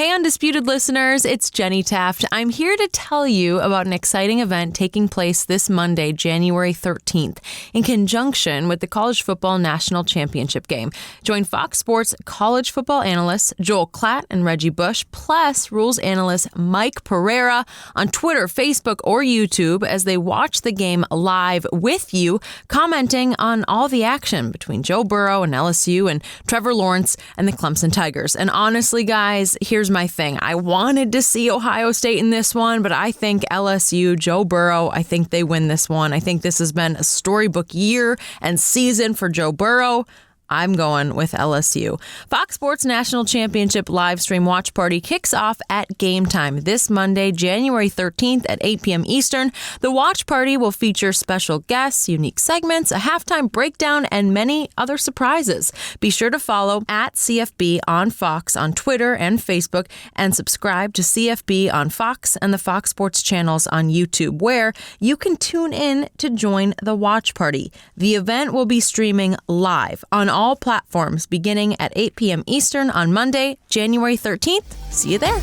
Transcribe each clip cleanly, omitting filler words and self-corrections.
Hey, Undisputed listeners, it's Jenny Taft. I'm here to tell you about an exciting event taking place this Monday, January 13th, in conjunction with the College Football National Championship game. Join Fox Sports college football analysts Joel Klatt and Reggie Bush, plus rules analyst Mike Pereira on Twitter, Facebook, or YouTube as they watch the game live with you, commenting on all the action between Joe Burrow and LSU and Trevor Lawrence and the Clemson Tigers. And honestly, guys, here's my thing. I wanted to see Ohio State in this one, but I think LSU, Joe Burrow, I think they win this one. I think this has been a storybook year and season for Joe Burrow. I'm going with LSU. Fox Sports National Championship live stream watch party kicks off at game time this Monday, January 13th at 8 p.m. Eastern. The watch party will feature special guests, unique segments, a halftime breakdown, and many other surprises. Be sure to follow at CFB on Fox on Twitter and Facebook, and subscribe to CFB on Fox and the Fox Sports channels on YouTube, where you can tune in to join the watch party. The event will be streaming live on all platforms beginning at 8 p.m. Eastern on Monday, January 13th. See you there.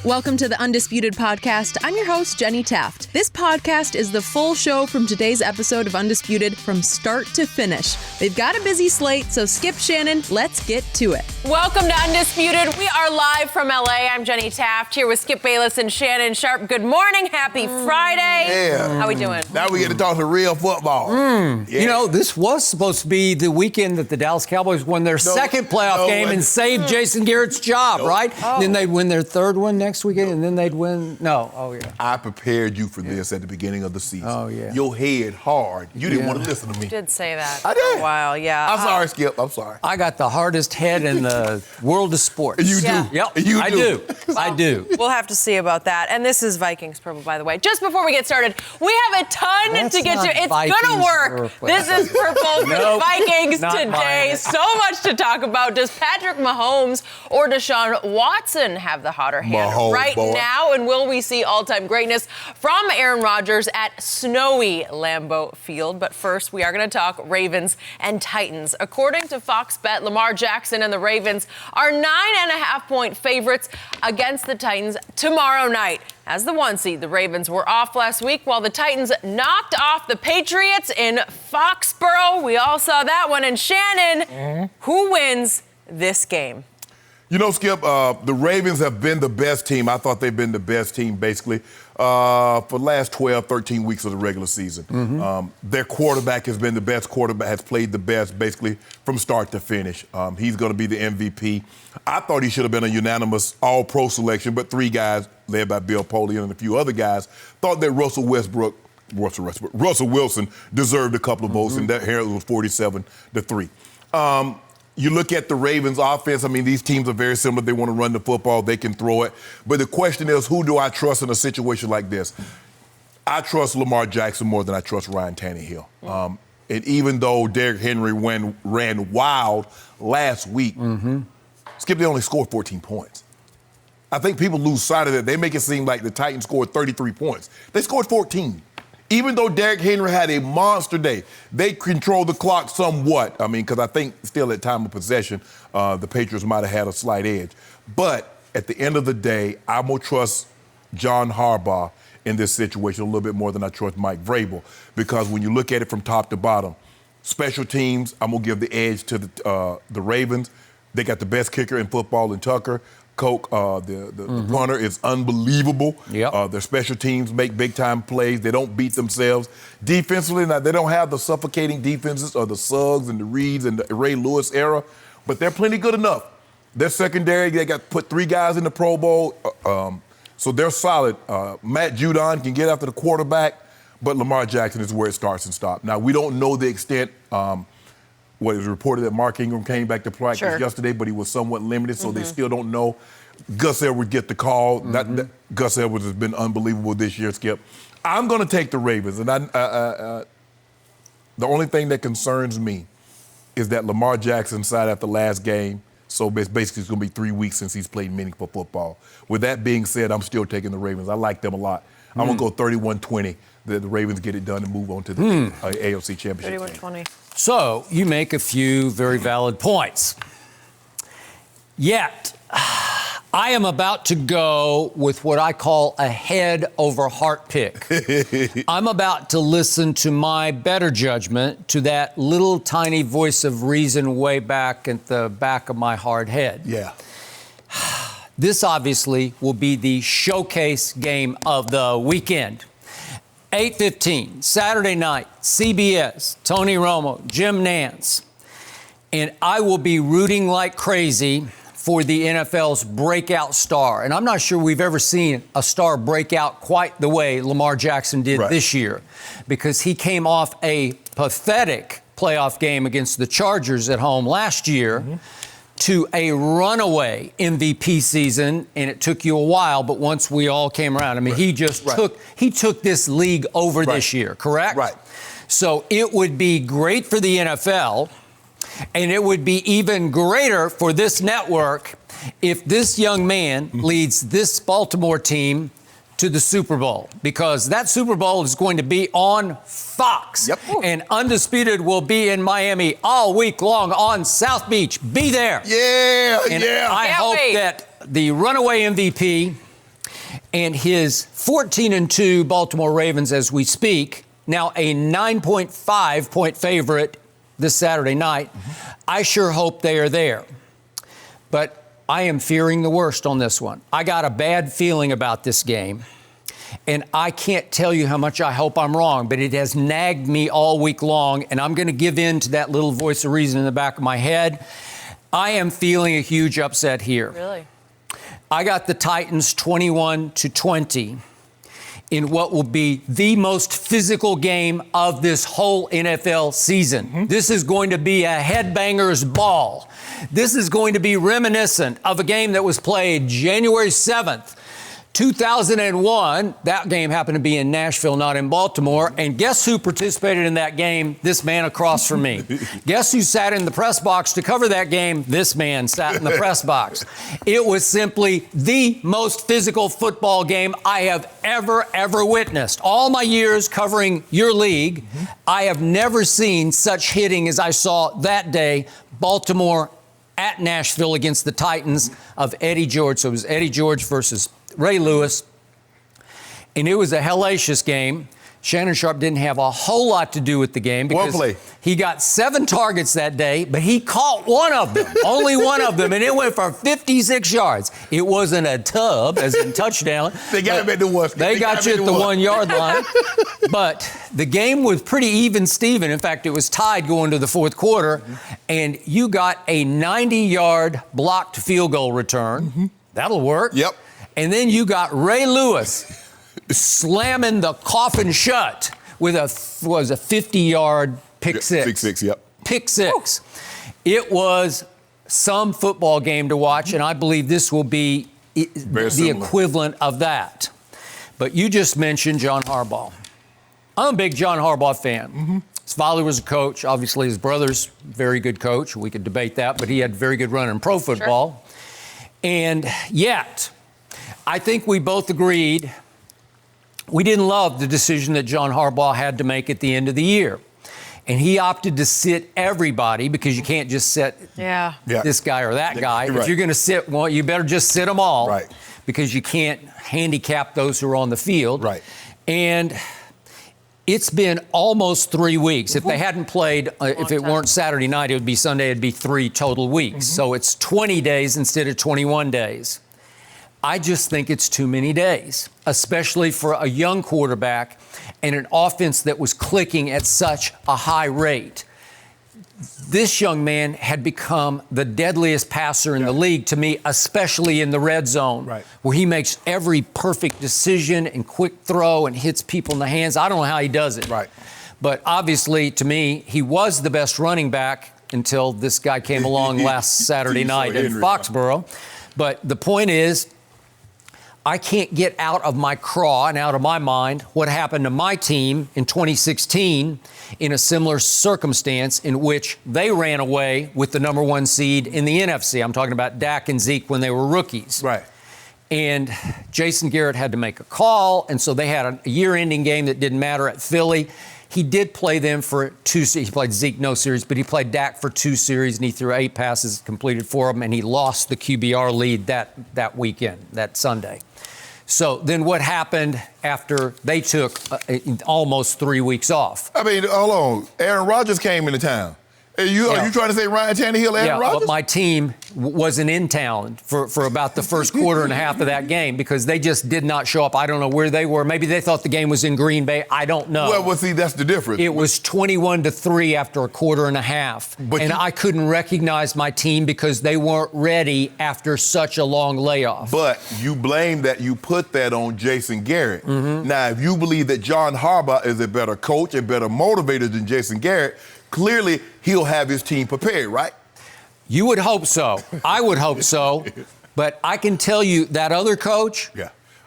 Welcome to the Undisputed Podcast. I'm your host, Jenny Taft. This podcast is the full show from today's episode of Undisputed from start to finish. They've got a busy slate, so skip Shannon. Let's get to it. Welcome to Undisputed. We are live from LA. I'm Jenny Taft here with Skip Bayless and Shannon Sharpe. Good morning. Happy Friday. Yeah. How we doing? Now we get to talk to real football. Yeah. You know, this was supposed to be the weekend that the Dallas Cowboys won their second playoff game and saved Jason Garrett's job, right? Oh. Then they'd win their third one next weekend, and then they'd win. No. Oh, yeah. I prepared you for this at the beginning of the season. Oh, yeah. Your head hard. You didn't want to listen to me. You did say that. I did. Wow, yeah. I'm sorry, Skip. I'm sorry. I got the hardest head in the world of sports. You do. Yep. You I do. do. I do. We'll have to see about that. And this is Vikings Purple, by the way. Just before we get started, we have a ton to get to. It's going to work. This is Purple for the Vikings today. So much to talk about. Does Patrick Mahomes or Deshaun Watson have the hotter hand now? And will we see all-time greatness from Aaron Rodgers at snowy Lambeau Field? But first, we are going to talk Ravens and Titans. According to Fox Bet, Lamar Jackson and the Ravens are 9.5-point favorites against the Titans tomorrow night. As the 1 seed, the Ravens were off last week while the Titans knocked off the Patriots in Foxborough. We all saw that one. And Shannon, who wins this game? You know, Skip, the Ravens have been the best team. I thought they've been the best team, basically, for the last 12, 13 weeks of the regular season. Their quarterback has been the best quarterback, has played the best, basically, from start to finish. He's going to be the MVP. I thought he should have been a unanimous all-pro selection, but three guys, led by Bill Polian and a few other guys, thought that Russell Wilson deserved a couple of votes, and that Harris was 47-3. You look at the Ravens' offense, I mean, these teams are very similar. They want to run the football. They can throw it. But the question is, who do I trust in a situation like this? I trust Lamar Jackson more than I trust Ryan Tannehill. And even though Derrick Henry ran wild last week, Skip, they only scored 14 points. I think people lose sight of that. They make it seem like the Titans scored 33 points. They scored 14. Even though Derrick Henry had a monster day, they controlled the clock somewhat. I mean, because I think still at time of possession, the Patriots might have had a slight edge. But at the end of the day, I'm going to trust John Harbaugh in this situation a little bit more than I trust Mike Vrabel. Because when you look at it from top to bottom, special teams, I'm going to give the edge to the Ravens. They got the best kicker in football in Tucker. Coke, the punter is unbelievable. Their special teams make big-time plays. They don't beat themselves. Defensively, now, they don't have the suffocating defenses of the Suggs and the Reeds and the Ray Lewis era, but they're plenty good enough. Their secondary, they got put three guys in the Pro Bowl, so they're solid. Matt Judon can get after the quarterback, but Lamar Jackson is where it starts and stops. Now, we don't know the extent. What it was reported that Mark Ingram came back to practice yesterday, but he was somewhat limited, so they still don't know. Gus Edwards get the call. Gus Edwards has been unbelievable this year, Skip. I'm going to take the Ravens, and the only thing that concerns me is that Lamar Jackson side after last game, so basically it's going to be 3 weeks since he's played meaningful football. With that being said, I'm still taking the Ravens. I like them a lot. I'm going to go 31-20. The Ravens get it done and move on to the AFC Championship. 31-20. So you make a few very valid points. Yet, I am about to go with what I call a head over heart pick. I'm about to listen to my better judgment, to that little tiny voice of reason way back at the back of my hard head. Yeah. This obviously will be the showcase game of the weekend. 8:15, Saturday night, CBS, Tony Romo, Jim Nantz. And I will be rooting like crazy for the NFL's breakout star. And I'm not sure we've ever seen a star break out quite the way Lamar Jackson did this year, because he came off a pathetic playoff game against the Chargers at home last year to a runaway MVP season, and it took you a while, but once we all came around, I mean, he just took this league over this year, correct? Right. So it would be great for the NFL, and it would be even greater for this network if this young man leads this Baltimore team to the Super Bowl, because that Super Bowl is going to be on Fox. Yep. And Undisputed will be in Miami all week long on South Beach. Be there. Yeah, And I hope that the runaway MVP and his 14-2 Baltimore Ravens as we speak, now a 9.5 point favorite this Saturday night, I sure hope they are there. But I am fearing the worst on this one. I got a bad feeling about this game, and I can't tell you how much I hope I'm wrong, but it has nagged me all week long, and I'm going to give in to that little voice of reason in the back of my head. I am feeling a huge upset here. Really? I got the Titans 21-20 in what will be the most physical game of this whole NFL season. This is going to be a headbanger's ball. This is going to be reminiscent of a game that was played January 7th, 2001. That game happened to be in Nashville, not in Baltimore. And guess who participated in that game? This man across from me. Guess who sat in the press box to cover that game? This man sat in the press box. It was simply the most physical football game I have ever witnessed. All my years covering your league, I have never seen such hitting as I saw that day. Baltimore at Nashville against the Titans of Eddie George. So it was Eddie George versus Ray Lewis, and it was a hellacious game. Shannon Sharpe didn't have a whole lot to do with the game because he got 7 targets that day, but he caught one of them, only one of them, and it went for 56 yards. It wasn't a tub, as in touchdown. They got him at the one. They got you at the 1 yard line. But the game was pretty even, Steven. In fact, it was tied going to the fourth quarter, and you got a 90-yard blocked field goal return. That'll work. Yep. And then you got Ray Lewis slamming the coffin shut with a 50-yard pick six. Pick six. It was some football game to watch, and I believe this will be the equivalent of that. But you just mentioned John Harbaugh. I'm a big John Harbaugh fan. His father was a coach. Obviously, his brother's a very good coach. We could debate that, but he had very good run in pro football. And yet, I think we both agreed we didn't love the decision that John Harbaugh had to make at the end of the year. And he opted to sit everybody, because you can't just sit this guy or that guy. If you're going to sit one, you better just sit them all, because you can't handicap those who are on the field. And it's been almost 3 weeks. If they hadn't played, if it weren't Saturday night, it would be Sunday. It'd be 3 total weeks. So it's 20 days instead of 21 days. I just think it's too many days, especially for a young quarterback and an offense that was clicking at such a high rate. This young man had become the deadliest passer in the league to me, especially in the red zone, where he makes every perfect decision and quick throw and hits people in the hands. I don't know how he does it. But obviously, to me, he was the best running back until this guy came along last Saturday night in Foxborough. But the point is, I can't get out of my craw and out of my mind what happened to my team in 2016 in a similar circumstance in which they ran away with the number 1 seed in the NFC. I'm talking about Dak and Zeke when they were rookies. And Jason Garrett had to make a call, and so they had a year-ending game that didn't matter at Philly. He did play them for 2 series. He played Zeke no series, but he played Dak for 2 series, and he threw 8 passes, completed 4 of them, and he lost the QBR lead that weekend, that Sunday. So then what happened after they took almost 3 weeks off? I mean, hold on. Aaron Rodgers came into town. Are you trying to say Ryan Tannehill, Aaron Rodgers? But my team wasn't in town for about the first quarter and a half of that game because they just did not show up. I don't know where they were. Maybe they thought the game was in Green Bay. I don't know. Well, see, that's the difference. It was 21-3 after a quarter and a half. And I couldn't recognize my team because they weren't ready after such a long layoff. But you blame that, you put that on Jason Garrett. Mm-hmm. Now, if you believe that John Harbaugh is a better coach and better motivator than Jason Garrett, clearly, he'll have his team prepared, right? You would hope so. I would hope so. But I can tell you that other coach,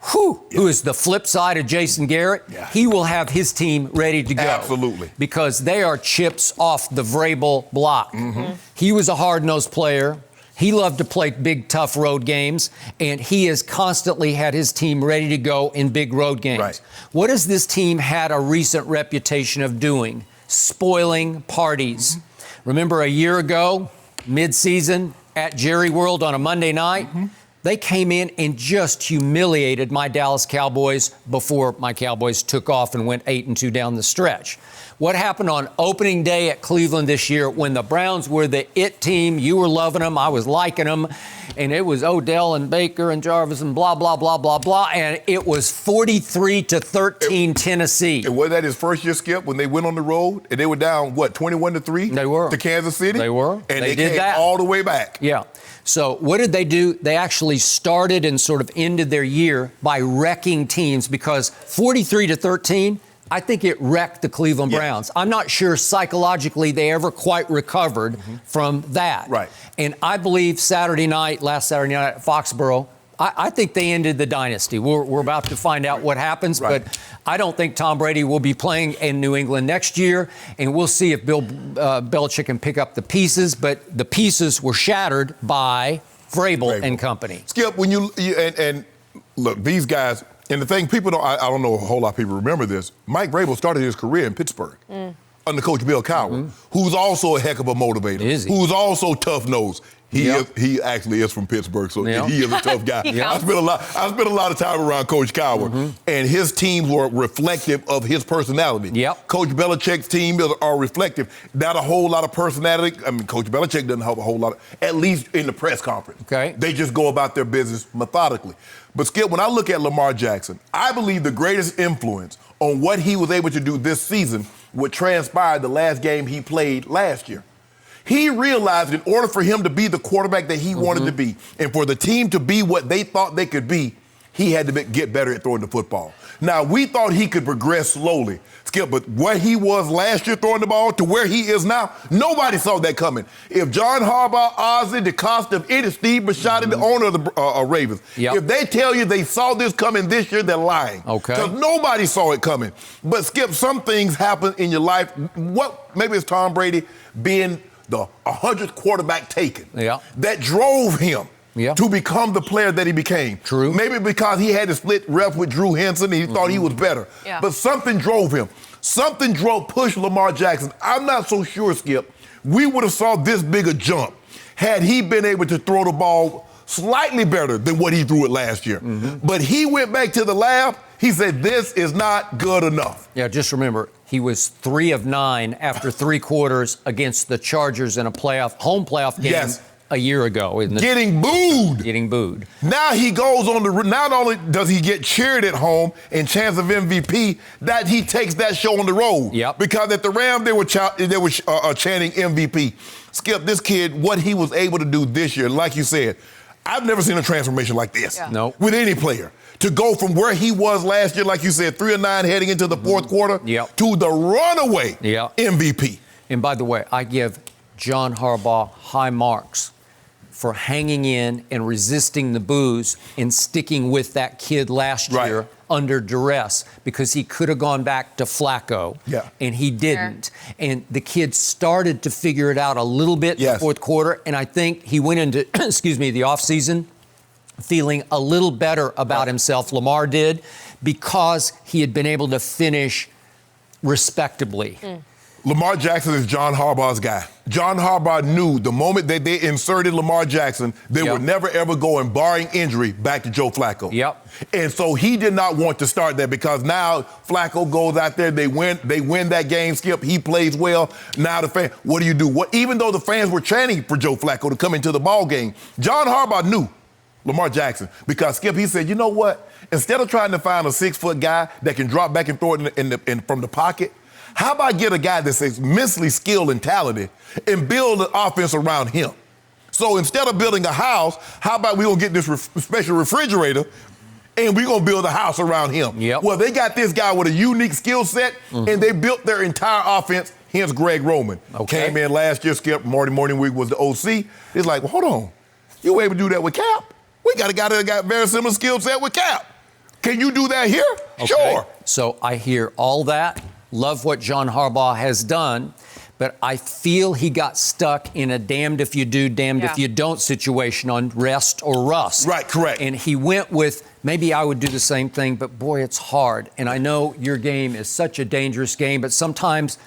who is the flip side of Jason Garrett, he will have his team ready to go. Absolutely. Because they are chips off the Vrabel block. Mm-hmm. He was a hard-nosed player. He loved to play big, tough road games, and he has constantly had his team ready to go in big road games. Right. What has this team had a recent reputation of doing? Spoiling parties. Mm-hmm. Remember a year ago, mid-season at Jerry World on a Monday night, they came in and just humiliated my Dallas Cowboys before my Cowboys took off and went 8-2 down the stretch. What happened on opening day at Cleveland this year when the Browns were the it team? You were loving them, I was liking them, and it was Odell and Baker and Jarvis and blah, blah, blah, blah, blah, and it was 43-13 Tennessee. And was that his first year, Skip, when they went on the road and they were down, 21-3? They were. To Kansas City? They were. And they did came that all the way back. Yeah. So what did they do? They actually started and sort of ended their year by wrecking teams because 43-13, I think it wrecked the Cleveland Browns. I'm not sure psychologically they ever quite recovered from that. Right. And I believe last Saturday night at Foxborough, I think they ended the dynasty. We're about to find out what happens, but I don't think Tom Brady will be playing in New England next year, and we'll see if Bill Belichick can pick up the pieces, but the pieces were shattered by Vrabel and company. Skip, when you look, these guys, and the thing, people don't, I don't know a whole lot of people remember this. Mike Vrabel started his career in Pittsburgh under Coach Bill Cowher, who's also a heck of a motivator, who's also tough-nosed. He actually is from Pittsburgh, so he is a tough guy. I spent a lot of time around Coach Cowher, and his teams were reflective of his personality. Coach Belichick's team are reflective. Not a whole lot of personality. I mean, Coach Belichick doesn't have a whole lot, at least in the press conference. They just go about their business methodically. But Skip, when I look at Lamar Jackson, I believe the greatest influence on what he was able to do this season would transpire the last game he played last year. He realized in order for him to be the quarterback that he wanted to be, and for the team to be what they thought they could be, he had to get better at throwing the football. Now, we thought he could progress slowly, Skip, but where he was last year throwing the ball to where he is now, nobody saw that coming. If John Harbaugh, Ozzie, DeCosta, if it is Steve Bisciotti, the owner of the Ravens, if they tell you they saw this coming this year, they're lying. Because nobody saw it coming. But, Skip, some things happen in your life. Maybe it's Tom Brady being the 100th quarterback taken that drove him to become the player that he became. Maybe because he had to split rep with Drew Henson and he thought he was better. But something drove him. Something pushed Lamar Jackson. I'm not so sure, Skip, we would have saw this big a jump had he been able to throw the ball slightly better than what he threw it last year. But he went back to the lab. He said, this is not good enough. Yeah, just remember, he was 3 of 9 after 3 quarters against the Chargers in a home playoff game a year ago. Getting booed. Getting booed. Now he goes on not only does he get cheered at home and chance of MVP, that he takes that show on the road. Because at the Rams, they were chanting MVP. Skip, this kid, what he was able to do this year, like you said, I've never seen a transformation like this with any player. To go from where he was last year, like you said, 3 of 9 heading into the fourth quarter, to the runaway MVP. And by the way, I give John Harbaugh high marks for hanging in and resisting the boos and sticking with that kid last year under duress, because he could have gone back to Flacco, and he didn't. And the kid started to figure it out a little bit in the fourth quarter, and I think he went into, the offseason feeling a little better about himself. Lamar did, because he had been able to finish respectably. Lamar Jackson is John Harbaugh's guy. John Harbaugh knew the moment that they inserted Lamar Jackson, they would never, ever go, and barring injury, back to Joe Flacco. And so he did not want to start that, because now Flacco goes out there, they win that game, Skip. He plays well. Now the fan, what do you do? Even though the fans were chanting for Joe Flacco to come into the ball game, John Harbaugh knew Lamar Jackson, because Skip, he said, you know what? Instead of trying to find a 6-foot guy that can drop back and throw it from the pocket, how about get a guy that's immensely skilled and talented and build an offense around him? So instead of building a house, how about we gonna get this special refrigerator and we gonna build a house around him? Well, they got this guy with a unique skill set, and they built their entire offense, hence Greg Roman. Came in last year, Skip, Marty Morningwig was the OC. It's like, well, hold on. You were able to do that with Cap? We got a guy that got very similar skill set with Cap. Can you do that here? Sure. So I hear all that. Love what John Harbaugh has done, but I feel he got stuck in a damned if you do, damned if you don't situation on rest or rust. Right, correct. And he went with, maybe I would do the same thing, but boy, it's hard. And I know your game is such a dangerous game, but sometimes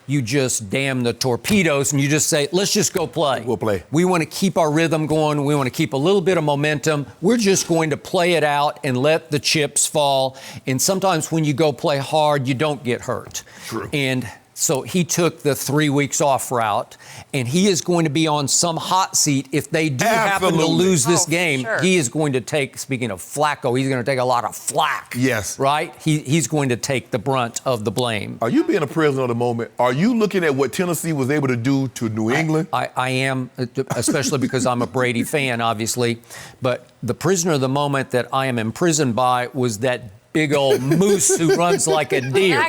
you just damn the torpedoes and you just say, let's just go play. We'll play. We want to keep our rhythm going. We want to keep a little bit of momentum. We're just going to play it out and let the chips fall. And sometimes when you go play hard, you don't get hurt. True. And so he took the 3 weeks off route, and he is going to be on some hot seat if they do happen to lose this game. He is going to take, speaking of Flacco, he's going to take a lot of flack. Yes. Right? He's going to take the brunt of the blame. Are you being a prisoner of the moment? Are you looking at what Tennessee was able to do to New England? I am, especially because I'm a Brady fan, obviously. But the prisoner of the moment that I am imprisoned by was that big old moose who runs like a deer.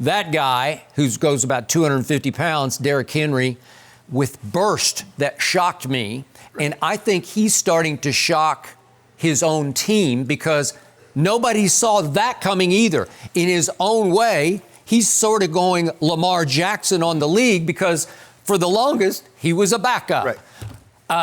That guy, who goes about 250 pounds, Derrick Henry, with burst that shocked me. And I think he's starting to shock his own team, because nobody saw that coming either. In his own way, he's sort of going Lamar Jackson on the league, because for the longest, he was a backup.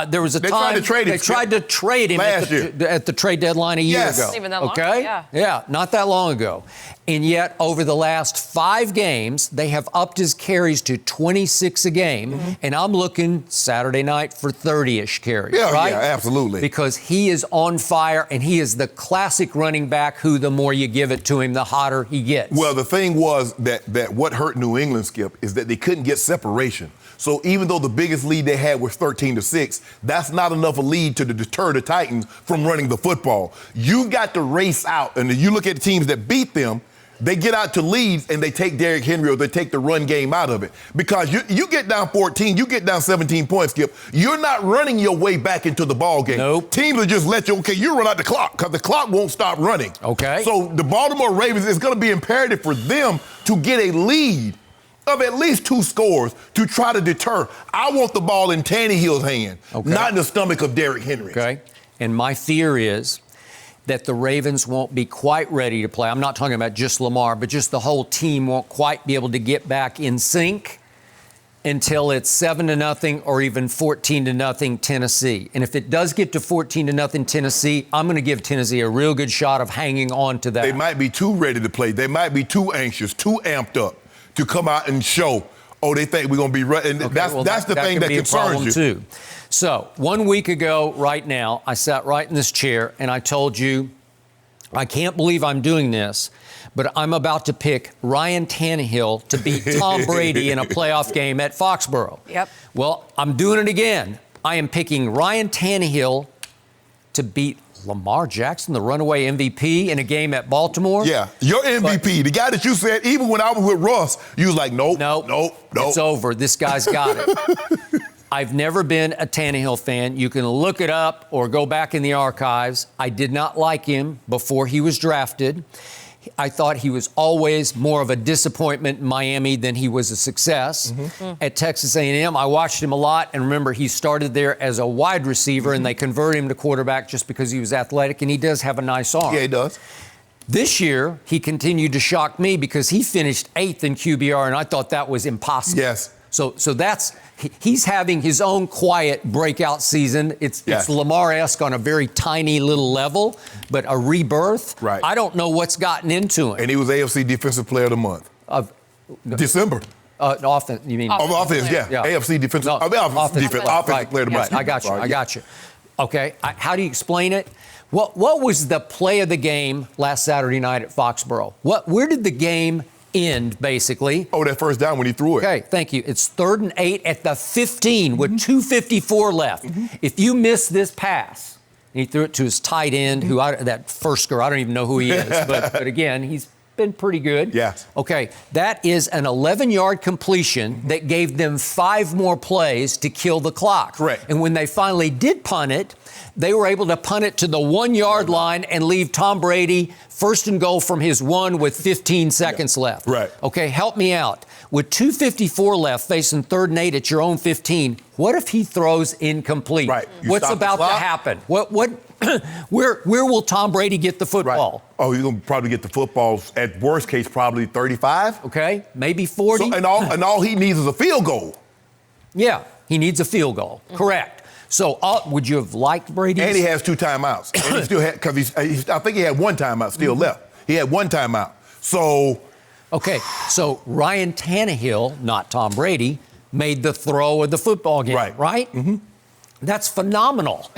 There was a time they tried to trade him at the trade deadline a year ago. Even that long ago, yeah, not that long ago. And yet, over the last 5 games, they have upped his carries to 26 a game. And I'm looking Saturday night for 30-ish carries, right? Yeah, absolutely. Because he is on fire, and he is the classic running back who, the more you give it to him, the hotter he gets. Well, the thing was that what hurt New England, Skip, is that they couldn't get separation. So even though the biggest lead they had was 13-6, that's not enough a lead to deter the Titans from running the football. You've got to race out, and you look at the teams that beat them, they get out to leads and they take Derrick Henry, or they take the run game out of it. Because you get down 14, you get down 17 points, Skip, you're not running your way back into the ball game. Nope. Teams will just let you, you run out the clock, because the clock won't stop running. So the Baltimore Ravens, it's going to be imperative for them to get a lead of at least 2 scores to try to deter. I want the ball in Tannehill's hand, not in the stomach of Derrick Henry. And my fear is that the Ravens won't be quite ready to play. I'm not talking about just Lamar, but just the whole team won't quite be able to get back in sync until it's 7-0 or even 14-0 Tennessee. And if it does get to 14-0 Tennessee, I'm going to give Tennessee a real good shot of hanging on to that. They might be too ready to play. They might be too anxious, too amped up to come out and show, they think we're going to be ready. And that's the thing that concerns you. Too. So 1 week ago right now, I sat right in this chair and I told you, I can't believe I'm doing this, but I'm about to pick Ryan Tannehill to beat Tom Brady in a playoff game at Foxborough. Well, I'm doing it again. I am picking Ryan Tannehill to beat Lamar Jackson, the runaway MVP, in a game at Baltimore. Yeah, your MVP, the guy that you said, even when I was with Russ, you was like, nope. It's over. This guy's got it. I've never been a Tannehill fan. You can look it up or go back in the archives. I did not like him before he was drafted. I thought he was always more of a disappointment in Miami than he was a success. At Texas A&M, I watched him a lot, and remember, he started there as a wide receiver, and they converted him to quarterback just because he was athletic, and he does have a nice arm. Yeah, he does. This year, he continued to shock me because he finished 8th in QBR, and I thought that was impossible. Yes. So he's having his own quiet breakout season. It's Lamar-esque on a very tiny little level, but a rebirth. I don't know what's gotten into him. And he was AFC Defensive Player of the Month. December. Offense, you mean? Offense, yeah. AFC defensive. No, offensive right. player of the month. I got you. Okay, how do you explain it? What was the play of the game last Saturday night at Foxborough? Where did the game end, basically? Oh, that first down when he threw it. Okay, thank you. It's 3rd and 8 at the 15 with 2:54 left. If you miss this pass, and he threw it to his tight end, that first girl, I don't even know who he is, but again, he's been pretty good. Yes. Okay, that is an 11-yard completion that gave them 5 more plays to kill the clock. Correct. And when they finally did punt it, they were able to punt it to the 1-yard line and leave Tom Brady first and goal from his 1 with 15 seconds left. Right. Okay, help me out. With 2:54 left, facing 3rd and 8 at your own 15, what if he throws incomplete? Right. What's about to happen? Where will Tom Brady get the football? Right. Oh, he's going to probably get the football, at worst case, probably 35. Okay, maybe 40. So, and all he needs is a field goal. Yeah, he needs a field goal. Correct. So, would you have liked Brady? And he has 2 timeouts. And he still had, because I think he had 1 timeout still left. He had 1 timeout. So. Okay, so Ryan Tannehill, not Tom Brady, made the throw of the football game, right? Mm-hmm. That's phenomenal.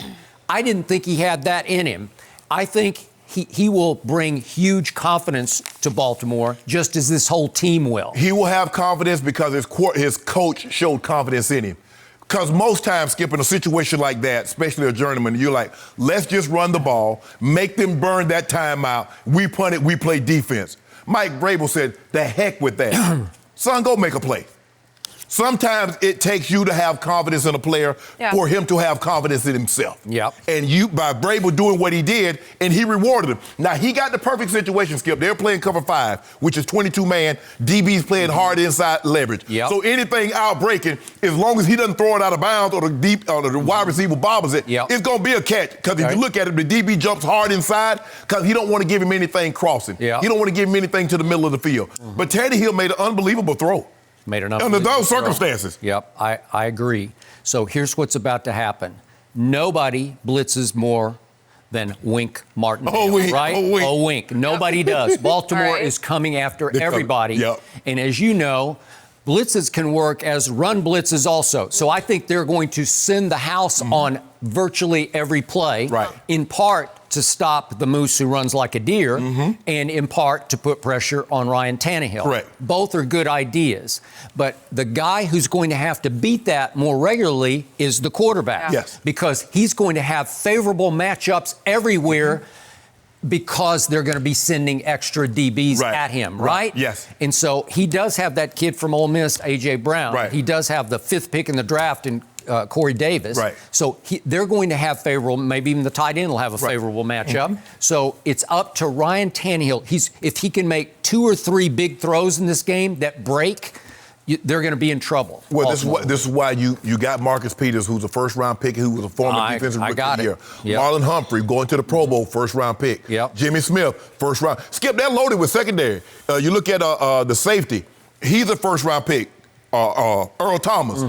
I didn't think he had that in him. I think he will bring huge confidence to Baltimore, just as this whole team will. He will have confidence because his coach showed confidence in him. Because most times, Skip, in a situation like that, especially a journeyman, you're like, let's just run the ball, make them burn that timeout, we punt it, we play defense. Mike Vrabel said, the heck with that. Son, go make a play. Sometimes it takes you to have confidence in a player for him to have confidence in himself. Yep. And by Vrabel doing what he did, and he rewarded him. Now, he got the perfect situation, Skip. They're playing cover 5, which is 22-man. DB's playing hard inside leverage. Yep. So anything out breaking, as long as he doesn't throw it out of bounds or the wide receiver bobbles it, it's going to be a catch. Because if you look at it, the DB jumps hard inside because he don't want to give him anything crossing. He don't want to give him anything to the middle of the field. But Tannehill made an unbelievable throw. Under those circumstances. Yep, I agree. So here's what's about to happen. Nobody blitzes more than Wink Martindale, right? Oh, Wink. Nobody does. Baltimore is coming after everybody. And as you know, blitzes can work as run blitzes also. So I think they're going to send the house on virtually every play, in part to stop the moose who runs like a deer, and in part to put pressure on Ryan Tannehill. Correct. Both are good ideas. But the guy who's going to have to beat that more regularly is the quarterback. Yes. Because he's going to have favorable matchups everywhere because they're going to be sending extra DBs at him, right? Yes. And so he does have that kid from Ole Miss, A.J. Brown. He does have the 5th pick in the draft in Corey Davis. So they're going to have favorable, maybe even the tight end will have a favorable matchup. So it's up to Ryan Tannehill. If he can make 2 or 3 big throws in this game that break, they're going to be in trouble. Well, this is why you got Marcus Peters, who's a first-round pick, who was a former defensive rookie of the year. Marlon Humphrey going to the Pro Bowl, first-round pick. Jimmy Smith, first-round. Skip, they're loaded with secondary. You look at the safety. He's a first-round pick. Earl Thomas.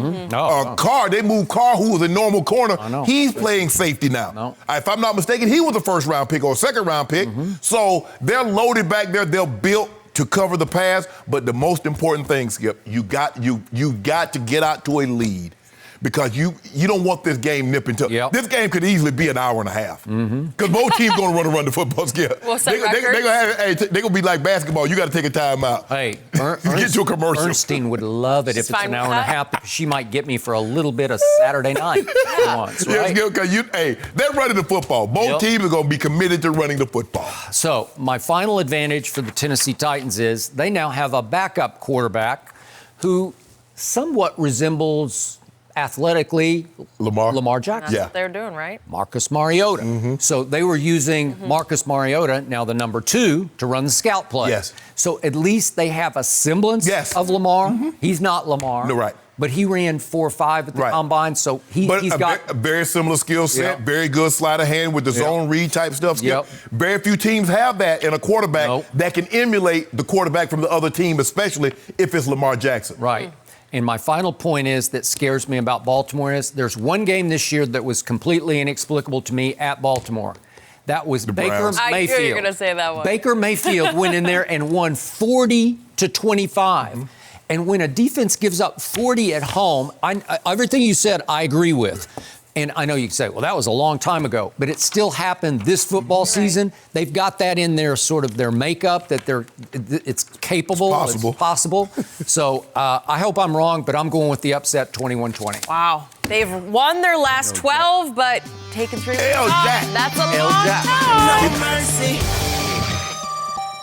Carr, they moved Carr, who was a normal corner. He's playing safety now. If I'm not mistaken, he was a first-round pick or a second-round pick. So they're loaded back there. They're built to cover the pass. But the most important thing, Skip, you got to get out to a lead. Because you don't want this game nipping to. This game could easily be an hour and a half. Because both teams going to run the football, Skip. They're going to be like basketball. You got to take a timeout. Hey, get to a commercial. Ernstine would love it if it's an hour and a half, because she might get me for a little bit of Saturday night once, right? Because they're running the football. Both teams are going to be committed to running the football. So my final advantage for the Tennessee Titans is they now have a backup quarterback who somewhat resembles athletically Lamar Jackson. That's what they're doing, right? Marcus Mariota. So they were using Marcus Mariota, now the number 2, to run the scout play. So at least they have a semblance of Lamar. He's not Lamar. No, But he ran 4.5 at the combine, so he's got a very similar skill set, very good sleight of hand with the zone read type stuff. Very few teams have that in a quarterback that can emulate the quarterback from the other team, especially if it's Lamar Jackson. And my final point that scares me about Baltimore is there's one game this year that was completely inexplicable to me at Baltimore. That was Baker Browns. Mayfield. I knew you were going to say that one. Baker Mayfield went in there and won 40-25. And when a defense gives up 40 at home, everything you said, I agree with. And I know you can say, well, that was a long time ago, but it still happened this football season. They've got that in their sort of their makeup that it's capable. It's possible. So I hope I'm wrong, but I'm going with the upset 21-20. Wow. They've won their last 12, but taken 3 weeks off. That's a long time. No mercy.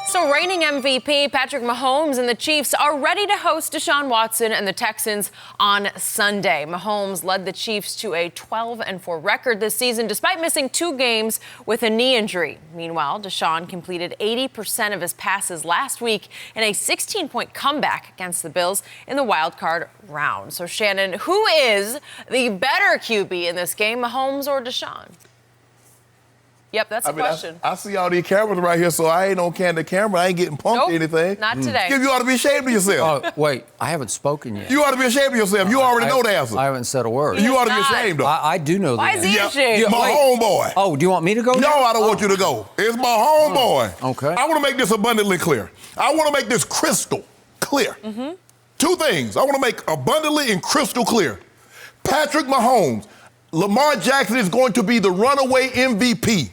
So reigning MVP Patrick Mahomes and the Chiefs are ready to host Deshaun Watson and the Texans on Sunday. Mahomes led the Chiefs to a 12-4 record this season despite missing 2 games with a knee injury. Meanwhile, Deshaun completed 80% of his passes last week in a 16-point comeback against the Bills in the wild card round. So Shannon, who is the better QB in this game, Mahomes or Deshaun? Yep, that's the question. I see all these cameras right here, so I ain't on candid camera. I ain't getting punked or anything. Not today. Skip, you ought to be ashamed of yourself. Oh, wait, I haven't spoken yet. You ought to be ashamed of yourself. You already know the answer. I haven't said a word. You ought to be ashamed of it. I do know the Why answer. is he ashamed? My homeboy. Oh, do you want me to go? No, I don't want you to go. It's my homeboy. Okay. I want to make this abundantly clear. I want to make this crystal clear. 2 things I want to make abundantly and crystal clear. Patrick Mahomes, Lamar Jackson is going to be the runaway MVP.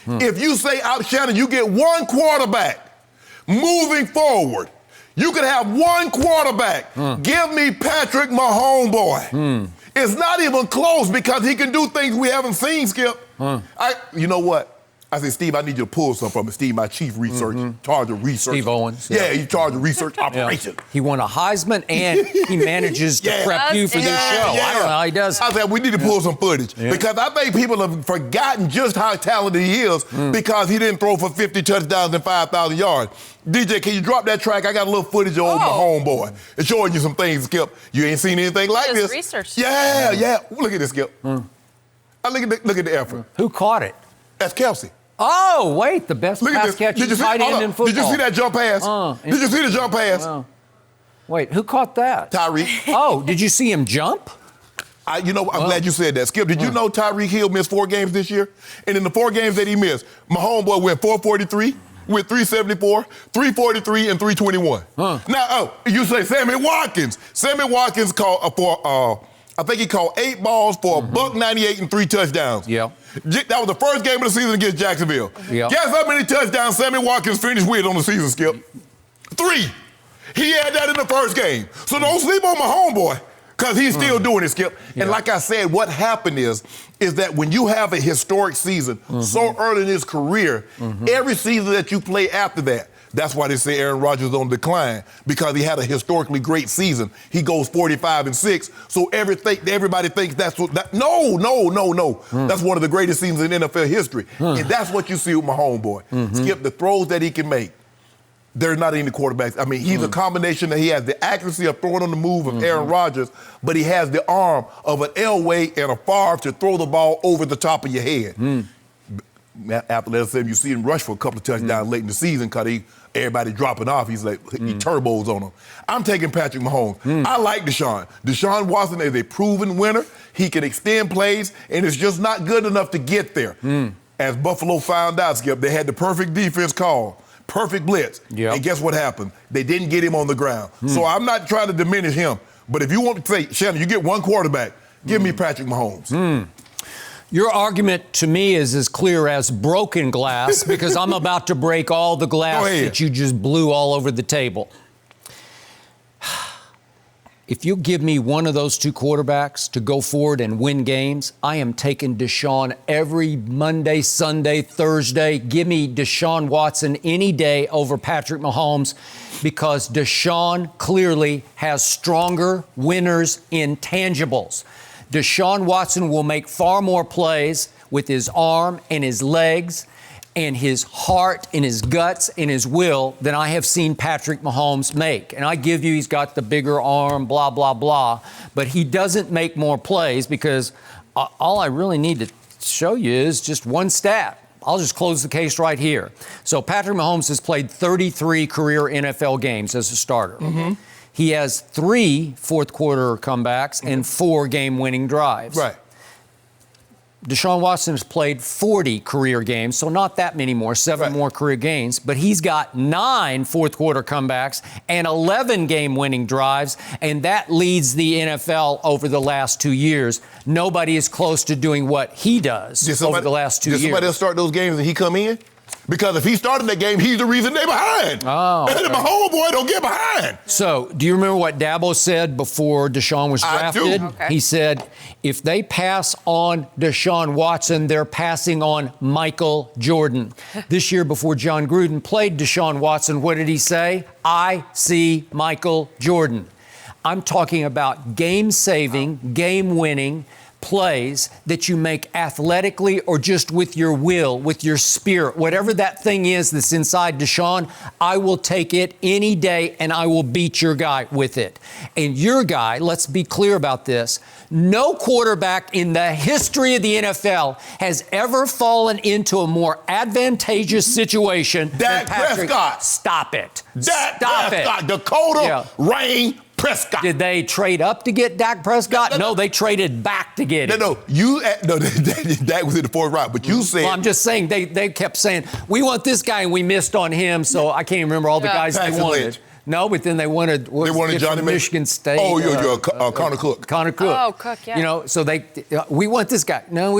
If you say, Shannon, you get 1 quarterback moving forward, you could have 1 quarterback. Give me Patrick Mahomes, boy. It's not even close because he can do things we haven't seen, Skip. You know what? I said, Steve, I need you to pull something from me. Steve, my chief research, charge of research. Steve Owens. Yeah, he's charge of research operation. He won a Heisman and he manages to prep you for this show. I don't know how he does. I said, we need to pull some footage because I think people have forgotten just how talented he is because he didn't throw for 50 touchdowns and 5,000 yards. DJ, can you drop that track? I got a little footage of my homeboy. It's showing you some things, Skip. You ain't seen anything like this. Research. Yeah. Look at this, Skip. Look at the effort. Who caught it? That's Kelsey. Oh, wait, the best pass catching tight end in football. Did you see that jump pass? Did you see the jump pass? Wait, who caught that? Tyreek. Oh, did you see him jump? I'm glad you said that. Skip, did you know Tyreek Hill missed 4 games this year? And in the 4 games that he missed, my homeboy went 443, went 374, 343, and 321. Now, you say Sammy Watkins. Sammy Watkins caught I think he caught 8 balls for $198 and 3 touchdowns. Yeah. That was the first game of the season against Jacksonville. Yeah. Guess how many touchdowns Sammy Watkins finished with on the season, Skip? 3. He had that in the first game. So don't sleep on my homeboy, because he's still doing it, Skip. And like I said, what happened is that when you have a historic season so early in his career, every season that you play after that, that's why they say Aaron Rodgers is on decline, because he had a historically great season. He goes 45-6, so everybody thinks that's what. No. That's one of the greatest seasons in NFL history, and that's what you see with my homeboy. Skip, the throws that he can make. There's not any quarterbacks. I mean, he's a combination that he has the accuracy of throwing on the move of Aaron Rodgers, but he has the arm of an Elway and a Favre to throw the ball over the top of your head. After that said, you see him rush for a couple of touchdowns late in the season because everybody dropping off. He's like, he turbos on them. I'm taking Patrick Mahomes. I like Deshaun. Deshaun Watson is a proven winner. He can extend plays, and it's just not good enough to get there. As Buffalo found out, Skip, they had the perfect defense call, perfect blitz. And guess what happened? They didn't get him on the ground. So I'm not trying to diminish him. But if you want to say, Shannon, you get 1 quarterback, give me Patrick Mahomes. Your argument to me is as clear as broken glass because I'm about to break all the glass that you just blew all over the table. If you give me one of those 2 quarterbacks to go forward and win games, I am taking Deshaun every Monday, Sunday, Thursday. Give me Deshaun Watson any day over Patrick Mahomes because Deshaun clearly has stronger winners intangibles. Deshaun Watson will make far more plays with his arm and his legs and his heart and his guts and his will than I have seen Patrick Mahomes make. And I give you, he's got the bigger arm, blah, blah, blah. But he doesn't make more plays because all I really need to show you is just one stat. I'll just close the case right here. So Patrick Mahomes has played 33 career NFL games as a starter. He has 3 fourth-quarter comebacks and 4 game-winning drives. Right. Deshaun Watson has played 40 career games, so not that many more, 7 more career games, but he's got 9 fourth-quarter comebacks and 11 game-winning drives, and that leads the NFL over the last 2 years. Nobody is close to doing what he does over the last 2 years. Did somebody else start those games and he come in? Because if he started that game, he's the reason they're behind. Oh, okay. And my homeboy don't get behind. So, do you remember what Dabo said before Deshaun was drafted? I do. Okay. He said, if they pass on Deshaun Watson, they're passing on Michael Jordan. This year, before John Gruden played Deshaun Watson, what did he say? I see Michael Jordan. I'm talking about game-saving, game-winning plays that you make athletically or just with your will, with your spirit, whatever that thing is that's inside Deshaun, I will take it any day and I will beat your guy with it. And your guy, let's be clear about this, no quarterback in the history of the NFL has ever fallen into a more advantageous situation than Patrick. Prescott. Stop it. Dak Stop Prescott, it. Dakota Rain Prescott. Did they trade up to get Dak Prescott? No, they traded back to get him. No, Dak was in the 4th round, but you said. Well, I'm just saying, they kept saying, we want this guy, and we missed on him, so I can't even remember all the guys they wanted. Lynch. No, but then they wanted Johnny from Michigan State. Oh, Connor Cook. Connor Cook. Oh, Cook, yeah. You know, so we want this guy. No,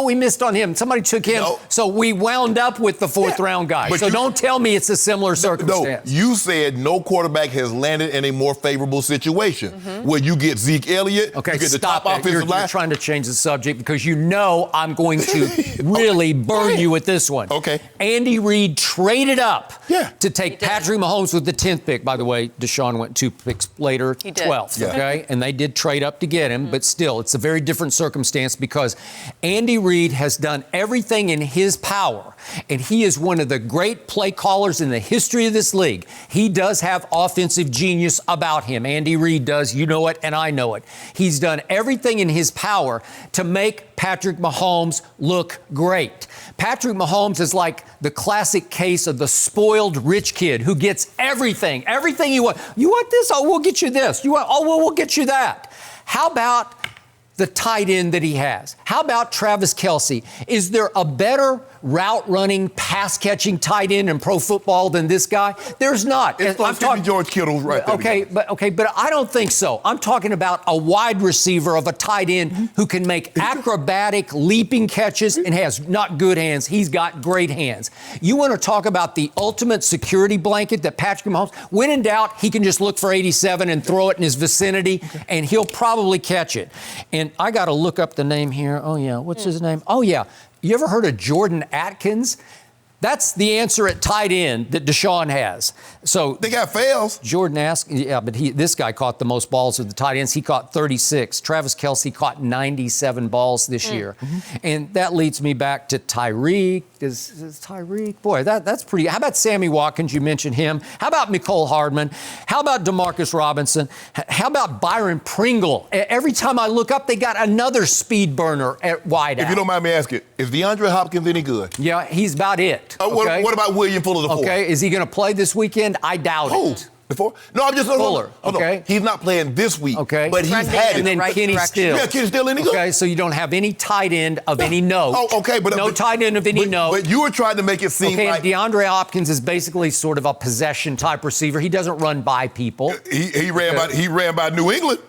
we missed on him. Somebody took him. No. So we wound up with the 4th round guy. But so don't tell me it's a similar circumstance. No, you said no quarterback has landed in a more favorable situation where you get Zeke Elliott, you get the top offensive line. You're trying to change the subject because you know I'm going to really burn you with this one. Okay. Andy Reid traded up to take Patrick Mahomes with the 10th pick. By the way, Deshaun went 2 picks later, 12th, okay? And they did trade up to get him, but still, it's a very different circumstance because Andy Reid has done everything in his power, and he is one of the great play callers in the history of this league. He does have offensive genius about him. Andy Reid does, you know it, and I know it. He's done everything in his power to make Patrick Mahomes look great. Patrick Mahomes is like the classic case of the spoiled rich kid who gets everything you want. You want this? Oh, we'll get you this. You want? Oh, well, we'll get you that. How about the tight end that he has? How about Travis Kelce? Is there a better route-running, pass-catching tight end in pro football than this guy? There's not. I'm talking George Kittle right there. But I don't think so. I'm talking about a wide receiver of a tight end who can make acrobatic, leaping catches and has not good hands. He's got great hands. You want to talk about the ultimate security blanket that Patrick Mahomes, when in doubt, he can just look for 87 and throw it in his vicinity, and he'll probably catch it. And I got to look up the name here. Oh, yeah. What's his name? Oh, yeah. You ever heard of Jordan Atkins? That's the answer at tight end that Deshaun has. So they got fails. Jordan Atkins, but this guy caught the most balls of the tight ends. He caught 36. Travis Kelce caught 97 balls this year. And that leads me back to Tyreek. Is Tyreek? Boy, that's pretty. How about Sammy Watkins? You mentioned him. How about Mecole Hardman? How about Demarcus Robinson? How about Byron Pringle? Every time I look up, they got another speed burner at wide out. If you don't mind me asking, is DeAndre Hopkins any good? Yeah, he's about it. Okay. What about William Fuller, the 4th? Okay, is he going to play this weekend? I doubt it. The 4th? No, I'm just Fuller. Okay, he's not playing this week. Okay, but he's had it. And then Kenny Stills. Yeah, Kenny Stills any good? Okay, so you don't have any tight end of any note. Oh, okay, but no tight end of any note. But you were trying to make it seem like DeAndre Hopkins is basically sort of a possession type receiver. He doesn't run by people. He ran by New England.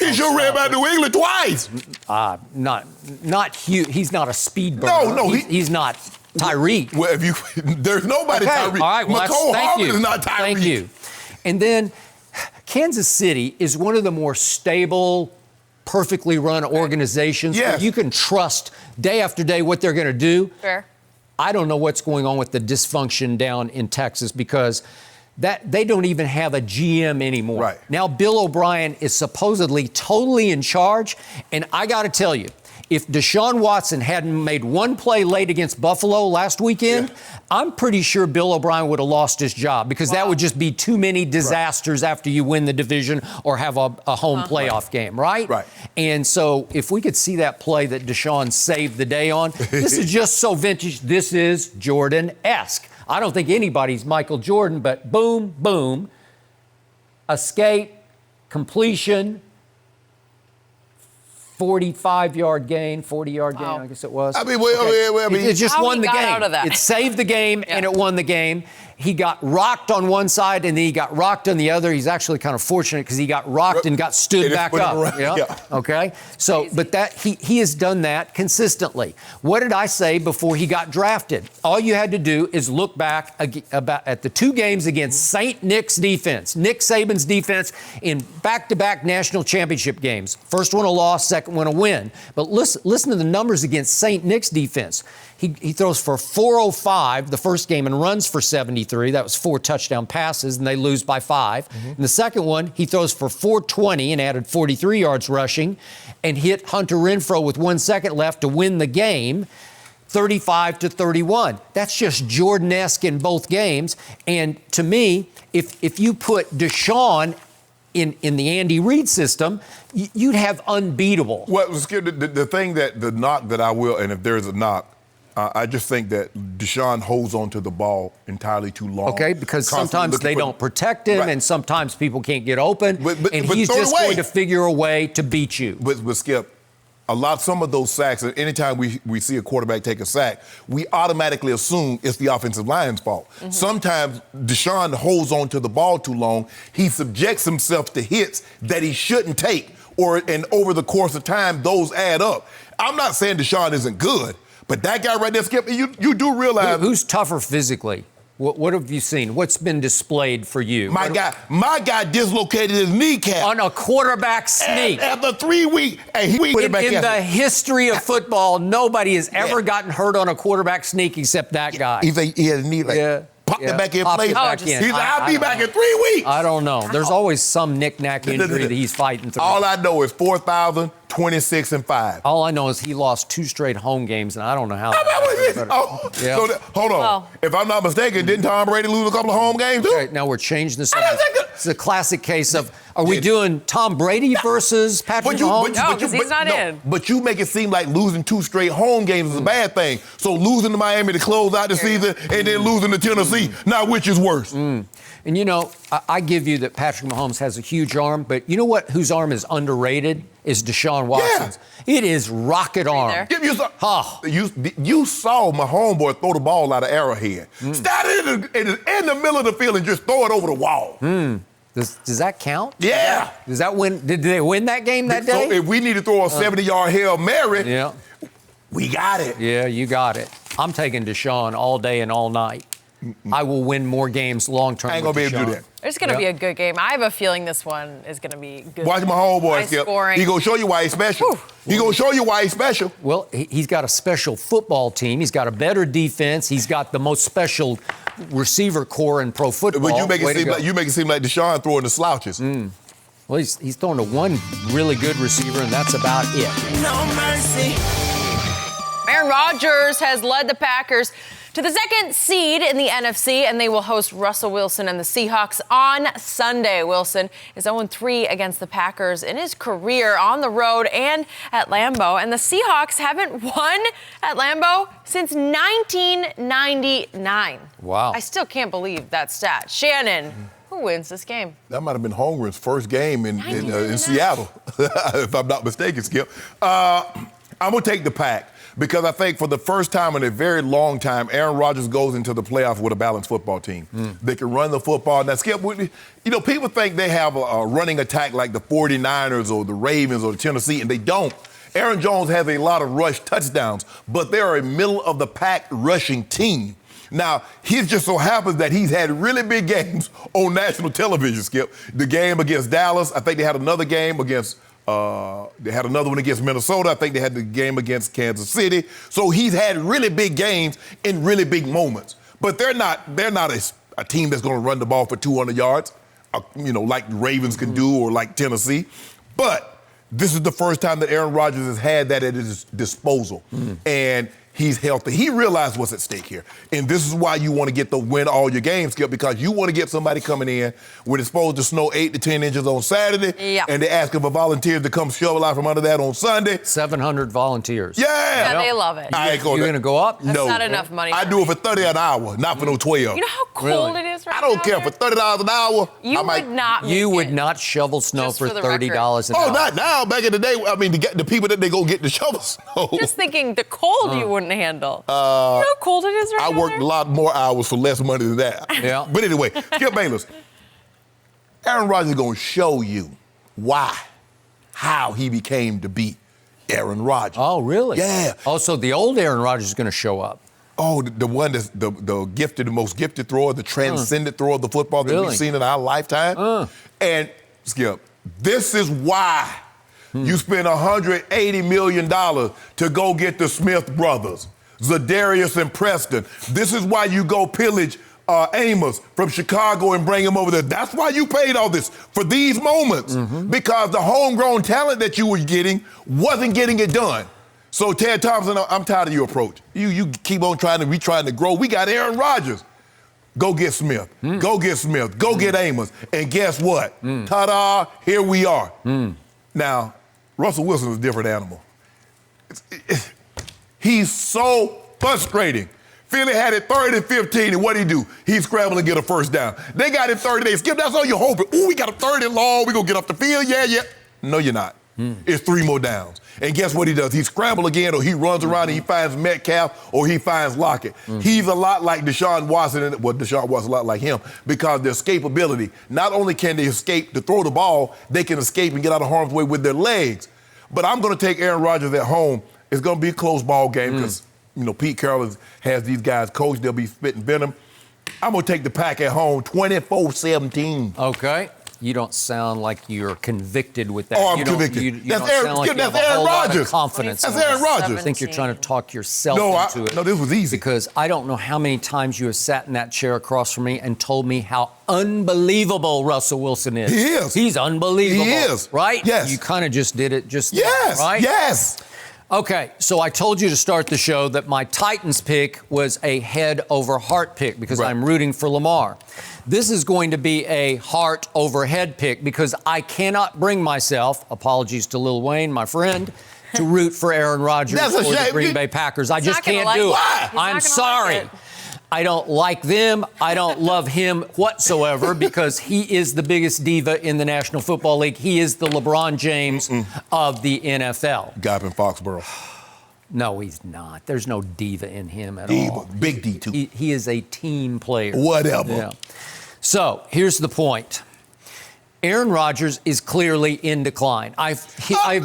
He sure ran by New England twice. Not huge. He's not a speed burner. No, he's not Tyreek. Well, there's nobody Tyreek. All right, well, Mecole Hardman is not Tyreek. Thank you. And then Kansas City is one of the more stable, perfectly run organizations where you can trust day after day what they're going to do. Fair. I don't know what's going on with the dysfunction down in Texas because they don't even have a GM anymore. Right. Now Bill O'Brien is supposedly totally in charge, and I got to tell you, if Deshaun Watson hadn't made one play late against Buffalo last weekend, I'm pretty sure Bill O'Brien would have lost his job because that would just be too many disasters after you win the division or have a home playoff game, right? Right. And so if we could see that play that Deshaun saved the day on, this is just so vintage. This is Jordan-esque. I don't think anybody's Michael Jordan, but boom, boom, escape, completion, 45-yard gain, 40-yard gain, I guess it was. I mean, it just won the game. Out of that. It saved the game, and it won the game. He got rocked on one side, and then he got rocked on the other. He's actually kind of fortunate because he got rocked and got stood back up. Yeah. Okay. So, but that he has done that consistently. What did I say before he got drafted? All you had to do is look back at the 2 games against St. Nick's defense, Nick Saban's defense, in back-to-back national championship games. First one a loss, second one a win. But listen to the numbers against St. Nick's defense. He throws for 405 the first game and runs for 73. That was 4 touchdown passes, and they lose by 5. In the second one, he throws for 420 and added 43 yards rushing and hit Hunter Renfrow with 1 second left to win the game, 35-31. That's just Jordan-esque in both games. And to me, if you put Deshaun in the Andy Reid system, you'd have unbeatable. Well, the knock that I will, and if there's a knock, I just think that Deshaun holds on to the ball entirely too long. Okay, because sometimes they don't protect him, and sometimes people can't get open, and he's just going to figure a way to beat you. But Skip, some of those sacks, anytime we see a quarterback take a sack, we automatically assume it's the offensive line's fault. Sometimes Deshaun holds on to the ball too long. He subjects himself to hits that he shouldn't take, and over the course of time, those add up. I'm not saying Deshaun isn't good, but that guy right there, Skip, you do realize... Who's tougher physically? What have you seen? What's been displayed for you? My guy dislocated his kneecap. On a quarterback sneak. After 3 weeks. Hey, in the history of football, nobody has ever gotten hurt on a quarterback sneak except that guy. He had a knee popped it back in place. I'll be back in 3 weeks. I don't know. There's always some knick-knack injury that he's fighting through. All I know is 4,026 and 5. All I know is he lost 2 straight home games, and I don't know how. So hold on. Well, if I'm not mistaken, didn't Tom Brady lose a couple of home games too? Okay, now we're changing this. It's a classic case of, are we doing Tom Brady versus Patrick Mahomes? No, because he's not in. But you make it seem like losing 2 straight home games is a bad thing. So losing to Miami to close out the season and then losing to Tennessee, now which is worse? And you know, I give you that Patrick Mahomes has a huge arm, but you know what? Whose arm is underrated is Deshaun Watson's. Yeah. It is rocket arm. You saw my homeboy throw the ball out of Arrowhead. Started in the middle of the field and just throw it over the wall. Does that count? Yeah. Does that win? Did they win that game that day? So if we need to throw a 70-yard Hail Mary, we got it. Yeah, you got it. I'm taking Deshaun all day and all night. I will win more games long-term. I ain't going to be able to do that. It's going to be a good game. I have a feeling this one is going to be good. Watch my homeboy, Skip. He's going to show you why he's special. He's going to show you why he's special. Well, he's got a special football team. He's got a better defense. He's got the most special receiver core in pro football. But you make it seem like Deshaun throwing the slouches. Well, he's throwing to one really good receiver, and that's about it. No mercy. Aaron Rodgers has led the Packers to the 2nd seed in the NFC, and they will host Russell Wilson and the Seahawks on Sunday. Wilson is 0-3 against the Packers in his career on the road and at Lambeau, and the Seahawks haven't won at Lambeau since 1999. Wow. I still can't believe that stat. Shannon, who wins this game? That might have been Holmgren's first game in Seattle, if I'm not mistaken, Skip. I'm going to take the Pack. Because I think for the first time in a very long time, Aaron Rodgers goes into the playoffs with a balanced football team. They can run the football. Now, Skip, people think they have a running attack like the 49ers or the Ravens or the Tennessee, and they don't. Aaron Jones has a lot of rush touchdowns, but they're a middle-of-the-pack rushing team. Now, he just so happens that he's had really big games on national television, Skip. The game against Dallas, I think they had another game against they had another one against Minnesota. I think they had the game against Kansas City. So he's had really big games in really big moments. But they're not a team that's going to run the ball for 200 yards, like the Ravens can do or like Tennessee. But this is the first time that Aaron Rodgers has had that at his disposal. And He's healthy. He realized what's at stake here. And this is why you want to get the win all your games, Skip, because you want to get somebody coming in when it's supposed to snow 8 to 10 inches on Saturday, and they ask for volunteers to come shovel out from under that on Sunday. 700 volunteers. Yeah. They love it. You're going to go up? That's no. not enough money. I do it for $30 an hour, not for no 12. You know how cold it is right now? I don't care. For $30 an hour, You would not shovel snow for $30 an hour. Oh, not now. Back in the day, I mean, the people that they go get to shovel snow. Just thinking the cold you wouldn't handle. You know how cold it is right now? I worked a lot more hours for less money than that. Yeah. But anyway, Skip Bayless, Aaron Rodgers is going to show you how he became to be Aaron Rodgers. Oh, really? Yeah. Oh, so the old Aaron Rodgers is going to show up. Oh, the one that's the most gifted thrower, the transcendent thrower of the football that we've seen in our lifetime. And, Skip, this is why you spend $180 million to go get the Smith brothers, Zadarius and Preston. This is why you go pillage Amos from Chicago and bring him over there. That's why you paid all this, for these moments, because the homegrown talent that you were getting wasn't getting it done. So, Ted Thompson, I'm tired of your approach. You keep on trying to grow. We got Aaron Rodgers. Go get Smith. Go get Smith. Go get Amos. And guess what? Ta-da, here we are. Now, Russell Wilson is a different animal. He's so frustrating. Philly had it 3rd and 15, and what'd he do? He scrambled and get a first down. They got it 30 days. Skip, that's all you're hoping. Ooh, we got a 3rd and long. We're going to get off the field. Yeah. No, you're not. It's 3 more downs. And guess what he does? He scrambles again, or he runs around and he finds Metcalf, or he finds Lockett. He's a lot like Deshaun Watson. Well, Deshaun Watson a lot like him because their escapability. Not only can they escape to throw the ball, they can escape and get out of harm's way with their legs. But I'm going to take Aaron Rodgers at home. It's going to be a close ball game because, Pete Carroll has these guys coached. They'll be spitting venom. I'm going to take the Pack at home 24-17. Okay. You don't sound like you're convicted with that. Oh, I'm convicted. That's Aaron Rodgers. Confidence. That's Aaron Rodgers. I think you're trying to talk yourself into it. No, this was easy. Because I don't know how many times you have sat in that chair across from me and told me how unbelievable Russell Wilson is. He is. He's unbelievable. He is. Right? Yes. You kind of just did it just yes. Now, right? Yes. Okay, so I told you to start the show that my Titans pick was a head over heart pick because I'm rooting for Lamar. This is going to be a heart over head pick because I cannot bring myself, apologies to Lil Wayne, my friend, to root for Aaron Rodgers or the Green Bay Packers. I just can't do it. Why? I'm sorry. I don't like them. I don't love him whatsoever because he is the biggest diva in the National Football League. He is the LeBron James of the NFL. Guy up in Foxborough. No, he's not. There's no diva in him at all. Big D, too. He is a team player. Whatever. Yeah. So here's the point. Aaron Rodgers is clearly in decline. I've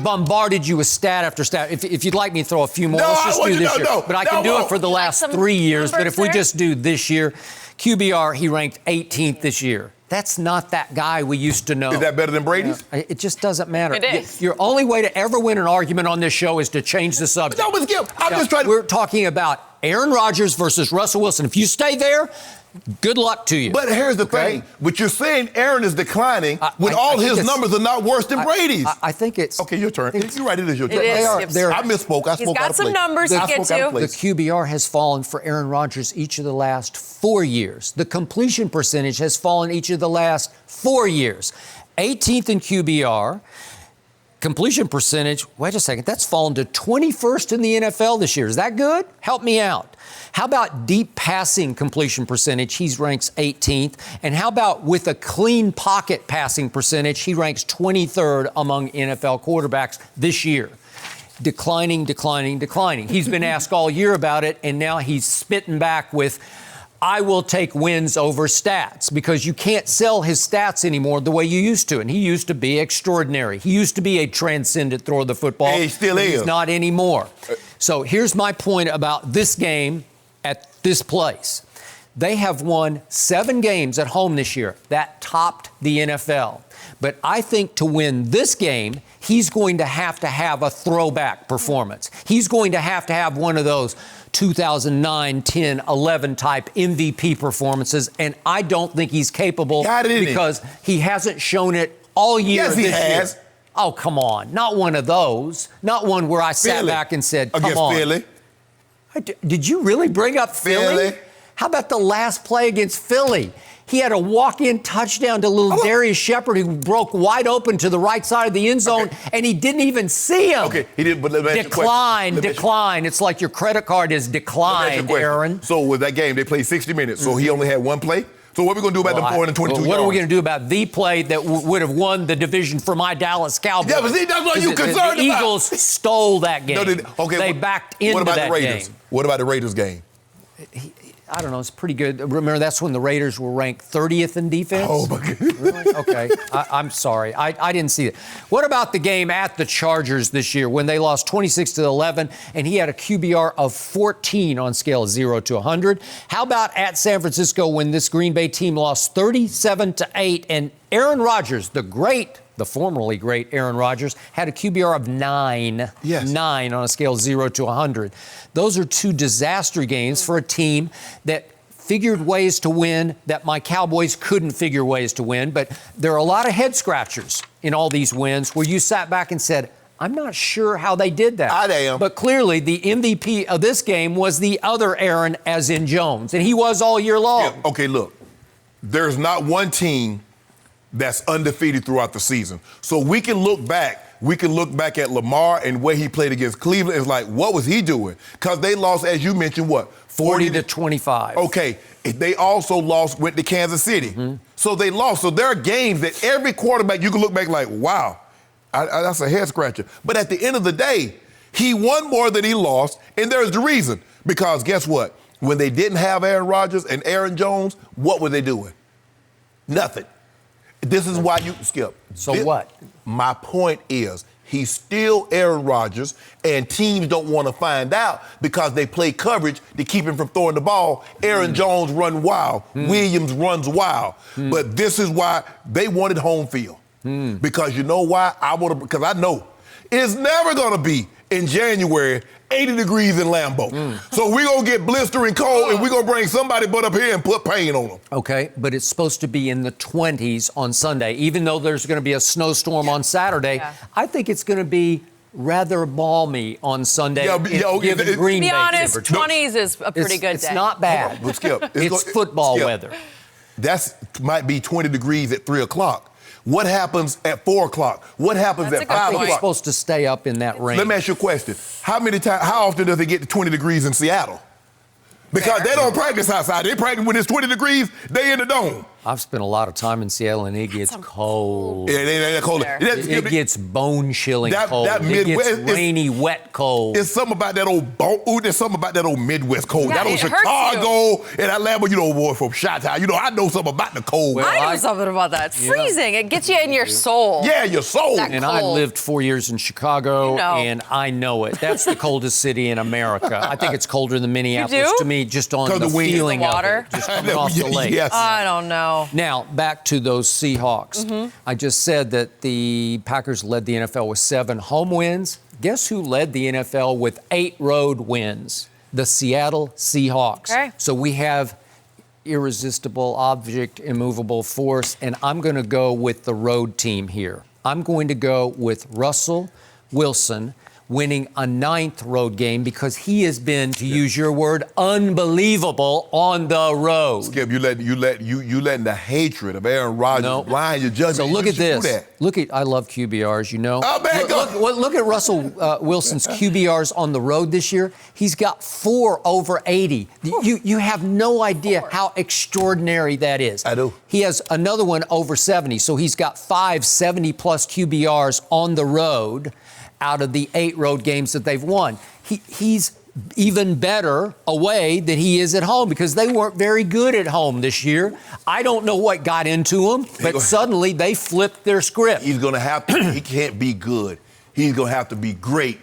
bombarded you with stat after stat. If you'd like me to throw a few more, let's just do this year. But I can do it for the last 3 years. But if we just do this year, QBR, he ranked 18th this year. That's not that guy we used to know. Is that better than Brady's? It just doesn't matter. It is. Your only way to ever win an argument on this show is to change the subject. No, but Skip, I'm just trying to... We're talking about Aaron Rodgers versus Russell Wilson. If you stay there, good luck to you. But here's the thing. But you're saying Aaron is declining when all his numbers are not worse than Brady's. I think it's... Okay, your turn. You're right, it is your turn. It is. I misspoke. I spoke out of place. He's got some numbers to get to. The QBR has fallen for Aaron Rodgers each of the last 4 years. The completion percentage has fallen each of the last 4 years. 18th in QBR. Completion percentage, wait a second, that's fallen to 21st in the NFL this year. Is that good? Help me out. How about deep passing completion percentage? He ranks 18th. And how about with a clean pocket passing percentage? He ranks 23rd among NFL quarterbacks this year. Declining. He's been asked all year about it, and now he's spitting back with, I will take wins over stats, because you can't sell his stats anymore the way you used to. And he used to be extraordinary. He used to be a transcendent thrower of the football. He still is. He's not anymore. So here's my point about this game at this place. They have won 7 games at home this year. That topped the NFL. But I think to win this game, he's going to have a throwback performance. He's going to have one of those 2009, 10, 11 type MVP performances, and I don't think he's capable because he hasn't shown it all year. Yes, he has. Year. Oh, come on. Not one of those. Not one where I sat back and said, come on. Philly. Did you really bring up Philly? How about the last play against Philly? He had a walk-in touchdown to little Darius Shepard who broke wide open to the right side of the end zone, and he didn't even see him. Okay, he didn't. But Decline. It's like your credit card is declined, Aaron. So with that game, they played 60 minutes. So he only had one play. So what are we going to do about the 422 yards? What are we going to do about the play that would have won the division for my Dallas Cowboys? Yeah, but see, that's what you're concerned about. The Eagles stole that game. They backed into that Raiders? game. What about the Raiders game? I don't know. It's pretty good. Remember, that's when the Raiders were ranked 30th in defense? Oh, my God. Really? Okay. I'm sorry. I didn't see it. What about the game at the Chargers this year when they lost 26-11 and he had a QBR of 14 on scale of 0 to 100? How about at San Francisco when this Green Bay team lost 37-8 and Aaron Rodgers, the formerly great Aaron Rodgers, had a QBR of 9. Yes. 9 on a scale of 0 to 100. Those are two disaster games for a team that figured ways to win that my Cowboys couldn't figure ways to win. But there are a lot of head scratchers in all these wins where you sat back and said, I'm not sure how they did that. I am. But clearly the MVP of this game was the other Aaron, as in Jones. And he was all year long. Yeah. Okay, look. There's not one team that's undefeated throughout the season. So we can look back at Lamar and where he played against Cleveland. It's like, what was he doing? Because they lost, as you mentioned, what? 40-25. Okay. They also went to Kansas City. Mm-hmm. So they lost. So there are games that every quarterback, you can look back like, wow, that's a head scratcher. But at the end of the day, he won more than he lost. And there's the reason. Because guess what? When they didn't have Aaron Rodgers and Aaron Jones, what were they doing? Nothing. This is why you skip. What? My point is, he's still Aaron Rodgers, and teams don't want to find out because they play coverage to keep him from throwing the ball. Aaron Jones run wild. Williams runs wild. But this is why they wanted home field. Because you know why? Because I know it's never going to be in January 80 degrees in Lambeau. So we're going to get blistering cold, and we're going to bring somebody but up here and put paint on them. Okay, but it's supposed to be in the 20s on Sunday. Even though there's going to be a snowstorm on Saturday, I think it's going to be rather balmy on Sunday. To be honest, 20s is a pretty good day. It's not bad. But Skip, it's football weather. That might be 20 degrees at 3 o'clock. What happens at 4 o'clock? What happens at 5 o'clock? I think it's supposed to stay up in that range. Let me ask you a question. How often does it get to 20 degrees in Seattle? Because they don't practice outside. They practice when it's 20 degrees, they in the dome. I've spent a lot of time in Seattle, and it gets cold. Yeah, it ain't cold. It gets bone-chilling cold. It gets rainy, wet cold. It's something about that old there's something about that old Midwest cold. Yeah, that old Chicago and that Lambeau, boy, from Chi-Town. I know something about the cold. Well, I know something about that. It's freezing. It gets you in your soul. Yeah, your soul. And I lived 4 years in Chicago, and I know it. That's the coldest city in America. I think it's colder than Minneapolis to me, just on the feeling of it. Just coming off the lake. Yes. I don't know. Now, back to those Seahawks. I just said that the Packers led the NFL with 7 home wins. Guess who led the NFL with 8 road wins? The Seattle Seahawks. Okay. So we have irresistible object, immovable force, and I'm going to go with the road team here. I'm going to go with Russell Wilson winning a 9th road game because he has been, to use your word, unbelievable on the road. Skip, you letting the hatred of Aaron Rodgers blind your judgment. So look at this. I love QBRs, you know. Oh, man, look at Russell Wilson's QBRs on the road this year. He's got 4 over 80. You have no idea how extraordinary that is. I do. He has another one over 70, so he's got 5 70-plus QBRs on the road out of the 8 road games that they've won. He's even better away than he is at home because they weren't very good at home this year. I don't know what got into them, but suddenly they flipped their script. He's going to have to, he can't be good. He's going to have to be great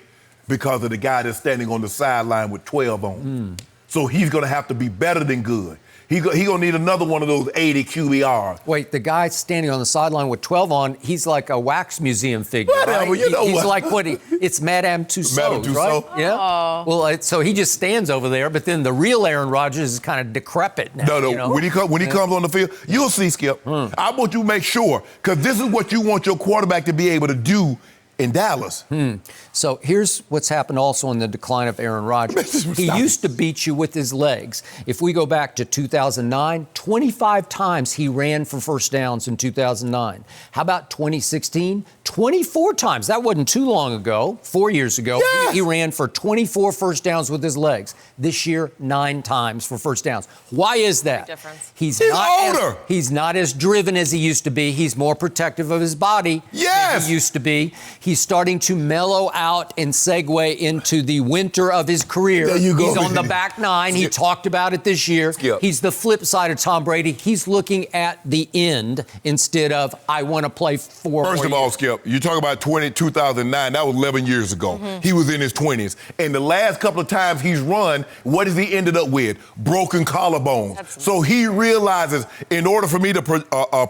because of the guy that's standing on the sideline with 12 on. So he's going to have to be better than good. He's going to need another one of those 80 QBRs. Wait, the guy standing on the sideline with 12 on, he's like a wax museum figure. Whatever, right? He's like it's Madame Tussauds, right? Yeah. Well, so he just stands over there, but then the real Aaron Rodgers is kind of decrepit now. No. You know? When he comes on the field, you'll see, Skip. I want you to make sure, because this is what you want your quarterback to be able to do in Dallas. So here's what's happened also in the decline of Aaron Rodgers. He used to beat you with his legs. If we go back to 2009, 25 times he ran for first downs in 2009. How about 2016? 24 times. That wasn't too long ago, 4 years ago. Yes. He ran for 24 first downs with his legs. This year, 9 times for first downs. Why is that? Big difference. He's older. He's not as driven as he used to be. He's more protective of his body than he used to be. He's starting to mellow out and segue into the winter of his career. There you go. He's on the back nine. He talked about it this year. Skip. He's the flip side of Tom Brady. He's looking at the end instead of, I want to play 4 First of all, Skip, you talk about 2009, that was 11 years ago. He was in his 20s. And the last couple of times he's run, what has he ended up with? Broken collarbones. Absolutely. So he realizes in order for me to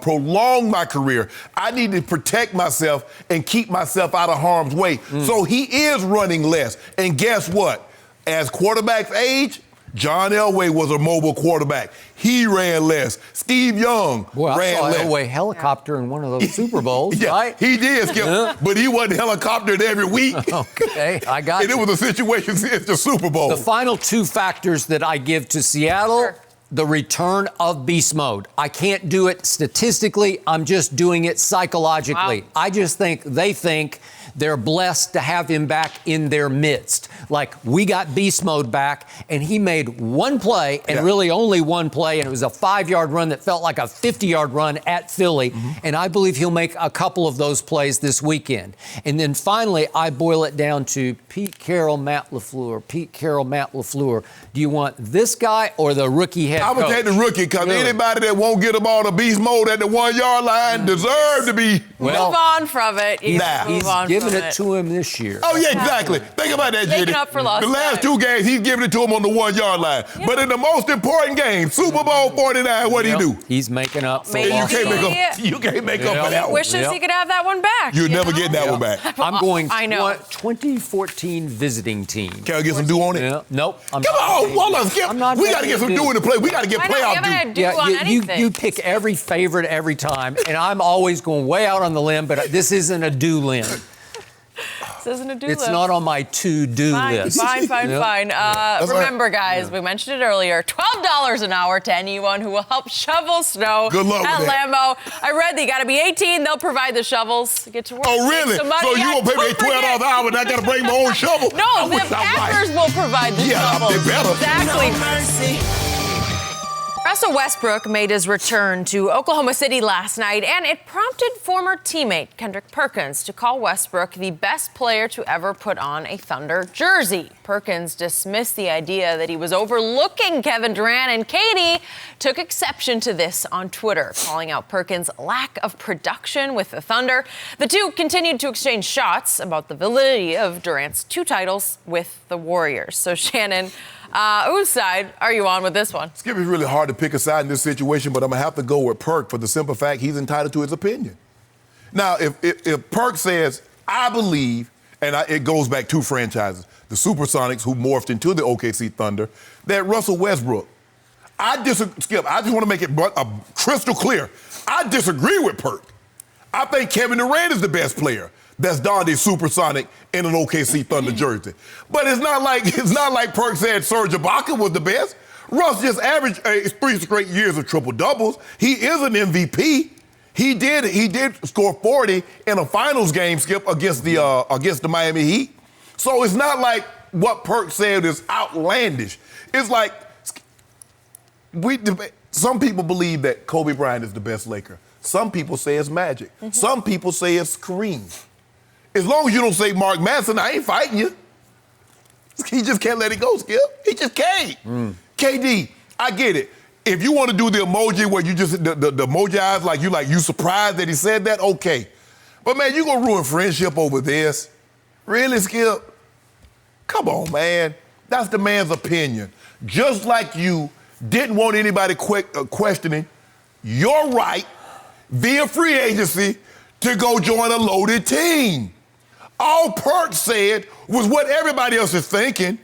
prolong my career, I need to protect myself and keep myself out of harm's way. So he is running less. And guess what? As quarterbacks age, John Elway was a mobile quarterback. He ran less. Steve Young ran less. Elway helicopter in one of those Super Bowls, right? He did, Skip, but he wasn't helicoptered every week. Okay, I got And it was a situation since the Super Bowl. The final 2 factors that I give to Seattle, the return of beast mode. I can't do it statistically. I'm just doing it psychologically. Wow. I just think they think they're blessed to have him back in their midst. Like, we got beast mode back, and he made one play, and really only one play, and it was a 5-yard run that felt like a 50-yard run at Philly. And I believe he'll make a couple of those plays this weekend. And then finally, I boil it down to Pete Carroll, Matt LaFleur. Pete Carroll, Matt LaFleur. Do you want this guy or the rookie head coach? I would take the rookie, because anybody that won't get the ball to beast mode at the 1-yard line deserve to be. Move on from it. He's Move on giving from it to him this year. Oh, yeah, exactly. Think about that, Making Jenny. up for lost The last time. 2 games, he's giving it to him on the 1-yard line. But in the most important game, Super Bowl 49, what do you do? He's making up for Maybe lost You time. can't make up for that one. Wishes he could have that one back. You'll never get that one back. I'm going I know. 2014 visiting team. Can I get some do on it? Yeah. Nope. Come on, hold on, Skip. I'm not We got to ready get some to do in the play. We got to get Why not? We playoff haven't do. had do on anything. You pick every favorite every time, and I'm always going way out on the limb, but this isn't a do limb. This isn't a do It's list. not on my to-do list. Fine. Yeah. Remember, guys, we mentioned it earlier, $12 an hour to anyone who will help shovel snow Good luck at with that. Lambeau. I read that you got to be 18. They'll provide the shovels. Get to work. Oh, really? Make some money. So you going to pay me Don't forget- $12 an hour and I got to bring my own shovel? No, the Packers will provide the shovels. they better. Exactly. Russell Westbrook made his return to Oklahoma City last night, and it prompted former teammate Kendrick Perkins to call Westbrook the best player to ever put on a Thunder jersey. Perkins dismissed the idea that he was overlooking Kevin Durant, and Katie took exception to this on Twitter, calling out Perkins' lack of production with the Thunder. The two continued to exchange shots about the validity of Durant's 2 titles with the Warriors. So, Shannon, whose side are you on with this one? Skip, it's really hard to pick a side in this situation, but I'm going to have to go with Perk for the simple fact he's entitled to his opinion. Now, if Perk says, I believe, and it goes back 2 franchises, the Supersonics, who morphed into the OKC Thunder, that Russell Westbrook, Skip, I just want to make it crystal clear. I disagree with Perk. I think Kevin Durant is the best player that's donned a Supersonic in an OKC Thunder jersey. But it's not like Perk said Serge Ibaka was the best. Russ just averaged 3 straight years of triple doubles. He is an MVP. He did score 40 in a finals game, Skip, against the Miami Heat. So it's not like what Perk said is outlandish. It's like some people believe that Kobe Bryant is the best Laker. Some people say it's Magic. Some people say it's Kareem. As long as you don't say Mark Manson, I ain't fighting you. He just can't let it go, Skip. He just can't. KD, I get it. If you want to do the emoji where you just, the emoji eyes like you surprised that he said that, okay. But, man, you going to ruin friendship over this? Really, Skip? Come on, man. That's the man's opinion. Just like you didn't want anybody questioning your right via free agency to go join a loaded team. All Perk said was what everybody else is thinking.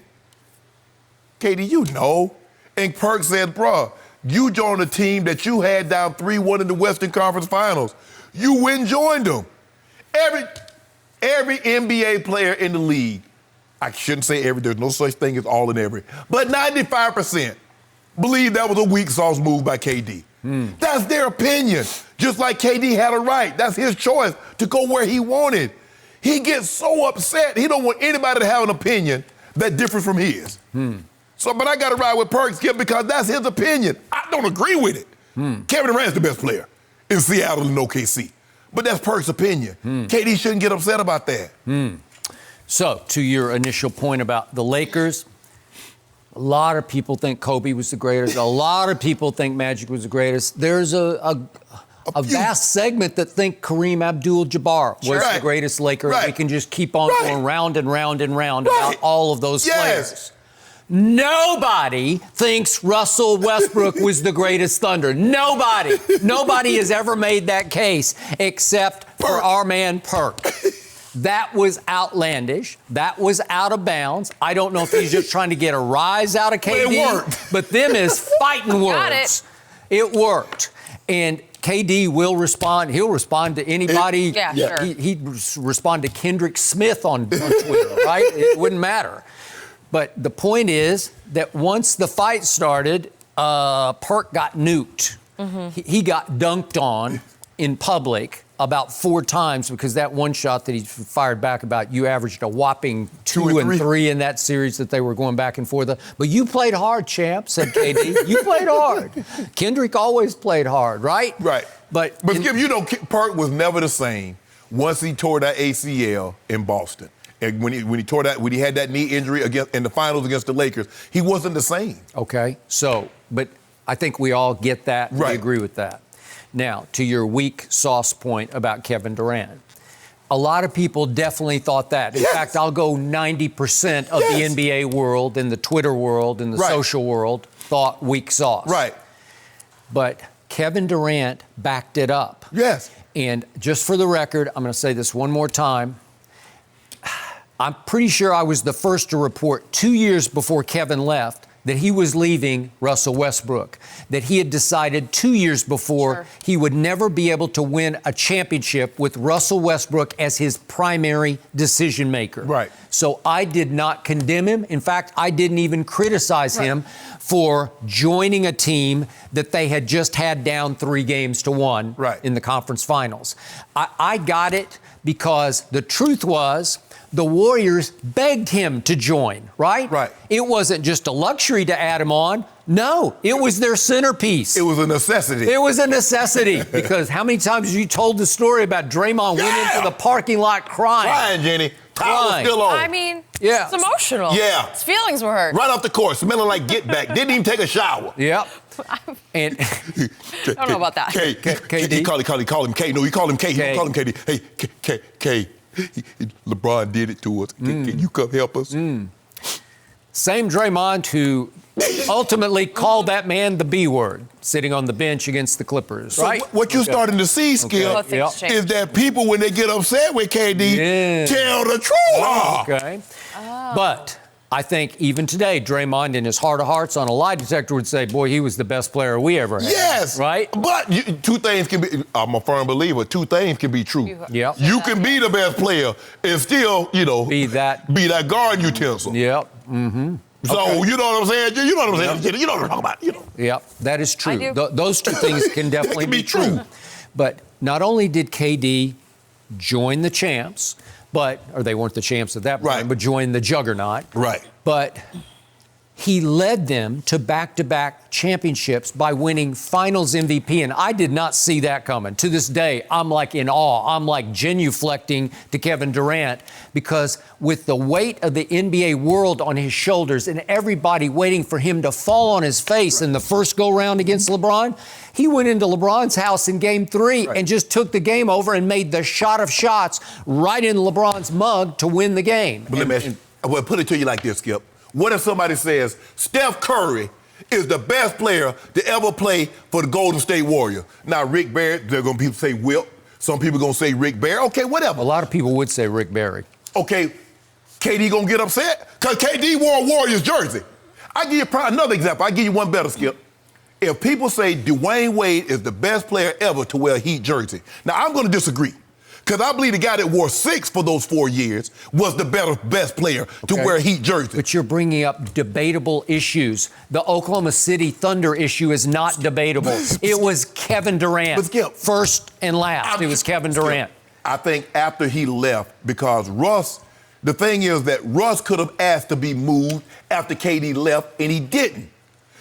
Katie, you know. And Perk said, bruh, you joined a team that you had down 3-1 in the Western Conference Finals. You went and joined them. Every NBA player in the league, I shouldn't say every, there's no such thing as all and every, but 95% believe that was a weak sauce move by KD. That's their opinion. Just like KD had a right. That's his choice to go where he wanted. He gets so upset, he don't want anybody to have an opinion that differs from his. So, but I got to ride with Perkins, Skip, because that's his opinion. I don't agree with it. Kevin Durant's the best player in Seattle and OKC. But that's Perk's opinion. KD shouldn't get upset about that. So, to your initial point about the Lakers, a lot of people think Kobe was the greatest. A lot of people think Magic was the greatest. There's a vast segment that think Kareem Abdul-Jabbar was the greatest Laker. We can just keep on going round and round and round about all of those players. Nobody thinks Russell Westbrook was the greatest Thunder. Nobody. Nobody has ever made that case except for our man Perk. That was outlandish. That was out of bounds. I don't know if he's just trying to get a rise out of KD. But it worked. But them is fighting words. It worked. And KD will respond. He'll respond to anybody. Sure. He'd respond to Kendrick Smith on Twitter, right? It wouldn't matter. But the point is that once the fight started, Perk got nuked. He got dunked on in public about 4 times because that one shot that he fired back about, you averaged a whopping 2 and 3 in that series that they were going back and forth. But you played hard, champ, said KD. You played hard. Kendrick always played hard, right? Right. But Skip, you know, Perk was never the same once he tore that ACL in Boston. And when he tore that, when he had that knee injury in the finals against the Lakers, he wasn't the same. Okay. So, but I think we all get that. We agree with that. Now, to your weak sauce point about Kevin Durant. A lot of people definitely thought that. In fact, I'll go 90% of the NBA world and the Twitter world and the social world thought weak sauce. Right. But Kevin Durant backed it up. Yes. And just for the record, I'm going to say this one more time. I'm pretty sure I was the first to report 2 years before Kevin left that he was leaving Russell Westbrook, that he had decided 2 years before he would never be able to win a championship with Russell Westbrook as his primary decision maker. Right. So I did not condemn him. In fact, I didn't even criticize him for joining a team that they had just had down 3-1 in the conference finals. I got it because the truth was, the Warriors begged him to join, right? Right. It wasn't just a luxury to add him on. No, it was their centerpiece. It was a necessity. It was a necessity because how many times have you told the story about Draymond went into the parking lot crying? Crying, Jenny. Towel was still on. I mean, it's emotional. Yeah. His feelings were hurt. Right off the court, smelling like get back. Didn't even take a shower. Yep. And I don't know about that. KD? Call him K. No, you call him K. You call him KD. Hey, K. LeBron did it to us. Can you come help us? Same Draymond who ultimately called that man the B word, sitting on the bench against the Clippers, right? So what you're starting to see, Skip, is that people, when they get upset with KD, tell the truth. Okay. But I think even today, Draymond, in his heart of hearts on a lie detector, would say, boy, he was the best player we ever had. Yes. Right? But two things can be, I'm a firm believer, two things can be true. Yep. You can be the best player and still, be that garden utensil. Yep. So, you know what I'm saying? You know what I'm saying? You know what I'm talking about. Yep, that is true. Those two things can definitely be true. But not only did KD join the champs, or they weren't the champs at that point, but joined the juggernaut. Right. But he led them to back-to-back championships by winning Finals MVP, and I did not see that coming. To this day, I'm like in awe. I'm like genuflecting to Kevin Durant because with the weight of the NBA world on his shoulders and everybody waiting for him to fall on his face in the first go-round against LeBron, he went into LeBron's house in Game 3 and just took the game over and made the shot of shots right in LeBron's mug to win the game. But let me ask you, well, put it to you like this, Skip. What if somebody says Steph Curry is the best player to ever play for the Golden State Warriors? Now, Rick Barrett, they're going to say Wilt. Some people going to say Rick Barry. Okay, whatever. A lot of people would say Rick Barry. Okay, KD going to get upset? Because KD wore a Warriors jersey. I give you another example. I give you one better, Skip. If people say Dwayne Wade is the best player ever to wear a Heat jersey, now I'm going to disagree. Because I believe the guy that wore 6 for those 4 years was the best player to wear Heat jersey. But you're bringing up debatable issues. The Oklahoma City Thunder issue is not debatable. It was Kevin Durant. But Skip, first and last, it was Kevin Durant. I think after he left, because Russ, the thing is that Russ could have asked to be moved after KD left, and he didn't.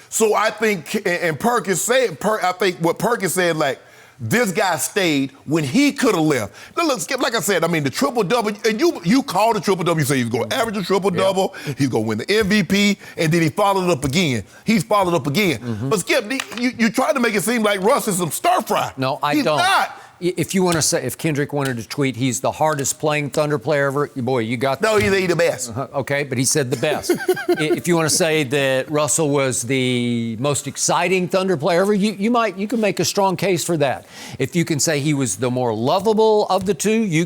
So I think, and Perkins said, I think what Perkins said, like, this guy stayed when he could have left. Now, look, Skip, like I said, I mean, the triple-double, and you called the triple-double, you say he's going to average a triple-double, he's going to win the MVP, and then he followed it up again. He's followed up again. But, Skip, you tried to make it seem like Russ is some stir-fry. No, I don't. He's not. If you want to say, if Kendrick wanted to tweet, he's the hardest playing Thunder player ever, boy, you got that. No, he's the best. Okay, but he said the best. If you want to say that Russell was the most exciting Thunder player ever, you can make a strong case for that. If you can say he was the more lovable of the two, you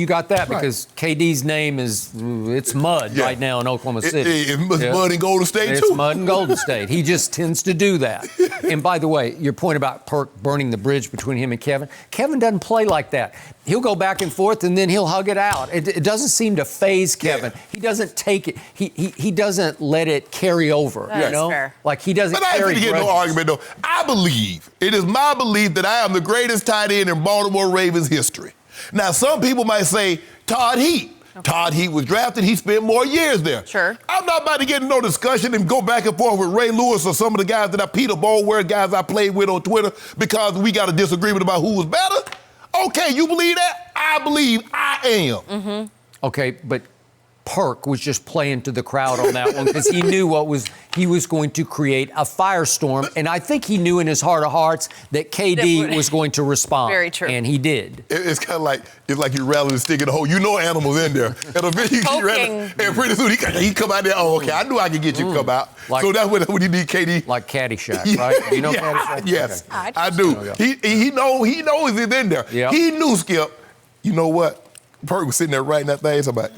got that, because KD's name it's mud right now in Oklahoma City. It's mud in Golden State, too. It's mud in Golden State. He just tends to do that. And by the way, your point about Perk burning the bridge between him and Kevin doesn't play like that. He'll go back and forth, and then he'll hug it out. It doesn't seem to faze Kevin. He doesn't take it. He doesn't let it carry over. That's fair. Like he doesn't. But I ain't gonna get no argument though. It is my belief that I am the greatest tight end in Baltimore Ravens history. Now, some people might say Todd Heap. Okay. Todd Heap was drafted. He spent more years there. Sure. I'm not about to get in no discussion and go back and forth with Ray Lewis or some of the guys Peter Bowler, guys I played with on Twitter, because we got a disagreement about who was better. Okay, you believe that? I believe I am. Okay, but Perk was just playing to the crowd on that one, because he knew he was going to create a firestorm, and I think he knew in his heart of hearts that KD was going to respond. Very true. And he did. It's kind of like, you're rattling a stick in the hole. You know animals in there. And eventually and pretty soon he come out there, oh, okay, I knew I could get you to come out. So that's when you need KD. Like Caddyshack, right? Do you know Caddyshack? Yes, okay. I do. He knows he's in there. Yep. He knew, Skip. You know what? Perk was sitting there writing that thing. So I'm like,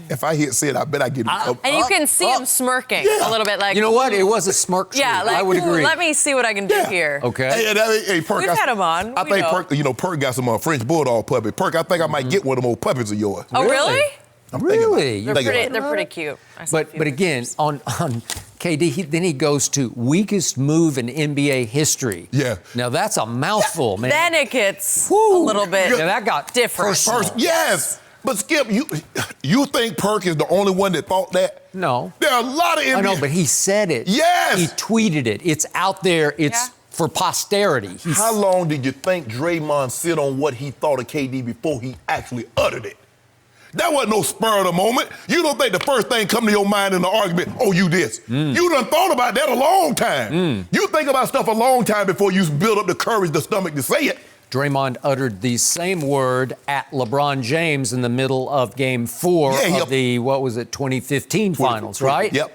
if I hit Sid, I bet I get him. And you can see him smirking a little bit, like. You know what? It was a smirk. Yeah, like, I would agree. Let me see what I can do here. Okay. Hey, Perk. We've had him on. I think Perk. Perk got some French bulldog puppy. Perk, I think I might get one of them old puppies of yours. Oh, really? Really? They're pretty cute. But again, on KD, then he goes to weakest move in NBA history. Yeah. Now that's a mouthful, man. Then it gets a little bit that got different. Yes. But Skip, you think Perk is the only one that thought that? No. There are a lot of NBA. I know, but he said it. Yes. He tweeted it. It's out there. It's for posterity. How long did you think Draymond sit on what he thought of KD before he actually uttered it? That wasn't no spur of the moment. You don't think the first thing come to your mind in the argument, oh, you this. You done thought about that a long time. You think about stuff a long time before you build up the courage, the stomach to say it. Draymond uttered the same word at LeBron James in the middle of Game 4 of the, 2015 finals, right? Yep.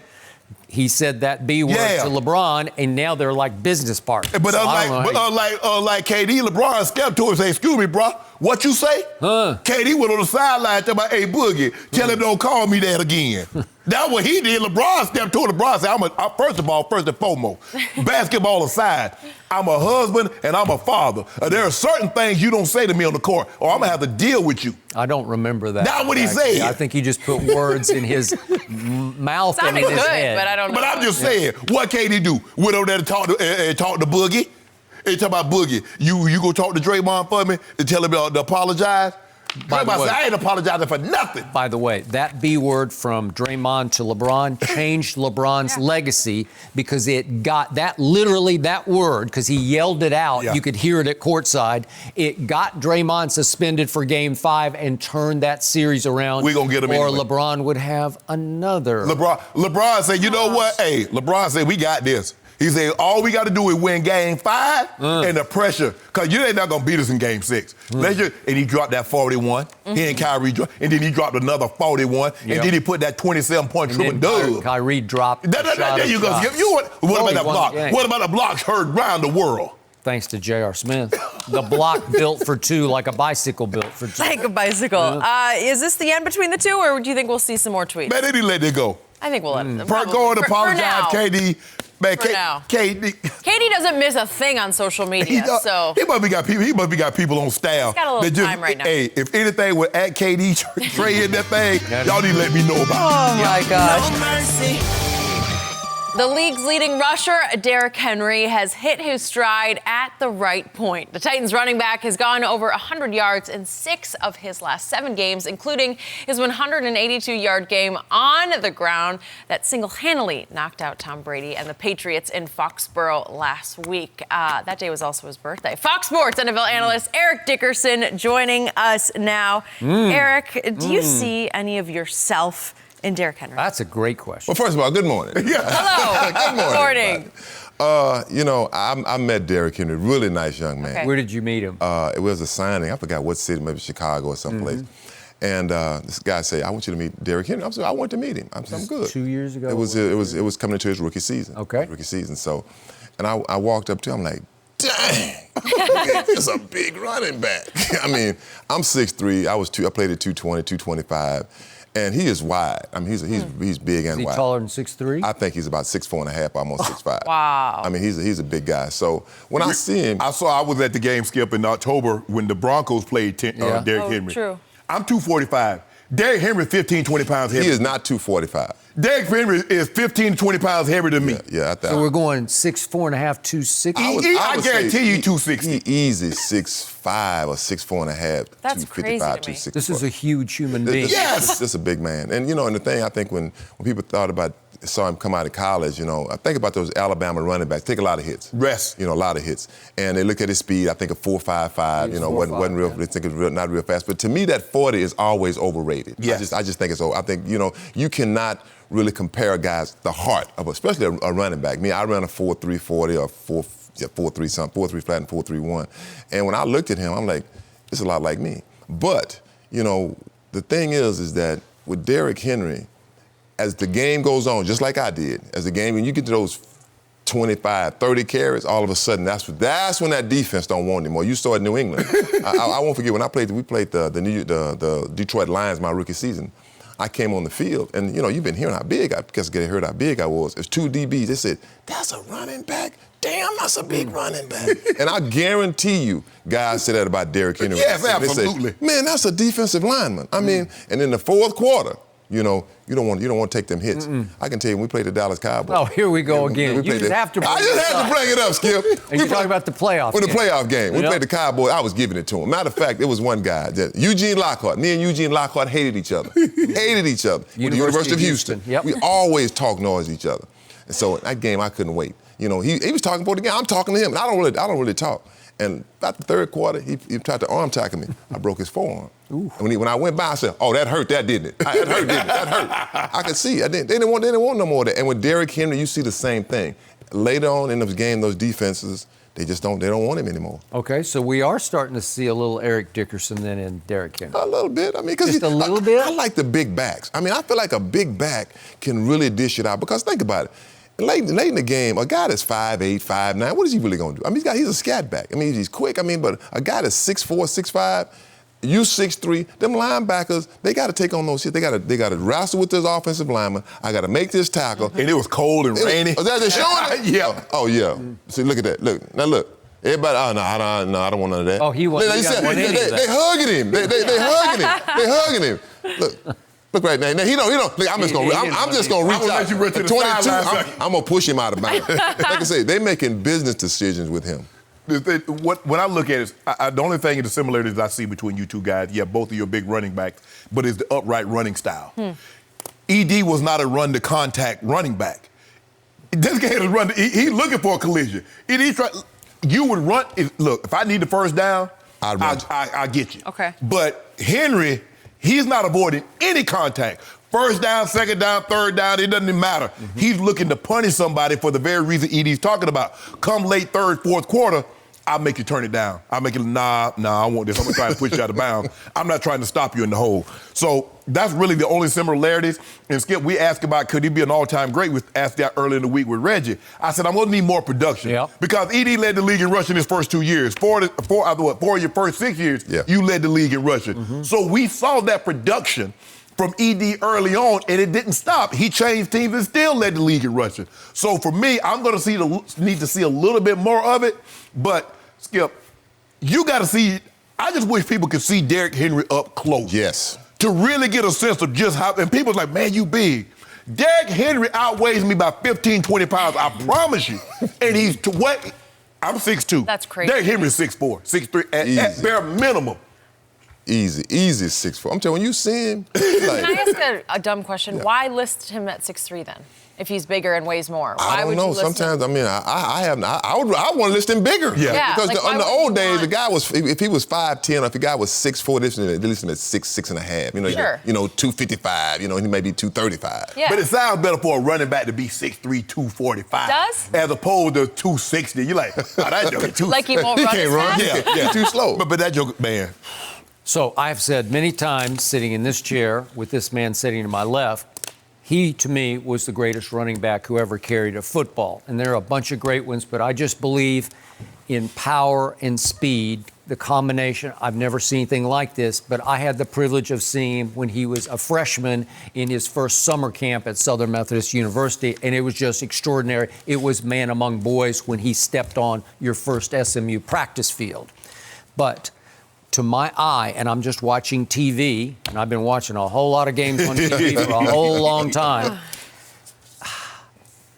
He said that B word to LeBron, and now they're like business partners. But unlike KD, LeBron stepped to him and said, excuse me, bro, what you say? KD went on the sideline talking about, hey, Boogie, tell him don't call me that again. That's what he did. LeBron stepped to him. LeBron said, first and foremost, basketball aside, I'm a husband and I'm a father. There are certain things you don't say to me on the court, or I'm going to have to deal with you. I don't remember that. That's what he said. I think he just put words in his mouth and in his head. But I don't know. But I'm just saying, what KD do? Went over there to talk to Boogie. He talk about Boogie. You go talk to Draymond for me and tell him to apologize? Draymond said, I ain't apologizing for nothing. By the way, that B word from Draymond to LeBron changed LeBron's legacy, because it got that word, because he yelled it out. You could hear it at courtside. It got Draymond suspended for Game 5 and turned that series around. We're going to get him anyway. LeBron would have another. LeBron said, you know what? Hey, LeBron said, we got this. He said, all we got to do is win Game 5 and the pressure, because you ain't not going to beat us in Game 6. And he dropped that 41. He and Kyrie dropped, and then he dropped another 41, and then he put that 27-point triple dub. Kyrie dropped There you go. What about that block? What about the blocks heard around the world? Thanks to J.R. Smith. The block built for two, like a bicycle built for two. Like a bicycle. Is this the end between the two, or do you think we'll see some more tweets? Man, they didn't let it go. I think we'll let them. Perk going to apologize, KD. Man, for now. KD doesn't miss a thing on social media, so he must be got people on staff. He's got a little time right now. Hey, if anything with at KD Trey in that thing, y'all need to let me know about it. Oh my gosh. No mercy. The league's leading rusher, Derrick Henry, has hit his stride at the right point. The Titans running back has gone over 100 yards in 6 of his last 7 games, including his 182-yard game on the ground that single-handedly knocked out Tom Brady and the Patriots in Foxborough last week. That day was also his birthday. Fox Sports NFL analyst Eric Dickerson joining us now. Eric, do you see any of yourself in Derrick Henry? That's a great question. Well, first of all, good morning. Hello. Good morning. I met Derrick Henry, really nice young man. Okay. Where did you meet him? It was a signing. I forgot what city, maybe Chicago or someplace. And this guy said, "I want you to meet Derrick Henry." I said, "I want to meet him." I'm good. 2 years ago. It was coming into his rookie season. Okay. Rookie season. So, and I walked up to him, I'm like, dang, it's a big running back. I mean, I'm 6'3". I played at 220, 225. And he is wide. I mean, he's big and wide. Is he taller than 6'3"? I think he's about 6'4.5", almost 6'5". Wow. I mean, he's a big guy. So when I see him, I was at the game, Skip, in October when the Broncos played Derrick Henry. True. I'm 245. Derrick Henry 15, 20 pounds heavier. He is not 245. Derrick Henry is 15 to 20 pounds heavier than me. Yeah, I think. So we're going 6'4.5", 260. I guarantee you 260. He easy 6'5" or 6'4.5". That's 255, crazy to me. 260. This is a huge human being. Yes. This is a big man. And and the thing I think when people saw him come out of college, I think about those Alabama running backs, take a lot of hits. Rest. A lot of hits. And they look at his speed, I think a 4.55, wasn't real, they think it's not real fast. But to me, that 40 is always overrated. Yes. I just think it's over. I think, you cannot really compare guys, the heart of, especially a running back. I ran a 4.3 40 or 4.3 something, 4.3 flat and 4.31. And when I looked at him, I'm like, this is a lot like me. But, the thing is that with Derrick Henry, as the game goes on, just like I did, when you get to those 25, 30 carries, all of a sudden, that's when that defense don't want anymore. You saw it in New England. I won't forget when we played the Detroit Lions my rookie season. I came on the field, and you've been hearing how big I was. It was 2 DBs. They said, "That's a running back. Damn, that's a big running back." And I guarantee you, guys said that about Derrick Henry. Yes, absolutely. They say, "Man, that's a defensive lineman." I mean, and in the fourth quarter, you don't want to take them hits. I can tell you, when we played the Dallas Cowboys. Oh, here we go again. You just have to bring I just had to bring it up, Skip. And you're talking about the playoff game. The playoff game. We played the Cowboys. I was giving it to him. Matter of fact, there was one guy, Eugene Lockhart. Me and Eugene Lockhart hated each other. With the University of Houston. Yep. We always talk noise to each other. And so in that game, I couldn't wait. He was talking before the game. I'm talking to him. And I don't really talk. And about the third quarter, he tried to arm tackle me. I broke his forearm. Ooh. And when I went by, I said, "Oh, that hurt, that didn't it? That hurt, didn't it? That hurt." I could see. They didn't want no more of that. And with Derrick Henry, you see the same thing. Later on in the game, those defenses, they don't want him anymore. Okay, so we are starting to see a little Eric Dickerson then in Derrick Henry. A little bit. Just a little bit? I like the big backs. I feel like a big back can really dish it out because think about it. Late in the game, a guy that's 5'8", 5'9", what is he really going to do? He's a scat back. He's quick. But a guy that's 6'4", 6'5", you 6'3", them linebackers, they got to take on those shit. They got to wrestle with this offensive lineman. I got to make this tackle. And it was cold and rainy. Was that Deshaun? Yeah. Oh, yeah. See, look at that. Look. Everybody, I don't want none of that. Oh, he wants. They hugging him. They hugging him. They hugging him. Look right now. He don't. Look, I'm just gonna reach out. Let you run to the 22. I'm gonna push him out of bounds. Like I say, they making business decisions with him. When I look at it, the only thing in the similarities I see between you two guys, both of you are big running backs, but it's the upright running style. ED was not a run-to-contact running back. This guy is running. He's looking for a collision. You would run. Look, if I need the first down, I'll get you. Okay. But Henry, he's not avoiding any contact. First down, second down, third down, it doesn't even matter. He's looking to punish somebody for the very reason ED's talking about. Come late third, fourth quarter, I'll make you turn it down. I'll make it, nah, I want this. I'm gonna try to push you out of bounds. I'm not trying to stop you in the hole. So that's really the only similarities. And Skip, we asked about could he be an all-time great? We asked that earlier in the week with Reggie. I said, I'm gonna need more production. Because ED led the league in rushing his first 2 years. For your first 6 years, you led the league in rushing. So we saw that production from ED early on, and it didn't stop. He changed teams and still led the league in rushing. So for me, I'm going to need to see a little bit more of it. But, Skip, you got to see, I just wish people could see Derrick Henry up close. Yes. To really get a sense of just how, and people's like, man, you big. Derrick Henry outweighs me by 15, 20 pounds, I promise you. And he's, I'm 6'2". That's crazy. Derrick Henry's 6'4", 6'3", at bare minimum. Easy 6'4". I'm telling you, when you see him, like, can I ask a dumb question? Yeah. Why list him at 6'3" then? If he's bigger and weighs more, why I don't would know. you list Sometimes, him? I mean, I want to list him bigger. Yeah. Because like, in the old days, the guy was, if he was 5'10", or if the guy was 6'4", they listen at 6'6.5". You know, sure. 255. You know, he may be 235. Yeah. But it sounds better for a running back to be 6'3", 245. Does? As opposed to 260. You're like, oh, that joke too. Like he won't run can't as run. fast? Yeah. He's too slow. But that joke, man. So I've said many times, sitting in this chair with this man sitting to my left, he, to me, was the greatest running back who ever carried a football. And there are a bunch of great ones, but I just believe in power and speed, the combination. I've never seen anything like this, but I had the privilege of seeing him when he was a freshman in his first summer camp at Southern Methodist University, and it was just extraordinary. It was man among boys when he stepped on your first SMU practice field. But to my eye, and I'm just watching TV, and I've been watching a whole lot of games on TV for a whole long time,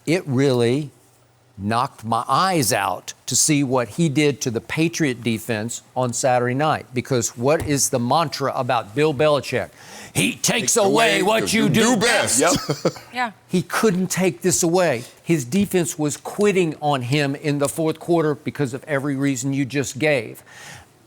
it really knocked my eyes out to see what he did to the Patriot defense on Saturday night. Because what is the mantra about Bill Belichick? He takes away what you do best. Yep. Yeah. He couldn't take this away. His defense was quitting on him in the fourth quarter because of every reason you just gave.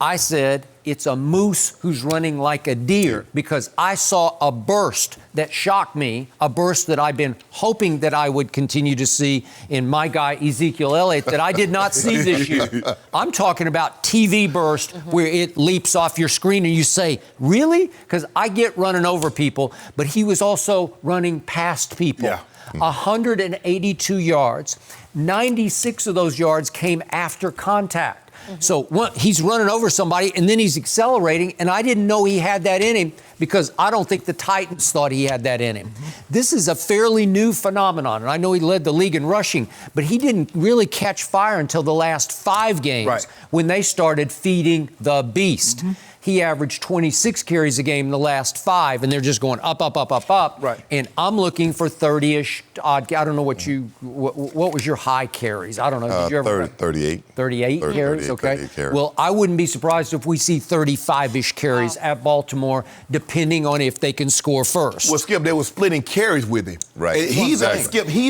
I said, it's a moose who's running like a deer, because I saw a burst that shocked me, a burst that I've been hoping that I would continue to see in my guy, Ezekiel Elliott, that I did not see this year. I'm talking about TV burst where it leaps off your screen and you say, really? Because I get running over people, but he was also running past people. Yeah. 182 yards. 96 of those yards came after contact. So he's running over somebody, and then he's accelerating, and I didn't know he had that in him because I don't think the Titans thought he had that in him. This is a fairly new phenomenon, and I know he led the league in rushing, but he didn't really catch fire until the last 5 games when they started feeding the beast. He averaged 26 carries a game in the last 5, and they're just going up, up, up, up, up. Right. And I'm looking for 30-ish odd. I don't know what was your high carries? I don't know. Did you ever 38. 38 carries, okay. 38 carries. Well, I wouldn't be surprised if we see 35-ish carries at Baltimore, depending on if they can score first. Well, Skip, they were splitting carries with him. Right. And he's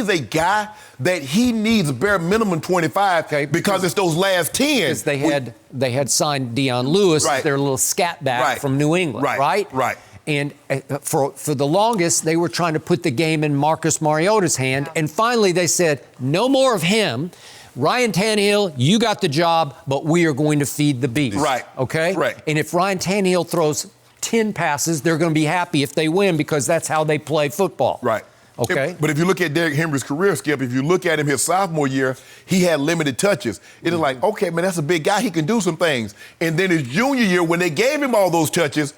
a guy that he needs a bare minimum 25 because it's those last 10. Because they had signed Dion Lewis, their little scat back from New England, right? And for the longest, they were trying to put the game in Marcus Mariota's hand. And finally, they said, no more of him. Ryan Tannehill, you got the job, but we are going to feed the beast. Right. Okay? Right. And if Ryan Tannehill throws 10 passes, they're going to be happy if they win because that's how they play football. Right. Okay. But if you look at Derrick Henry's career, Skip, if you look at him his sophomore year, he had limited touches. It is like, okay, man, that's a big guy. He can do some things. And then his junior year, when they gave him all those touches,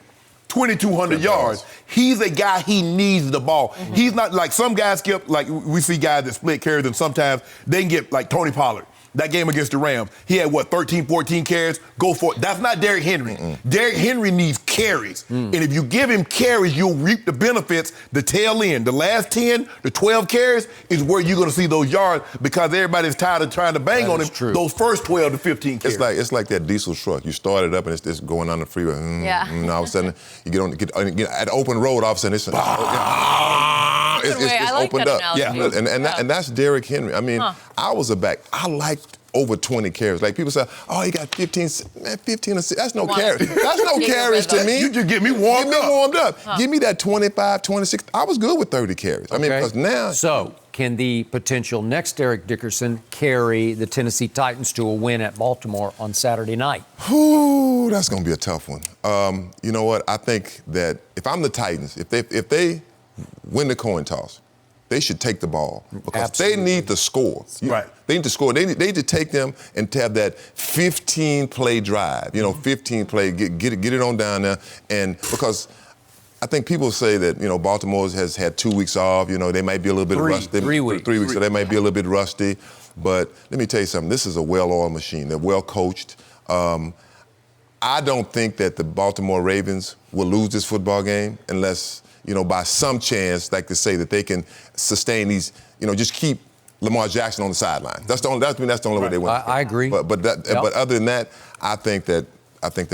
2,200 yards. He's a guy, he needs the ball. He's not like some guys, Skip, like we see guys that split carries, and sometimes they can get like Tony Pollard. That game against the Rams, he had, 13, 14 carries? Go for it. That's not Derrick Henry. Derrick Henry needs carries. And if you give him carries, you'll reap the benefits, the tail end. The last 10, the 12 carries is where you're going to see those yards because everybody's tired of trying to bang on him. True. Those first 12 to 15 carries. It's like that diesel truck. You start it up and it's going on the freeway. And all of a sudden, you get at open road, all of a sudden it's opened up. And that's Derrick Henry. I mean, I was a back. I liked over 20 carries. Like people say, oh, he got 15 or 6. That's no carries. That's no carries to me. You just get me warmed up. Give me that 25, 26. I was good with 30 carries. I mean, because now. So, can the potential next Derek Dickerson carry the Tennessee Titans to a win at Baltimore on Saturday night? Ooh, that's going to be a tough one. You know what? I think that if I'm the Titans, if they win the coin toss, they should take the ball because they need to score. Right. They need to score. They need to take them and to have that 15-play drive. 15 play, get it on down there. And because I think people say that, Baltimore has had 2 weeks off. They might be a little bit rusty. 3 weeks. 3 weeks, so they might be a little bit rusty. But let me tell you something. This is a well-oiled machine. They're well-coached. I don't think that the Baltimore Ravens will lose this football game unless, by some chance, like to say that they can sustain these, just keep Lamar Jackson on the sideline. That's the only way they win. I agree. But other than that, I think that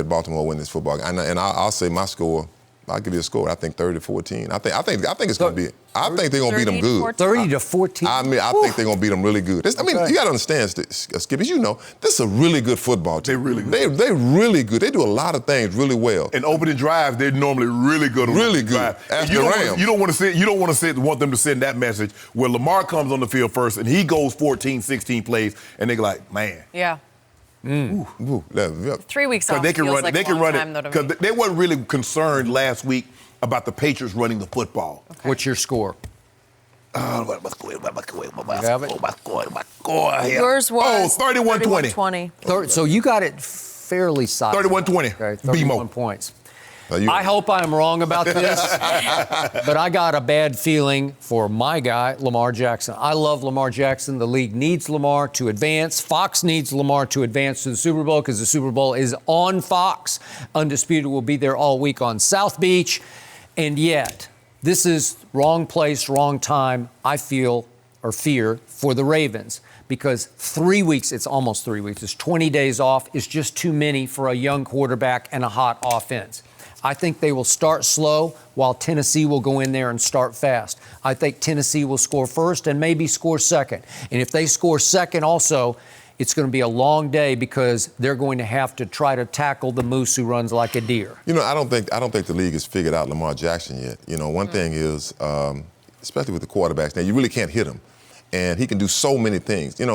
Baltimore will win this football game. And I'll say my score. I'll give you a score. I think 30-14. I think it's going to be. I think they're going to beat them good. 30-14. I think they're going to beat them really good. You got to understand, Skip, as you know, this is a really good football team. They're really good. They do a lot of things really well. And opening drives, they're normally really good. Really good. Ask the Rams. You don't want them to send that message where Lamar comes on the field first and he goes 14, 16 plays, and they're like, man. Yeah. 3 weeks off. They can run. Like they can run time, it because they weren't really concerned last week about the Patriots running the football. Okay. What's your score? Yours was 31-20. So you got it fairly solid. 31-20. Okay, 31 points. I hope I'm wrong about this, but I got a bad feeling for my guy, Lamar Jackson. I love Lamar Jackson. The league needs Lamar to advance. Fox needs Lamar to advance to the Super Bowl because the Super Bowl is on Fox. Undisputed will be there all week on South Beach. And yet, this is wrong place, wrong time, I feel or fear for the Ravens. Because 3 weeks, it's almost 3 weeks, it's 20 days off, is just too many for a young quarterback and a hot offense. I think they will start slow while Tennessee will go in there and start fast. I think Tennessee will score first and maybe score second. And if they score second also, it's going to be a long day because they're going to have to try to tackle the moose who runs like a deer. I don't think the league has figured out Lamar Jackson yet. One thing is, especially with the quarterbacks, now you really can't hit him. And he can do so many things. And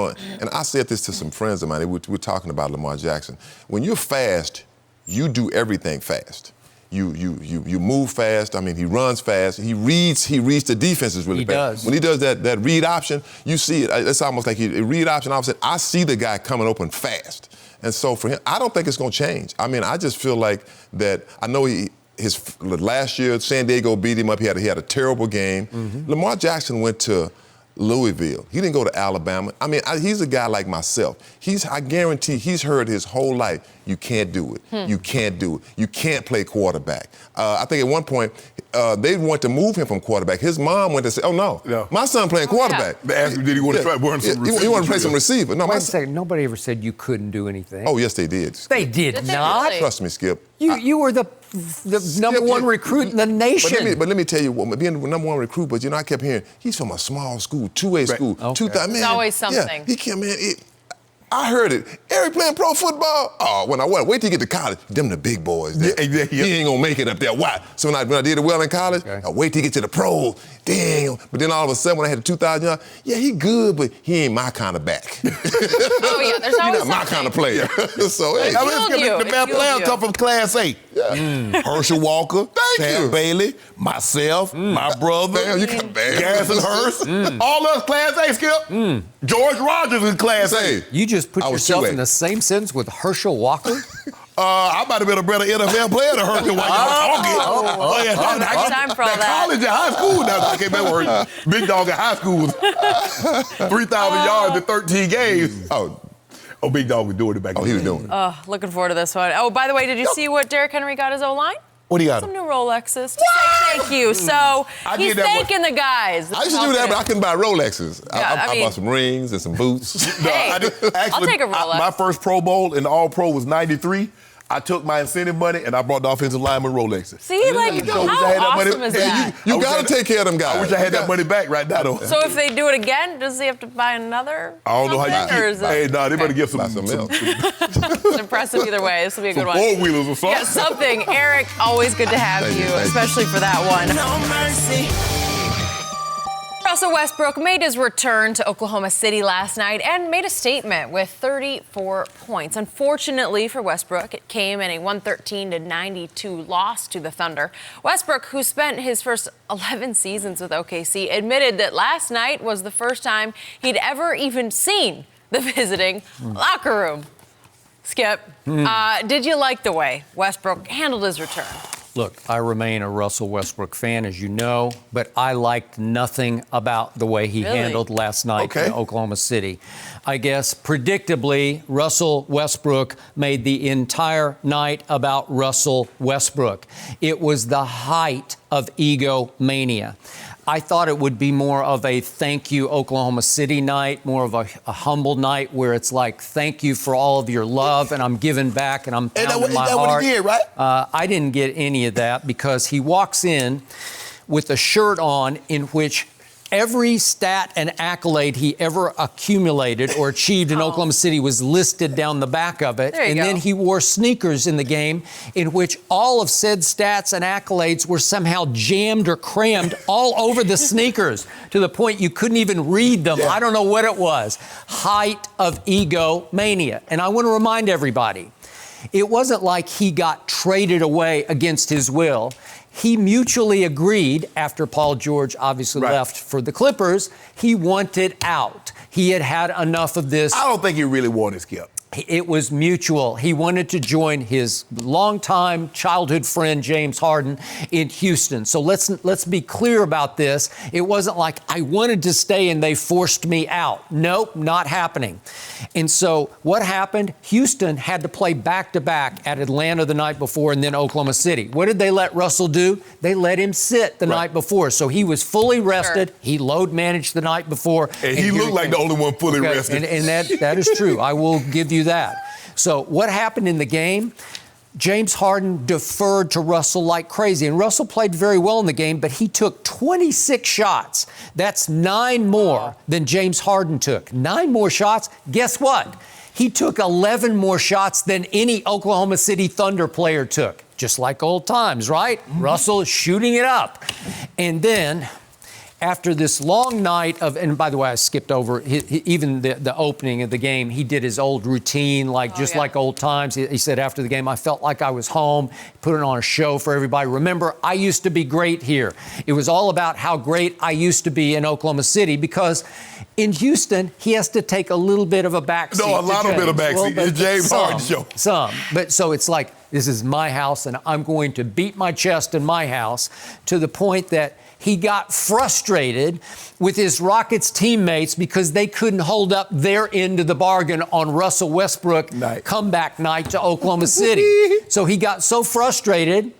I said this to some friends of mine. We're talking about Lamar Jackson. When you're fast, you do everything fast. You move fast. He runs fast. He reads the defenses really fast. When he does that read option, you see it. It's almost like a read option. All of a sudden, I see the guy coming open fast. And so for him, I don't think it's going to change. I just feel like that. I know his last year, San Diego beat him up. He had a terrible game. Mm-hmm. Lamar Jackson went to Louisville. He didn't go to Alabama. He's a guy like myself. I guarantee he's heard his whole life, you can't do it. You can't do it. You can't play quarterback. I think at one point, they wanted to move him from quarterback. His mom went to say, oh, no, my son playing quarterback. They asked him, did he want to try some receiver? He wanted to play some receiver. No, wait a second. Nobody ever said you couldn't do anything. Oh, yes, they did. They did not. Really? Trust me, Skip. You were the number one recruit in the nation. But let me tell you, being the number one recruit, but I kept hearing, he's from a small school, two-way school. Okay. It's always something. Yeah, he came, man. I heard it. Eric playing pro football? Oh, wait till you get to college. Them the big boys there. Yeah. He ain't gonna make it up there. Why? So when I did it well in college, I wait till you get to the pros. Damn. But then all of a sudden when I had the 2,000 yards, yeah, he good, but he ain't my kind of back. Oh, yeah, there's always He's not my kind of player. So, hey. The best players come from Class A. Yeah. Herschel Walker, Sam Bailey, myself, my brother, Garrison Hurst, all us Class A, Skip. George Rogers is Class A. You just put yourself in the same sentence with Herschel Walker? I might have been a better NFL player than Herschel while you were talking. Time for all that. College and high school. Now, I can't remember Herschel. Big dog in high school was 3,000 yards in 13 games. Oh, Big Dog was doing it back then. Oh, he was doing it. Looking forward to this one. Oh, by the way, did you see what Derrick Henry got his O-line? What do you got? Some new Rolexes. To say thank you. So he's thanking the guys. I used to do that, but I couldn't buy Rolexes. I bought some rings and some boots. I'll take a Rolex. My first Pro Bowl in the All-Pro was 93. I took my incentive money and I brought the offensive lineman Rolexes. See, how awesome is that? You got to take care of them guys. I wish I had that money back right now, though. So if they do it again, does he have to buy another? I don't know how you. They better give some else. It's impressive either way. This will be a good one. Four-wheelers or something. Yeah, something. Eric, always good to have you, especially for that one. No mercy. Russell Westbrook made his return to Oklahoma City last night and made a statement with 34 points. Unfortunately for Westbrook, it came in a 113-92 loss to the Thunder. Westbrook, who spent his first 11 seasons with OKC, admitted that last night was the first time he'd ever even seen the visiting locker room. Skip, did you like the way Westbrook handled his return? Look, I remain a Russell Westbrook fan, as you know, but I liked nothing about the way he handled last night in Oklahoma City. I guess, predictably, Russell Westbrook made the entire night about Russell Westbrook. It was the height of egomania. I thought it would be more of a thank you Oklahoma City night, more of a humble night where it's like, thank you for all of your love, and I'm giving back, and I'm pounding my heart. What he did, right? I didn't get any of that because he walks in with a shirt on in which every stat and accolade he ever accumulated or achieved in Oklahoma City was listed down the back of it. And then he wore sneakers in the game in which all of said stats and accolades were somehow jammed or crammed all over the sneakers to the point you couldn't even read them. I don't know what it was. Height of egomania. And I want to remind everybody, it wasn't like he got traded away against his will. He mutually agreed after Paul George obviously left for the Clippers. He wanted out. He had had enough of this. I don't think he really wanted Skip. It was mutual. He wanted to join his longtime childhood friend, James Harden, in Houston. So let's be clear about this. It wasn't like I wanted to stay and they forced me out. Nope, not happening. And so what happened? Houston had to play back-to-back at Atlanta the night before and then Oklahoma City. What did they let Russell do? They let him sit the night before. So he was fully rested. He load managed the night before. And he looked like the only one fully rested. And that is true. I will give you that. So what happened in the game? James Harden deferred to Russell like crazy. And Russell played very well in the game, but he took 26 shots. That's 9 more than James Harden took. 9 more shots. Guess what? He took 11 more shots than any Oklahoma City Thunder player took. Just like old times, right? Russell shooting it up. And then after this long night of, and by the way, I skipped over even the opening of the game. He did his old routine, like like old times. He said after the game, I felt like I was home, put it on a show for everybody. Remember, I used to be great here. It was all about how great I used to be in Oklahoma City because in Houston, he has to take a little bit of a backseat. No, a lot of bit of backseat. It's James Harden show. Some. But so it's like, this is my house, and I'm going to beat my chest in my house to the point that he got frustrated with his Rockets teammates because they couldn't hold up their end of the bargain on Russell Westbrook comeback night to Oklahoma City. So he got so frustrated,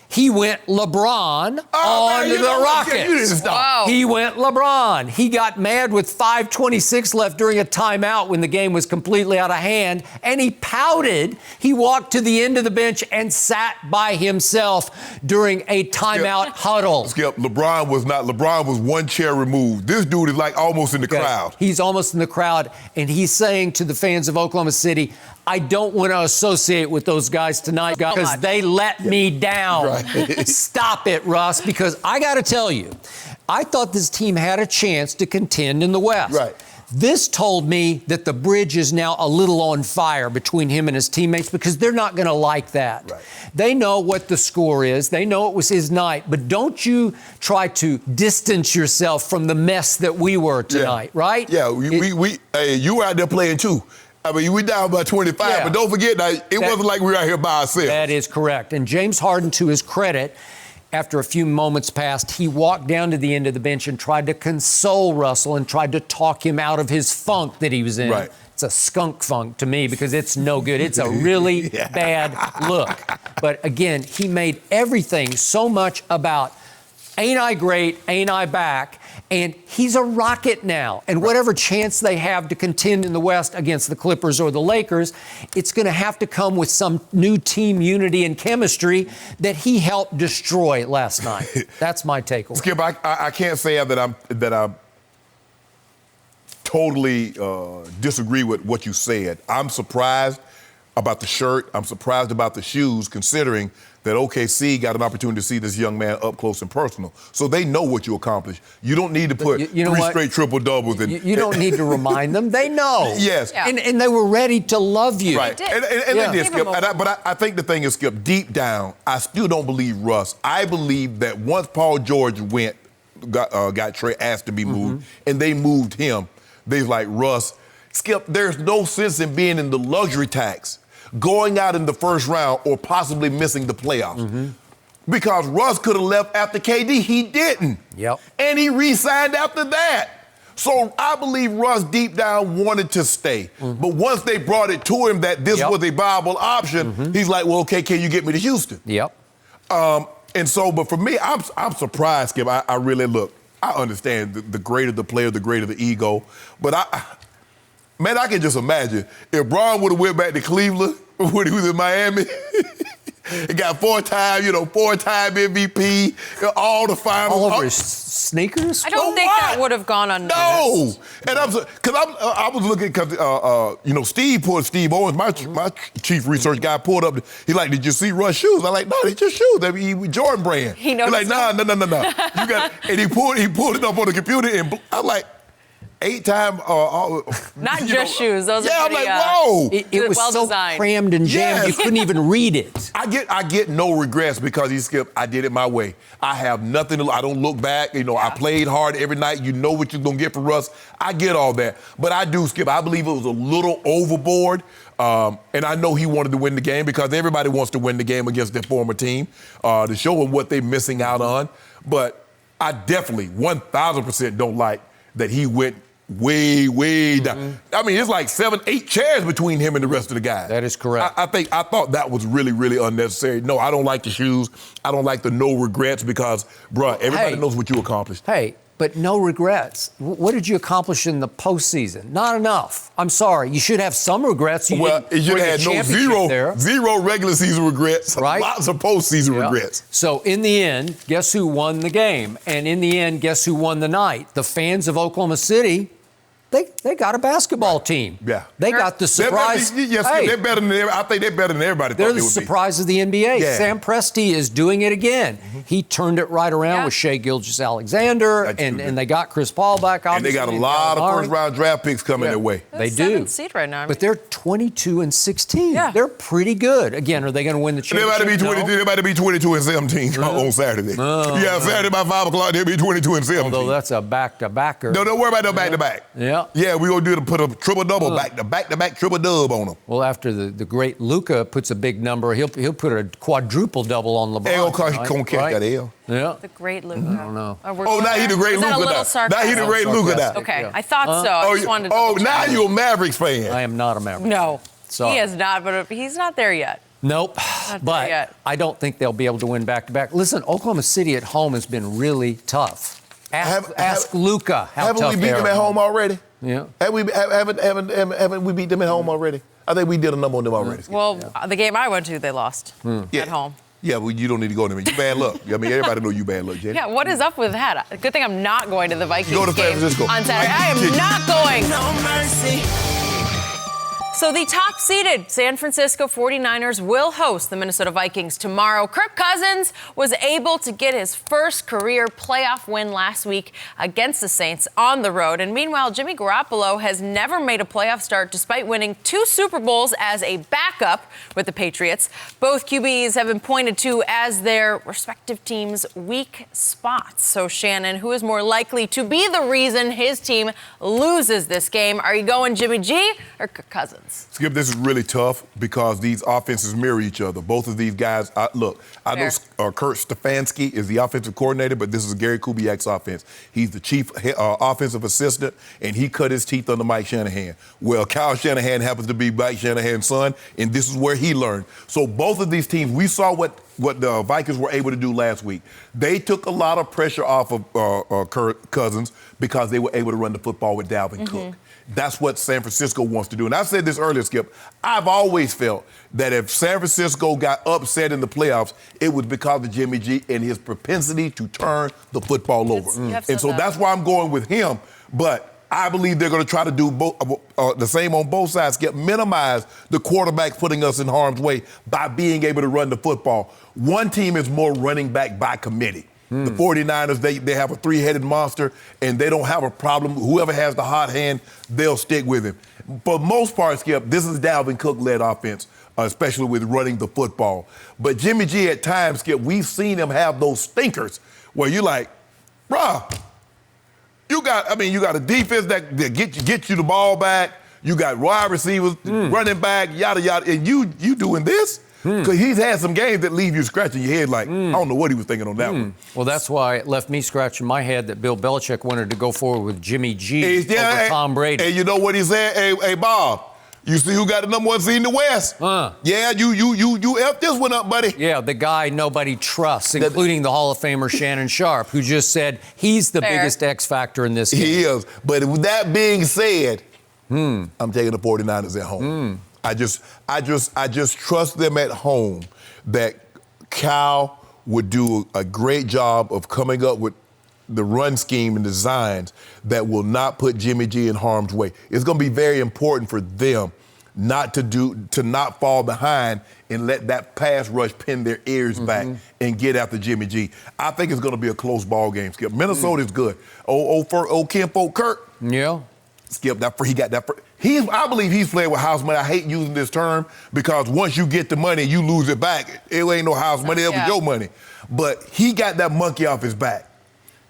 he went LeBron on the Rockets. He went LeBron. He got mad with 5:26 left during a timeout when the game was completely out of hand, and he pouted. He walked to the end of the bench and sat by himself during a timeout huddle. Skip, LeBron was one chair removed. This dude is like almost in the crowd. He's almost in the crowd, and he's saying to the fans of Oklahoma City, I don't want to associate with those guys tonight because they let me down. Stop it, Russ, because I got to tell you, I thought this team had a chance to contend in the West. This told me that the bridge is now a little on fire between him and his teammates because they're not going to like that. They know what the score is. They know it was his night. But don't you try to distance yourself from the mess that we were tonight, right? Yeah, you were out there playing too. I mean, we down by 25, but don't forget, it wasn't like we were out here by ourselves. That is correct. And James Harden, to his credit, after a few moments passed, he walked down to the end of the bench and tried to console Russell and tried to talk him out of his funk that he was in. It's a skunk funk to me because it's no good. It's a really bad look. But again, he made everything so much about ain't I great, ain't I back? And he's a Rocket now. And whatever chance they have to contend in the West against the Clippers or the Lakers, it's going to have to come with some new team unity and chemistry that he helped destroy last night. That's my takeaway. Skip, I can't say that I totally disagree with what you said. I'm surprised about the shirt. I'm surprised about the shoes, considering that OKC got an opportunity to see this young man up close and personal. So they know what you accomplished. You don't need to put three straight triple-doubles in. You don't need to remind them. They know. Yes. Yeah. And they were ready to love you. Right. And they did, Skip. But I think the thing is, Skip, deep down, I still don't believe Russ. I believe that once Paul George got Trey asked to be moved, and they moved him, they was like, Russ, Skip, there's no sense in being in the luxury tax, going out in the first round or possibly missing the playoffs. Because Russ could have left after KD. He didn't. Yep. And he re-signed after that. So I believe Russ deep down wanted to stay. Mm-hmm. But once they brought it to him that this was a viable option, he's like, well, okay, can you get me to Houston? Yep. And so, but for me, I'm surprised, Skip. I really look. I understand the greater the player, the greater the ego. But I can just imagine if Bron would have went back to Cleveland when he was in Miami. He got four-time MVP, all the finals. All over his sneakers? I don't think that would have gone unnoticed. No. And I was looking, because, Steve Owens, my chief research guy, pulled up. He's like, did you see Russ' shoes? I'm like, no, they're just shoes. They're Jordan brand. He knows. He's like, no. You got, and he pulled it up on the computer, and I'm like, 8-time. Not just shoes. Those are I'm pretty, like, whoa. It was well so designed. crammed and jammed, you couldn't even read it. I get no regrets because Skip, I did it my way. I have nothing I don't look back. I played hard every night. You know what you're going to get from Russ. I get all that. But I do, Skip, I believe it was a little overboard. And I know he wanted to win the game because everybody wants to win the game against their former team to show them what they're missing out on. But I definitely 1,000% don't like that he went way down. I mean, it's like 7-8 chairs between him and the rest of the guys. That is correct. I thought that was really unnecessary. No, I don't like the shoes. I don't like the no regrets because, bruh, everybody knows what you accomplished. Hey, but no regrets. What did you accomplish in the postseason? Not enough. I'm sorry. You should have some regrets. You should have zero regular season regrets, right? Lots of postseason regrets. So in the end, guess who won the game? And in the end, guess who won the night? The fans of Oklahoma City. They got a basketball team. Yeah. They got the surprise. They're better than everybody. I think they're better than everybody thought they would be. They're the surprise of the NBA. Yeah. Sam Presti is doing it again. He turned it right around with Shai Gilgeous-Alexander, and they got Chris Paul back, obviously. And they got a lot of first-round draft picks coming their way. They do. 7th seed right now. But they're 22-16. Yeah. They're pretty good. Again, are they going to win the championship? They might be 22-17 on Saturday. Saturday by 5 o'clock, they'll be 22-17. Although that's a back-to-backer. No, don't worry about no back-to-back. Yeah, we're going to put a triple-double, back-to-back triple-dub on them. Well, after the great Luka puts a big number, he'll put a quadruple-double on LeBron. He's going to catch that L. Yeah. The great Luka. I don't know. Now he's the great Luka now. Now he's the great Luka now. Okay, I thought so. I just wanted to now you're a Mavericks fan. I am not a Mavericks No, fan. he is not, but he's not there yet. Nope. But I don't think they'll be able to win back-to-back. Listen, Oklahoma City at home has been really tough. Ask Luka how tough they are. Haven't we beat them at home already? Yeah. Haven't we beat them at home already? I think we did a number on them already. Well, the game I went to, they lost at home. Yeah, well, you don't need to go to them. You bad luck. I mean, everybody know you bad luck, Jenny. Yeah, what is up with that? Good thing I'm not going to the Vikings go to San Francisco on Saturday. I am not going. No mercy. So the top-seeded San Francisco 49ers will host the Minnesota Vikings tomorrow. Kirk Cousins was able to get his first career playoff win last week against the Saints on the road. And meanwhile, Jimmy Garoppolo has never made a playoff start despite winning 2 Super Bowls as a backup with the Patriots. Both QBs have been pointed to as their respective teams' weak spots. So, Shannon, who is more likely to be the reason his team loses this game? Are you going Jimmy G or Kirk Cousins? Skip, this is really tough because these offenses mirror each other. Both of these guys, I know Kurt Stefanski is the offensive coordinator, but this is Gary Kubiak's offense. He's the chief offensive assistant, and he cut his teeth under Mike Shanahan. Well, Kyle Shanahan happens to be Mike Shanahan's son, and this is where he learned. So both of these teams, we saw what the Vikings were able to do last week. They took a lot of pressure off of Kirk Cousins because they were able to run the football with Dalvin Cook. That's what San Francisco wants to do. And I said this earlier, Skip. I've always felt that if San Francisco got upset in the playoffs, it was because of Jimmy G and his propensity to turn the football over. And so that's why I'm going with him. But I believe they're going to try to do the same on both sides, Skip, minimize the quarterback putting us in harm's way by being able to run the football. One team is more running back by committee. The 49ers, they have a 3-headed monster, and they don't have a problem. Whoever has the hot hand, they'll stick with him. For most part, Skip, this is Dalvin Cook-led offense, especially with running the football. But Jimmy G, at times, Skip, we've seen him have those stinkers where you're like, bruh, you got a defense that get you the ball back. You got wide receivers, running back, yada, yada, and you doing this? Because he's had some games that leave you scratching your head like, I don't know what he was thinking on that one. Well, that's why it left me scratching my head that Bill Belichick wanted to go forward with Jimmy G over Tom Brady. And you know what he said? Hey, Bob, you see who got the number 1 seed in the West? Yeah, you F this one up, buddy. Yeah, the guy nobody trusts, including the Hall of Famer Shannon Sharpe, who just said he's the biggest X factor in this game. He is. But with that being said, I'm taking the 49ers at home. I just trust them at home that Cal would do a great job of coming up with the run scheme and designs that will not put Jimmy G in harm's way. It's going to be very important for them not to fall behind and let that pass rush pin their ears back and get after Jimmy G. I think it's going to be a close ball game, Skip. Minnesota's good. Old Kinfolk Kirk. Yeah. Skip, he got that. I believe he's playing with house money. I hate using this term because once you get the money, you lose it back. It ain't no house money, it was your money. But he got that monkey off his back.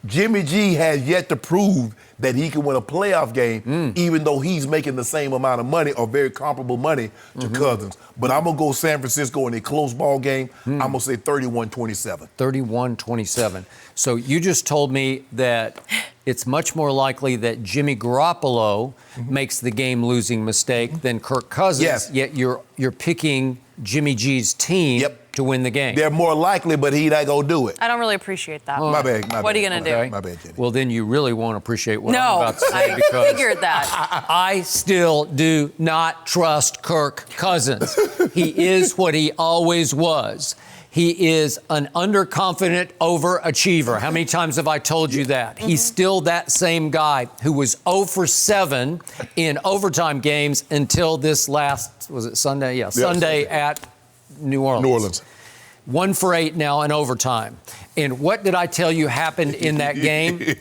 Jimmy G has yet to prove that he can win a playoff game, even though he's making the same amount of money or very comparable money to Cousins. But I'm going to go San Francisco in a close ball game. I'm going to say 31-27. 31-27. So you just told me that it's much more likely that Jimmy Garoppolo makes the game-losing mistake than Kirk Cousins. Yes. Yet you're picking Jimmy G's team to win the game. They're more likely, but he not going to do it. I don't really appreciate that. My bad. What are you going to do? My bad, Jenny. Well, then you really won't appreciate what I'm about to say. I figured that. I still do not trust Kirk Cousins. He is what he always was. He is an underconfident overachiever. How many times have I told you that? He's still that same guy who was 0 for 7 in overtime games until this last, was it Sunday? Yeah, Sunday at New Orleans. 1 for 8 now in overtime. And what did I tell you happened in that game?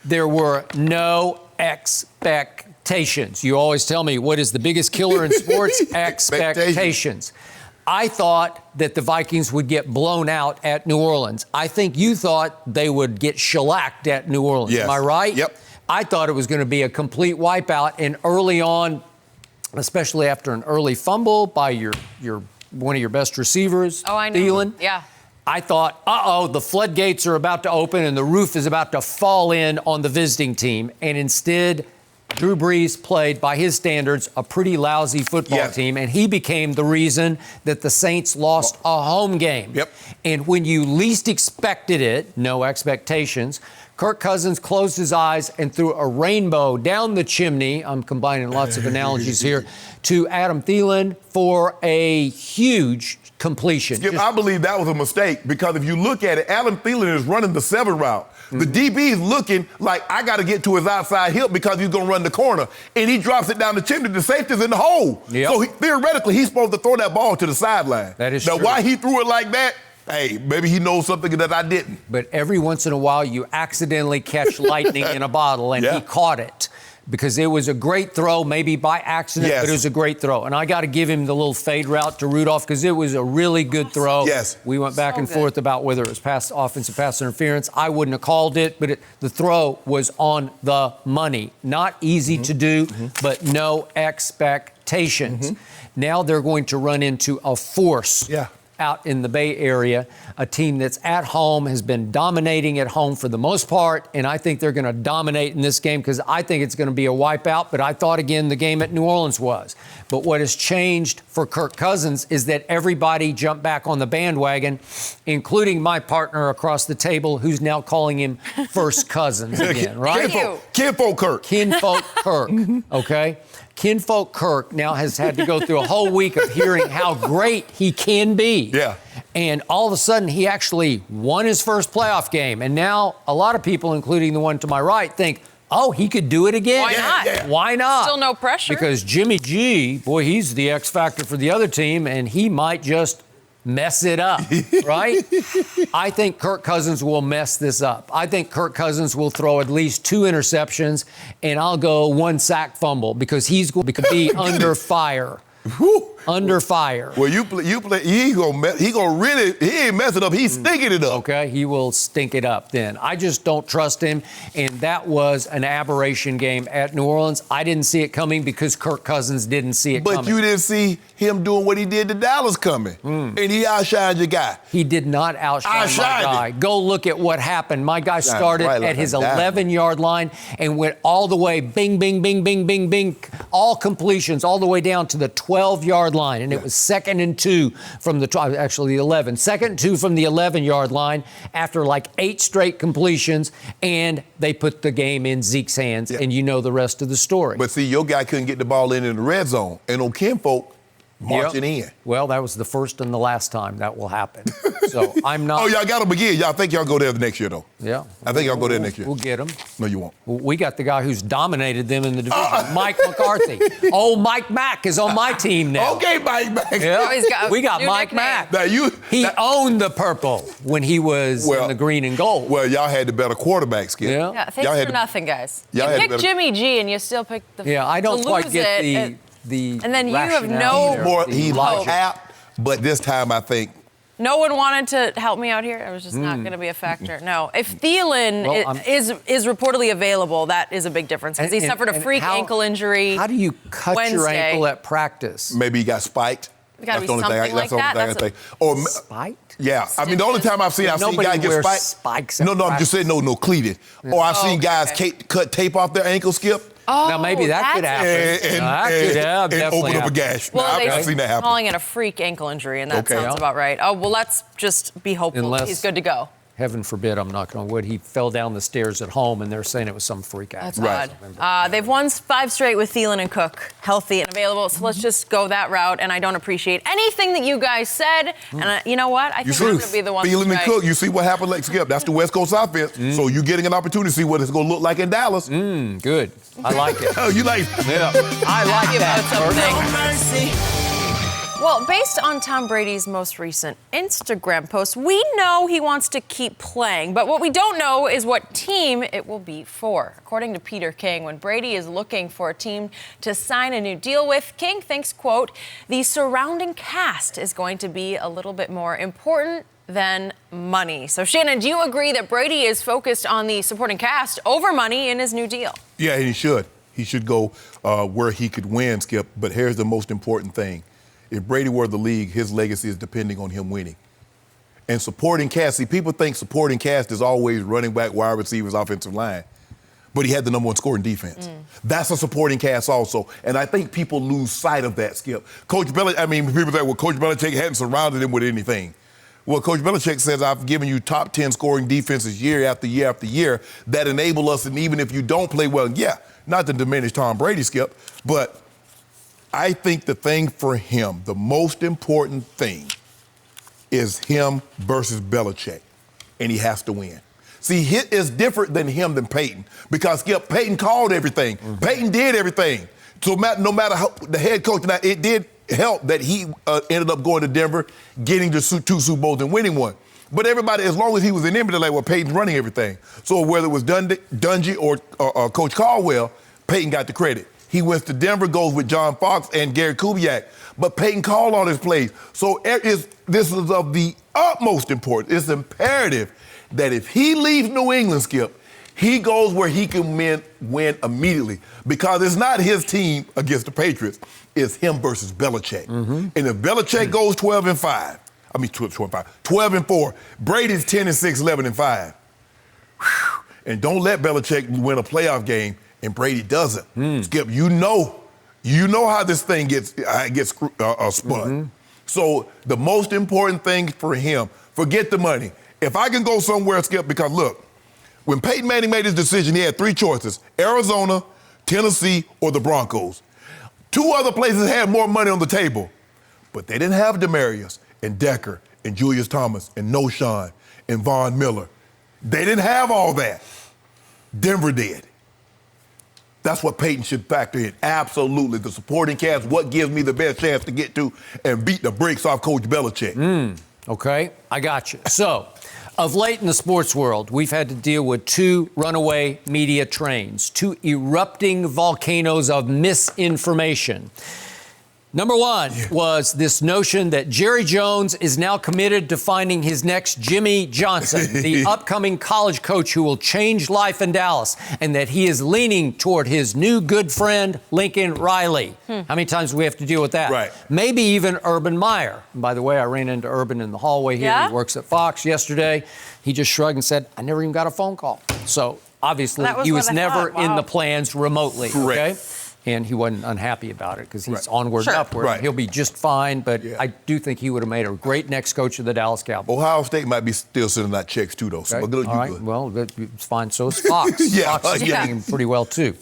There were no expectations. You always tell me, what is the biggest killer in sports? Expectations. I thought that the Vikings would get blown out at New Orleans. I think you thought they would get shellacked at New Orleans. Yes. Am I right? Yep. I thought it was going to be a complete wipeout. And early on, especially after an early fumble by your one of your best receivers, Thielen. Yeah. I thought, the floodgates are about to open and the roof is about to fall in on the visiting team. And instead, Drew Brees played, by his standards, a pretty lousy football team, and he became the reason that the Saints lost a home game. Yep. And when you least expected it, no expectations, Kirk Cousins closed his eyes and threw a rainbow down the chimney, I'm combining lots of analogies here, to Adam Thielen for a huge completion. Skip, I believe that was a mistake because if you look at it, Adam Thielen is running the 7 route. The DB is looking like I got to get to his outside hip because he's going to run the corner. And he drops it down the chimney. The safety's in the hole. Yep. So theoretically, he's supposed to throw that ball to the sideline. That is true. true. Now, why he threw it like that, hey, maybe he knows something that I didn't. But every once in a while, you accidentally catch lightning in a bottle, and he caught it. Because it was a great throw, maybe by accident, but it was a great throw. And I got to give him the little fade route to Rudolph because it was a really good throw. Yes. We went back and forth about whether it was offensive pass interference. I wouldn't have called it, but the throw was on the money. Not easy to do, but no expectations. Now they're going to run into a force. Out in the Bay Area, a team that's at home, has been dominating at home for the most part, and I think they're going to dominate in this game because I think it's going to be a wipeout, but I thought, again, the game at New Orleans was. But what has changed for Kirk Cousins is that everybody jumped back on the bandwagon, including my partner across the table, who's now calling him First Cousins again, right? Kinfolk Kirk. Kinfolk Kirk, okay? Kinfolk Kirk now has had to go through a whole week of hearing how great he can be. Yeah. And all of a sudden, he actually won his first playoff game. And now a lot of people, including the one to my right, think, he could do it again. Why not? Why not? Still no pressure. Because Jimmy G, boy, he's the X factor for the other team, and he might just mess it up, right? I think Kirk Cousins will mess this up. I think Kirk Cousins will throw at least 2 interceptions, and I'll go 1 sack fumble because he's going to be under fire. Under fire. Well, you play. He ain't messing up. He's stinking it up. Okay, he will stink it up then. I just don't trust him, and that was an aberration game at New Orleans. I didn't see it coming because Kirk Cousins didn't see it coming. But you didn't see him doing what he did to Dallas coming, and he outshined your guy. He did not outshine my guy. Go look at what happened. My guy started at his 11-yard line and went all the way, bing, bing, bing, bing, bing, bing, all completions all the way down to the 12-yard line, and it was 2nd and 2 from the 11. 2nd and 2 from the 11-yard line after like 8 straight completions, and they put the game in Zeke's hands, and you know the rest of the story. But see, your guy couldn't get the ball in the red zone, and on kinfolk marching in. Well, that was the first and the last time that will happen. So I'm not. Oh, y'all got him again. Y'all think y'all go there the next year, though? Yeah. I think y'all go there next year. We'll get him. No, you won't. We got the guy who's dominated them in the division, Mike McCarthy. Mike Mack is on my team now. Okay, Mike Mack. Yeah. We got Mike Mack. He owned the purple when he was in the green and gold. Well, y'all had the better quarterback, Skip. Yeah, thanks for nothing, guys. You picked Jimmy G, and you still picked the. Yeah, I don't quite get the and then you have no. He lost half, but this time I think. No one wanted to help me out here. It was just not going to be a factor. No. If Thielen is reportedly available, that is a big difference because he suffered a freak ankle injury. How do you cut your ankle at practice? Maybe he got spiked. It's got to be something like that. Or spiked? Yeah. I mean, the only time I've seen guys get spikes. No, I'm just saying no cleated. Yeah. Or I've seen guys cut tape off their ankle, Skip. Oh, now maybe that could happen. And open up a gash. Well, I've seen that happen. Calling it a freak ankle injury, and that sounds about right. Oh, well, let's just be hopeful he's good to go. Heaven forbid, I'm knocking on wood, he fell down the stairs at home, and they're saying it was some freak accident. That's odd. They've won 5 straight with Thielen and Cook, healthy and available, so let's just go that route, and I don't appreciate anything that you guys said, and you know what? I think I'm going to be the one Thielen and Cook, you see what happened, like Skip, that's the West Coast offense, so you're getting an opportunity to see what it's going to look like in Dallas. Good. I like it. Oh, you like it? Yeah. I like that. Well, based on Tom Brady's most recent Instagram post, we know he wants to keep playing, but what we don't know is what team it will be for. According to Peter King, when Brady is looking for a team to sign a new deal with, King thinks, quote, the surrounding cast is going to be a little bit more important than money. So, Shannon, do you agree that Brady is focused on the supporting cast over money in his new deal? Yeah, he should. He should go where he could win, Skip, but here's the most important thing. If Brady were the league, his legacy is depending on him winning. And supporting cast, see, people think supporting cast is always running back, wide receivers, offensive line. But he had the number 1 scoring defense. That's a supporting cast also. And I think people lose sight of that, Skip. Coach Belichick, people say, well, Coach Belichick hadn't surrounded him with anything. Well, Coach Belichick says, I've given you top 10 scoring defenses year after year after year that enable us, and even if you don't play well, not to diminish Tom Brady, Skip, but I think the thing for him, the most important thing, is him versus Belichick, and he has to win. See, it's different than him than Peyton, because Skip, Peyton called everything. Peyton did everything. So no matter how the head coach, now it did help that he ended up going to Denver, getting to 2 Super Bowls and winning one. But everybody, as long as he was in Denver, they're like, well, Peyton's running everything. So whether it was Dungy or Coach Caldwell, Peyton got the credit. He went to Denver, goes with John Fox and Gary Kubiak. But Peyton called on his plays. So this is of the utmost importance. It's imperative that if he leaves New England, Skip, he goes where he can win immediately. Because it's not his team against the Patriots. It's him versus Belichick. And if Belichick goes 12-5, 12-4, Brady's 10-6, 11-5. And don't let Belichick win a playoff game. And Brady doesn't. Skip, you know how this thing gets spun. So the most important thing for him, forget the money. If I can go somewhere, Skip, because look, when Peyton Manning made his decision, he had 3 choices: Arizona, Tennessee, or the Broncos. 2 other places had more money on the table, but they didn't have Demarius and Decker and Julius Thomas and Noshawn and Von Miller. They didn't have all that. Denver did. That's what Peyton should factor in. Absolutely. The supporting cast, what gives me the best chance to get to and beat the brakes off Coach Belichick. Okay, I got you. So, of late in the sports world, we've had to deal with 2 runaway media trains, 2 erupting volcanoes of misinformation. Number one was this notion that Jerry Jones is now committed to finding his next Jimmy Johnson, the upcoming college coach who will change life in Dallas, and that he is leaning toward his new good friend, Lincoln Riley. How many times do we have to deal with that? Right. Maybe even Urban Meyer. And by the way, I ran into Urban in the hallway here. Yeah? He works at Fox yesterday. He just shrugged and said, I never even got a phone call. So obviously he was never in the plans remotely. Correct. Okay? And he wasn't unhappy about it because he's onward and upward. Right. He'll be just fine, but I do think he would have made a great next coach of the Dallas Cowboys. Ohio State might be still sending out checks too, though. So Okay. good, All right. good. Well, it's fine. So is Fox. Fox is paying him pretty well, too.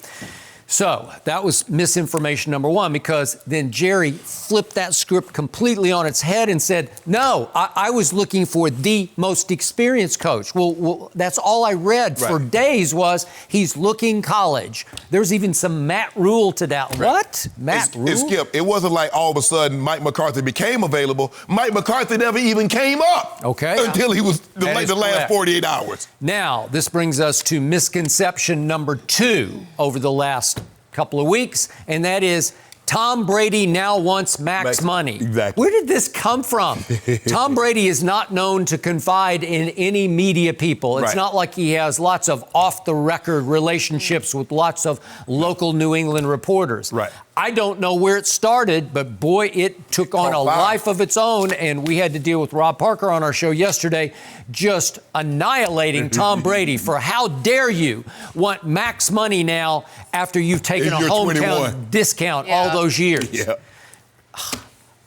So that was misinformation number one, because then Jerry flipped that script completely on its head and said, no, I was looking for the most experienced coach. Well, that's all I read for days was he's looking college. There's even some Matt Rule to that. What? Matt Rule? Skip, it wasn't like all of a sudden Mike McCarthy became available. Mike McCarthy never even came up. Okay. Until he was the last correct. 48 hours. Now, this brings us to misconception number two over the last couple of weeks, and that is Tom Brady now wants max money. Exactly. Where did this come from? Tom Brady is not known to confide in any media people. It's not like he has lots of off-the-record relationships with lots of local New England reporters. Right. I don't know where it started, but boy, it took on a life of its own, and we had to deal with Rob Parker on our show yesterday, just annihilating Tom Brady for how dare you want max money now after you've taken a hometown 21. discount all those years. Yeah.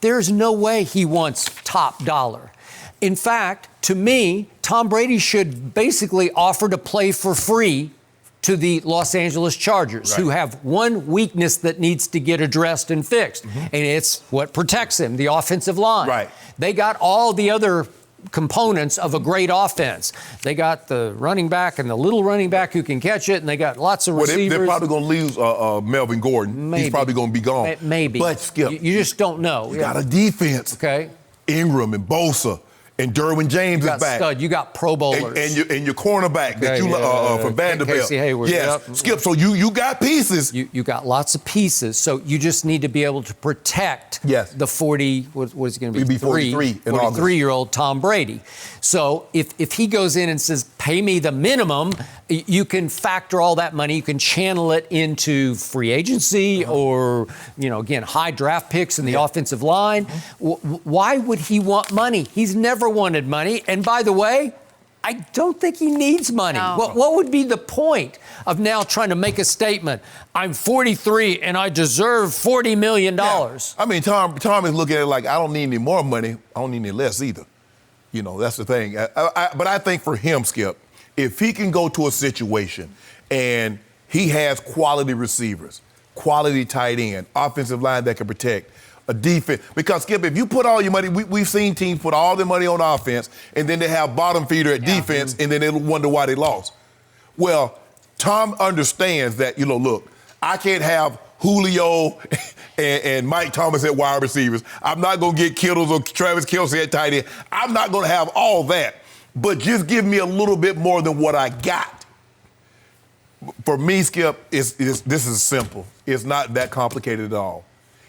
There's no way he wants top dollar. In fact, to me, Tom Brady should basically offer to play for free to the Los Angeles Chargers, who have one weakness that needs to get addressed and fixed, and it's what protects him, the offensive line. Right. They got all the other components of a great offense. They got the running back and the little running back who can catch it, and they got lots of receivers. They're probably going to lose Melvin Gordon. Maybe. He's probably going to be gone. Maybe. But, Skip, you just don't know. you got a defense. Okay. Ingram and Bosa and Derwin James You is got back. stud. You got Pro Bowlers. And your cornerback that from Vanderbilt. Casey Hayward. Yes. Yep. Skip, so you got pieces. You got lots of pieces, so you just need to be able to protect the 40, what is it going to be? He'd be 43 in August. 43-year-old Tom Brady. So if he goes in and says, pay me the minimum, you can factor all that money. You can channel it into free agency or, again, high draft picks in the offensive line. Why would he want money? He's never wanted money. And by the way, I don't think he needs money. No. What would be the point of now trying to make a statement? I'm 43 and I deserve $40 million. Yeah. I mean, Tom is looking at it like, I don't need any more money. I don't need any less either. That's the thing. But I think for him, Skip, if he can go to a situation and he has quality receivers, quality tight end, offensive line that can protect, a defense. Because, Skip, if you put all your money, we've seen teams put all their money on offense, and then they have bottom feeder at defense, and then they'll wonder why they lost. Well, Tom understands that, look, I can't have Julio and Mike Thomas at wide receivers. I'm not going to get Kittles or Travis Kelce at tight end. I'm not going to have all that. But just give me a little bit more than what I got. For me, Skip, this is simple. It's not that complicated at all.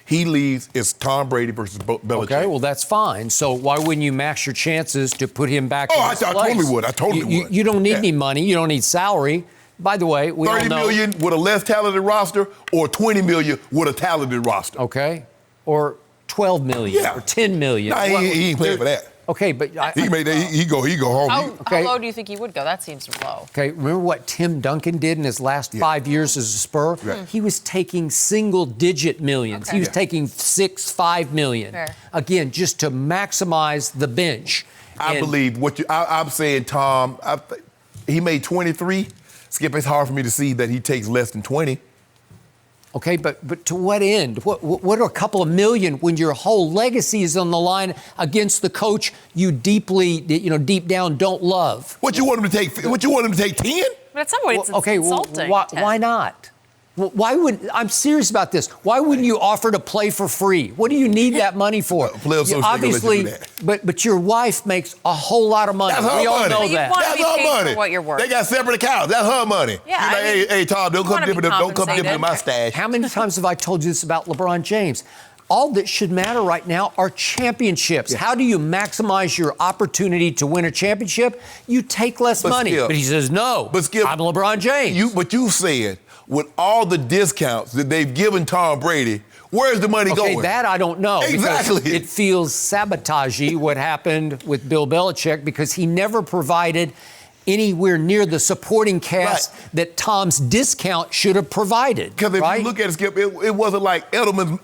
He leaves, it's Tom Brady versus Belichick. Okay, well, that's fine. So why wouldn't you max your chances to put him back in his place? I totally would. I totally would. You don't need any money. You don't need salary. By the way, we all know. $30 million with a less talented roster or $20 million with a talented roster. Okay. Or $12 million or $10 million. Nah, he ain't playing for that. Okay, but he go home. How low do you think he would go? That seems low. Okay, remember what Tim Duncan did in his last 5 years as a Spur? Right. He was taking single-digit millions. He was taking $5 million. Fair. Again, just to maximize the bench. I believe I'm saying, Tom. He made 23. Skip, it's hard for me to see that he takes less than 20. Okay, but to what end? What are a couple of million when your whole legacy is on the line against the coach you deeply, deep down don't love? What you want him to take? What you want him to take 10? But at some point, it's insulting. Why not? I'm serious about this. Why wouldn't you offer to play for free? What do you need that money for? Obviously, but your wife makes a whole lot of money. That's her we all money. know that. That's her money. For what you're worth. They got separate accounts. That's her money. Yeah. Hey, Tom, don't come dip into my stash. How many times have I told you this about LeBron James? All that should matter right now are championships. Yeah. How do you maximize your opportunity to win a championship? You take less money. Skip, but he says, no, I'm LeBron James. But you said, with all the discounts that they've given Tom Brady, where's the money going? Okay, that I don't know. Exactly. Because it feels sabotagey what happened with Bill Belichick because he never provided anywhere near the supporting cast that Tom's discount should have provided. Because if you look at it, Skip, it wasn't like Edelman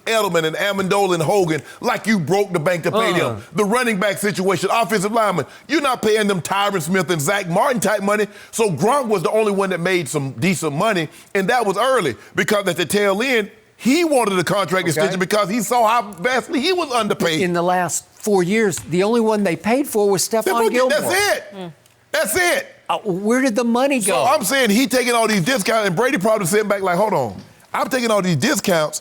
and Amendola and Hogan, like you broke the bank to pay them. The running back situation, offensive lineman, you're not paying them Tyron Smith and Zach Martin type money. So Gronk was the only one that made some decent money, and that was early because at the tail end, he wanted a contract extension because he saw how vastly he was underpaid. In the last 4 years, the only one they paid for was Stephon Gilmore. That's it. That's it. Where did the money go? So I'm saying he taking all these discounts, and Brady probably sitting back like, hold on, I'm taking all these discounts.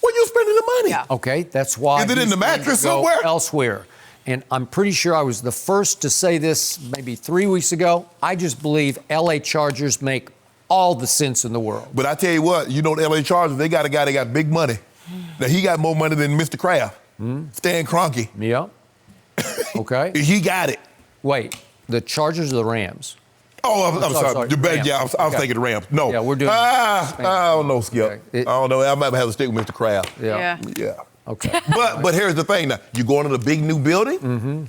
Where you spending the money? Yeah. Okay, that's why. Is it in the mattress somewhere? Elsewhere. And I'm pretty sure I was the first to say this maybe 3 weeks ago. I just believe L.A. Chargers make all the sense in the world. But I tell you what, you know the L.A. Chargers, they got a guy that got big money. Now, he got more money than Mr. Kraft, Stan Kroenke. Yeah. Okay. He got it. Wait, the Chargers or the Rams? Oh, I'm sorry. Yeah, I was thinking the Rams. No. Yeah, we're doing I don't know, Skip. Okay. I don't know. I might have to stick with Mr. Kraft. Yeah. Okay. But here's the thing now. You going to the big new building? Mm-hmm.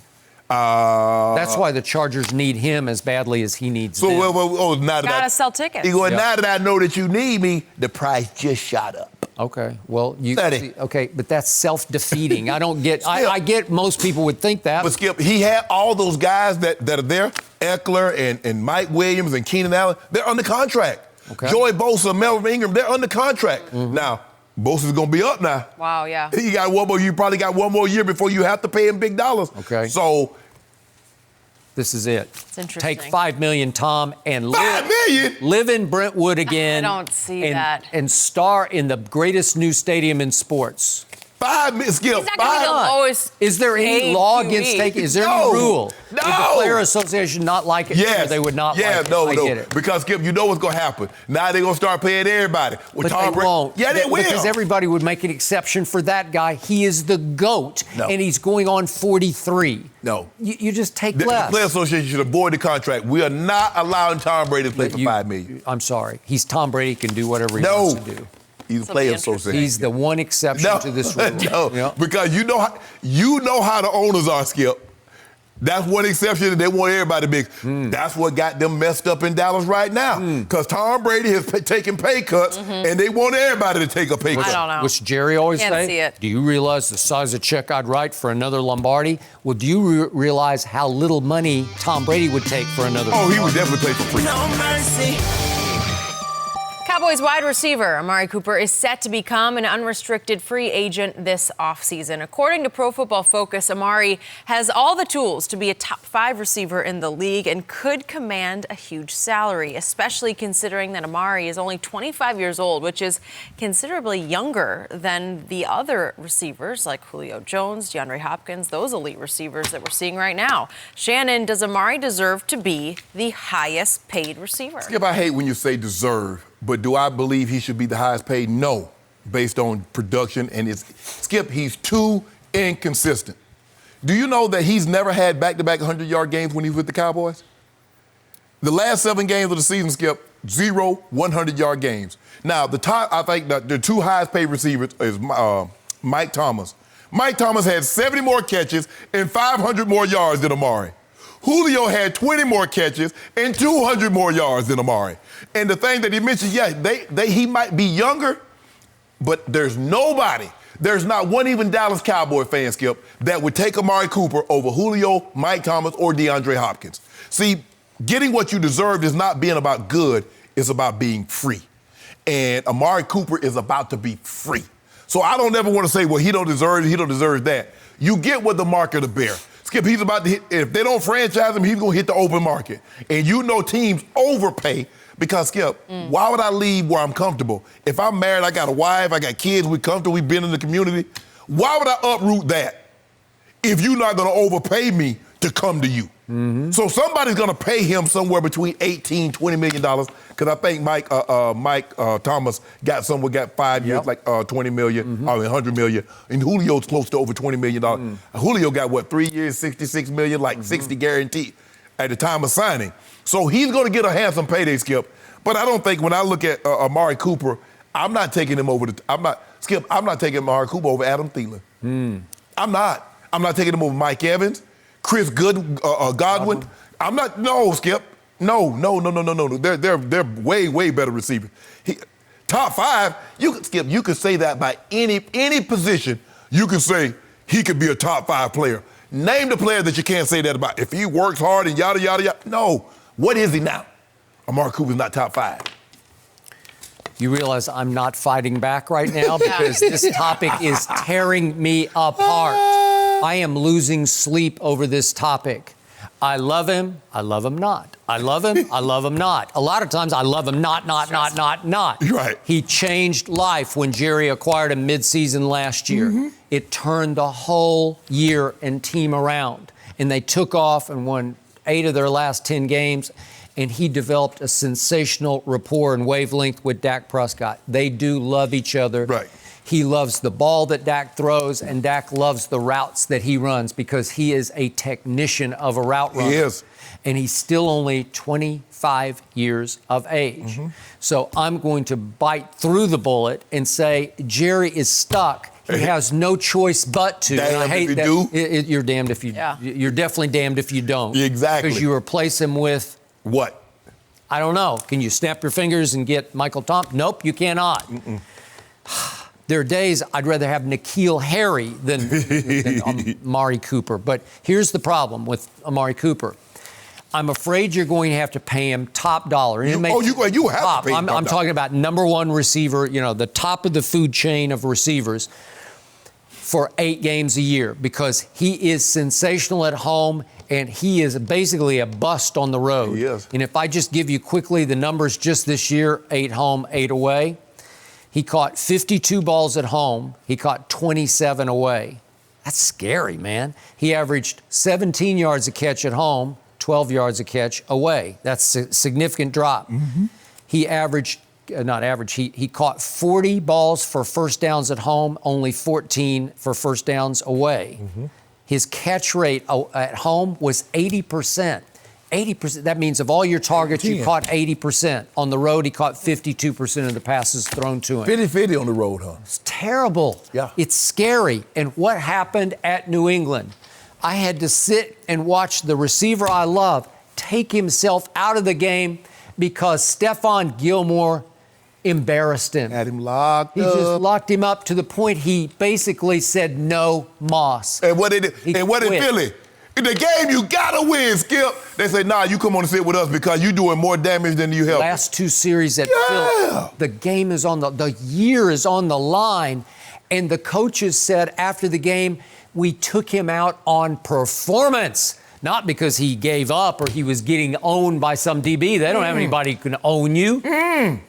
That's why the Chargers need him as badly as he needs them. So, now that gotta sell tickets. Now that I know that you need me, the price just shot up. Okay, well, but that's self-defeating. I don't get. I get most people would think that. But Skip, he had all those guys that are there, Eckler and Mike Williams and Keenan Allen. They're under contract. Okay. Joey Bosa, Melvin Ingram, they're under contract. Mm-hmm. Now, Bosa's gonna be up now. Wow, yeah. You got one more. You probably got one more year before you have to pay him big dollars. Okay. So. This is it. It's interesting. Take $5 million, Tom, and live in Brentwood again. I don't see that. And star in the greatest new stadium in sports. $5 million, Skip. He's not going to be the lowest. Is there any law against taking? Is there any rule? No. Would the Player Association not like it? Yes. Or they would not like it. No. I get it. Because, Skip, you know what's going to happen. Now they're going to start paying everybody. But they won't. Yeah, they will. Because everybody would make an exception for that guy. He is the GOAT, and he's going on 43. No. You just take less. The Player Association should avoid the contract. We are not allowing Tom Brady to play for $5 million. I'm sorry. He's Tom Brady. Can do whatever he wants to do. He's a Player Association. He's the one exception to this rule. Because you know how the owners are, Skip. That's one exception, and they want everybody big. That's what got them messed up in Dallas right now. Because Tom Brady has taken pay cuts, and they want everybody to take a pay cut. I don't know. Which Jerry always Can't see it. Do you realize the size of check I'd write for another Lombardi? Well, do you realize how little money Tom Brady would take for another Lombardi? He would definitely play for free. No mercy. Cowboys wide receiver Amari Cooper is set to become an unrestricted free agent this offseason. According to Pro Football Focus, Amari has all the tools to be a top 5 receiver in the league and could command a huge salary, especially considering that Amari is only 25 years old, which is considerably younger than the other receivers like Julio Jones, DeAndre Hopkins, those elite receivers that we're seeing right now. Shannon, does Amari deserve to be the highest paid receiver? Skip, I hate when you say deserve. But do I believe he should be the highest paid? No, based on production and Skip, he's too inconsistent. Do you know that he's never had back-to-back 100-yard games when he was with the Cowboys? The last 7 games of the season, Skip, 0 100-yard games. Now, I think the 2 highest paid receivers is Mike Thomas. Mike Thomas had 70 more catches and 500 more yards than Amari. Julio had 20 more catches and 200 more yards than Amari. And the thing that he mentioned, he might be younger, but there's not one even Dallas Cowboy fan, Skip, that would take Amari Cooper over Julio, Mike Thomas, or DeAndre Hopkins. See, getting what you deserve is not being about good, it's about being free. And Amari Cooper is about to be free. So I don't ever want to say, well, he don't deserve it, he don't deserve that. You get what the market will bear. Skip, he's about to hit, if they don't franchise him, he's going to hit the open market. And you know teams overpay because, Skip, why would I leave where I'm comfortable? If I'm married, I got a wife, I got kids, we're comfortable, we've been in the community. Why would I uproot that if you're not going to overpay me to come to you? So somebody's going to pay him somewhere between $18, $20 million, because I think Mike Thomas got 5 years, like $20 million, I mean $100 million, and Julio's close to over $20 million. Julio got 3 years, $66 million, like 60 guaranteed at the time of signing. So he's going to get a handsome payday, Skip. But I don't think when I look at Amari Cooper, I'm not taking him over I'm not taking Amari Cooper over Adam Thielen. I'm not taking him over Mike Evans, Chris Godwin. I'm not. No, Skip. No. They're way better receivers. Top 5. Skip. You could say that by any position. You can say he could be a top 5 player. Name the player that you can't say that about. If he works hard and yada yada yada. No. What is he now? Amari Cooper's not top 5. You realize I'm not fighting back right now because this topic is tearing me apart. I am losing sleep over this topic. I love him not. I love him not. A lot of times I love him not. Right. He changed life when Jerry acquired him midseason last year. It turned the whole year and team around. And they took off and won 8 of their last 10 games. And he developed a sensational rapport and wavelength with Dak Prescott. They do love each other. Right. He loves the ball that Dak throws, and Dak loves the routes that he runs because he is a technician of a route runner. He is. And he's still only 25 years of age. So I'm going to bite through the bullet and say Jerry is stuck. He has no choice but to. Damn, and I hate if that. you do. You're damned if you. You're definitely damned if you don't. Exactly. Because you replace him with. What? I don't know. Can you snap your fingers and get Michael Thompson? Nope, you cannot. There are days I'd rather have N'Keal Harry than Amari Cooper. But here's the problem with Amari Cooper. I'm afraid you're going to have to pay him top dollar. You have to pay him top I'm talking about number one receiver, the top of the food chain of receivers for 8 games a year because he is sensational at home and he is basically a bust on the road. He is. And if I just give you quickly the numbers just this year, 8 home, 8 away, he caught 52 balls at home. He caught 27 away. That's scary, man. He averaged 17 yards a catch at home, 12 yards a catch away. That's a significant drop. He he caught 40 balls for first downs at home, only 14 for first downs away. His catch rate at home was 80%. 80%, that means of all your targets, you caught 80%. On the road, he caught 52% of the passes thrown to him. 50-50 on the road, huh? It's terrible. Yeah. It's scary. And what happened at New England? I had to sit and watch the receiver I love take himself out of the game because Stephon Gilmore embarrassed him. Had him locked He just locked him up to the point he basically said no moss. And what did Philly? In the game, you gotta win, Skip. They say, nah, you come on and sit with us because you're doing more damage than you help. Last 2 series at Philly, the game is on the year is on the line, and the coaches said after the game, we took him out on performance. Not because he gave up or he was getting owned by some DB. They don't have anybody who can own you.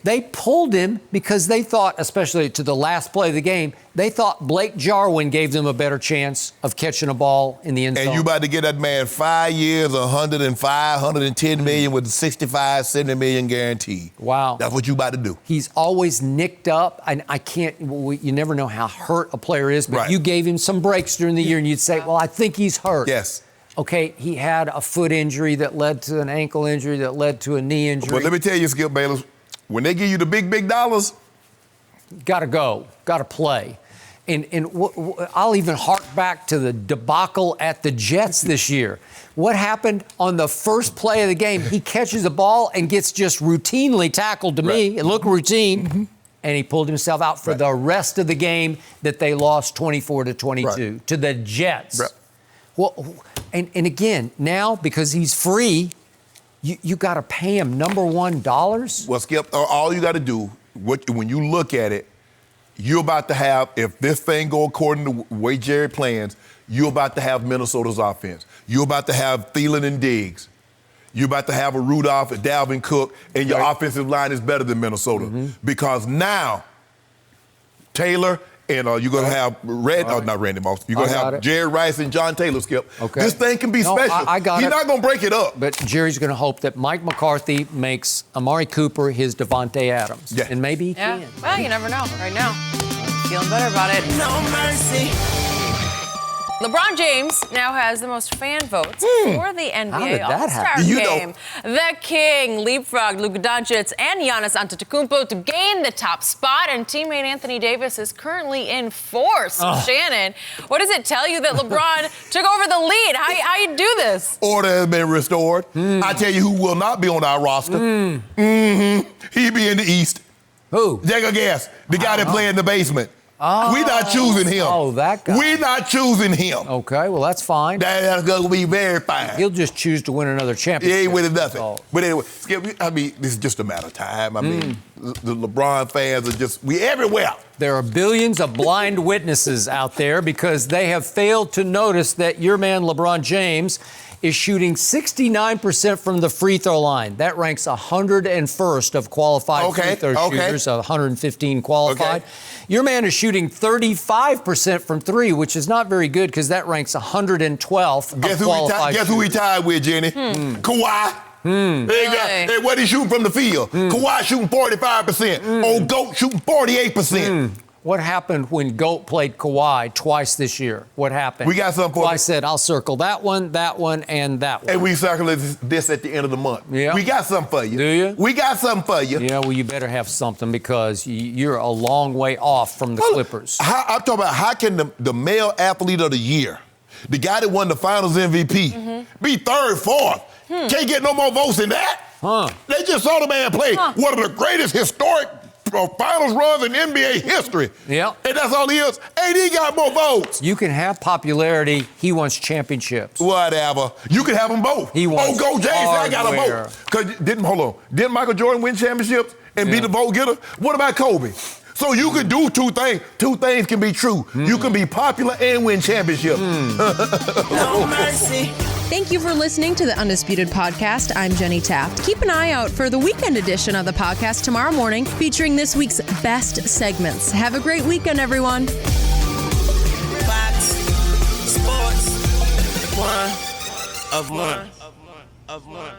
They pulled him because they thought, especially to the last play of the game, they thought Blake Jarwin gave them a better chance of catching a ball in the end zone. And you about to get that man 5 years, 105, 110 million with 65, 70 million guaranteed. Wow. That's what you about to do. He's always nicked up, and you never know how hurt a player is, but you gave him some breaks during the year, and you'd say, well, I think he's hurt. Yes. Okay, he had a foot injury that led to an ankle injury that led to a knee injury. But let me tell you, Skip Bayless, when they give you the big dollars, gotta go, gotta play. And I'll even hark back to the debacle at the Jets this year. What happened on the first play of the game? He catches a ball and gets just routinely tackled to me. It looked routine. And he pulled himself out for the rest of the game that they lost 24-22 to the Jets. Well, and again, now because he's free, you got to pay him number $1. Well, Skip, all you got to do, when you look at it, you're about to have, if this thing go according to the way Jerry plans, you're about to have Minnesota's offense. You're about to have Thielen and Diggs. You're about to have a Rudolph and Dalvin Cook, and your offensive line is better than Minnesota. Because now, Taylor And you're going to have not Randy Moss. You're going to have Jerry Rice and John Taylor, Skip. Okay. This thing can be special. I got He's not going to break it up. But Jerry's going to hope that Mike McCarthy makes Amari Cooper his Devontae Adams. Yeah. And maybe he can. Well, you never know. Right now, feeling better about it. No mercy. LeBron James now has the most fan votes for the NBA All-Star Game. The King leapfrogged Luka Doncic and Giannis Antetokounmpo to gain the top spot, and teammate Anthony Davis is currently in fourth. Shannon, what does it tell you that LeBron took over the lead? How you do this? Order has been restored. I tell you who will not be on our roster. He be in the East. Who? Take a guess. The guy that play in the basement. We're not choosing him. Oh, that guy. We're not choosing him. Okay, well, that's fine. That's going to be very fine. He'll just choose to win another championship. He ain't winning nothing. But anyway, Skip, I mean, this is just a matter of time. I mean, the LeBron fans are we everywhere. There are billions of blind witnesses out there because they have failed to notice that your man LeBron James is shooting 69% from the free throw line. That ranks 101st of qualified free throw shooters, 115 qualified. Your man is shooting 35% from three, which is not very good because that ranks 112th of qualified Guess who he tied with, Jenny? Kawhi. Hey, what he shooting from the field? Kawhi shooting 45%. Old GOAT shooting 48%. What happened when GOAT played Kawhi twice this year? What happened? We got something for Kawhi said, I'll circle that one, and that one. And we circle this at the end of the month. Yeah. We got something for you. Do you? We got something for you. Yeah, well, you better have something because you're a long way off from the Clippers. I'm talking about how can the male athlete of the year, the guy that won the finals MVP, be third, fourth? Can't get no more votes than that. They just saw the man play one of the greatest historic finals runs in NBA history. Yep. And that's all he is. AD got more votes. You can have popularity. He wants championships. Whatever. You can have them both. He wants Go James, I got a vote. Because didn't Michael Jordan win championships and be the vote getter? What about Kobe? So you can do two things. Two things can be true. You can be popular and win championships. No mercy. Thank you for listening to the Undisputed Podcast. I'm Jenny Taft. Keep an eye out for the weekend edition of the podcast tomorrow morning, featuring this week's best segments. Have a great weekend, everyone. Fox Sports 1 of 1.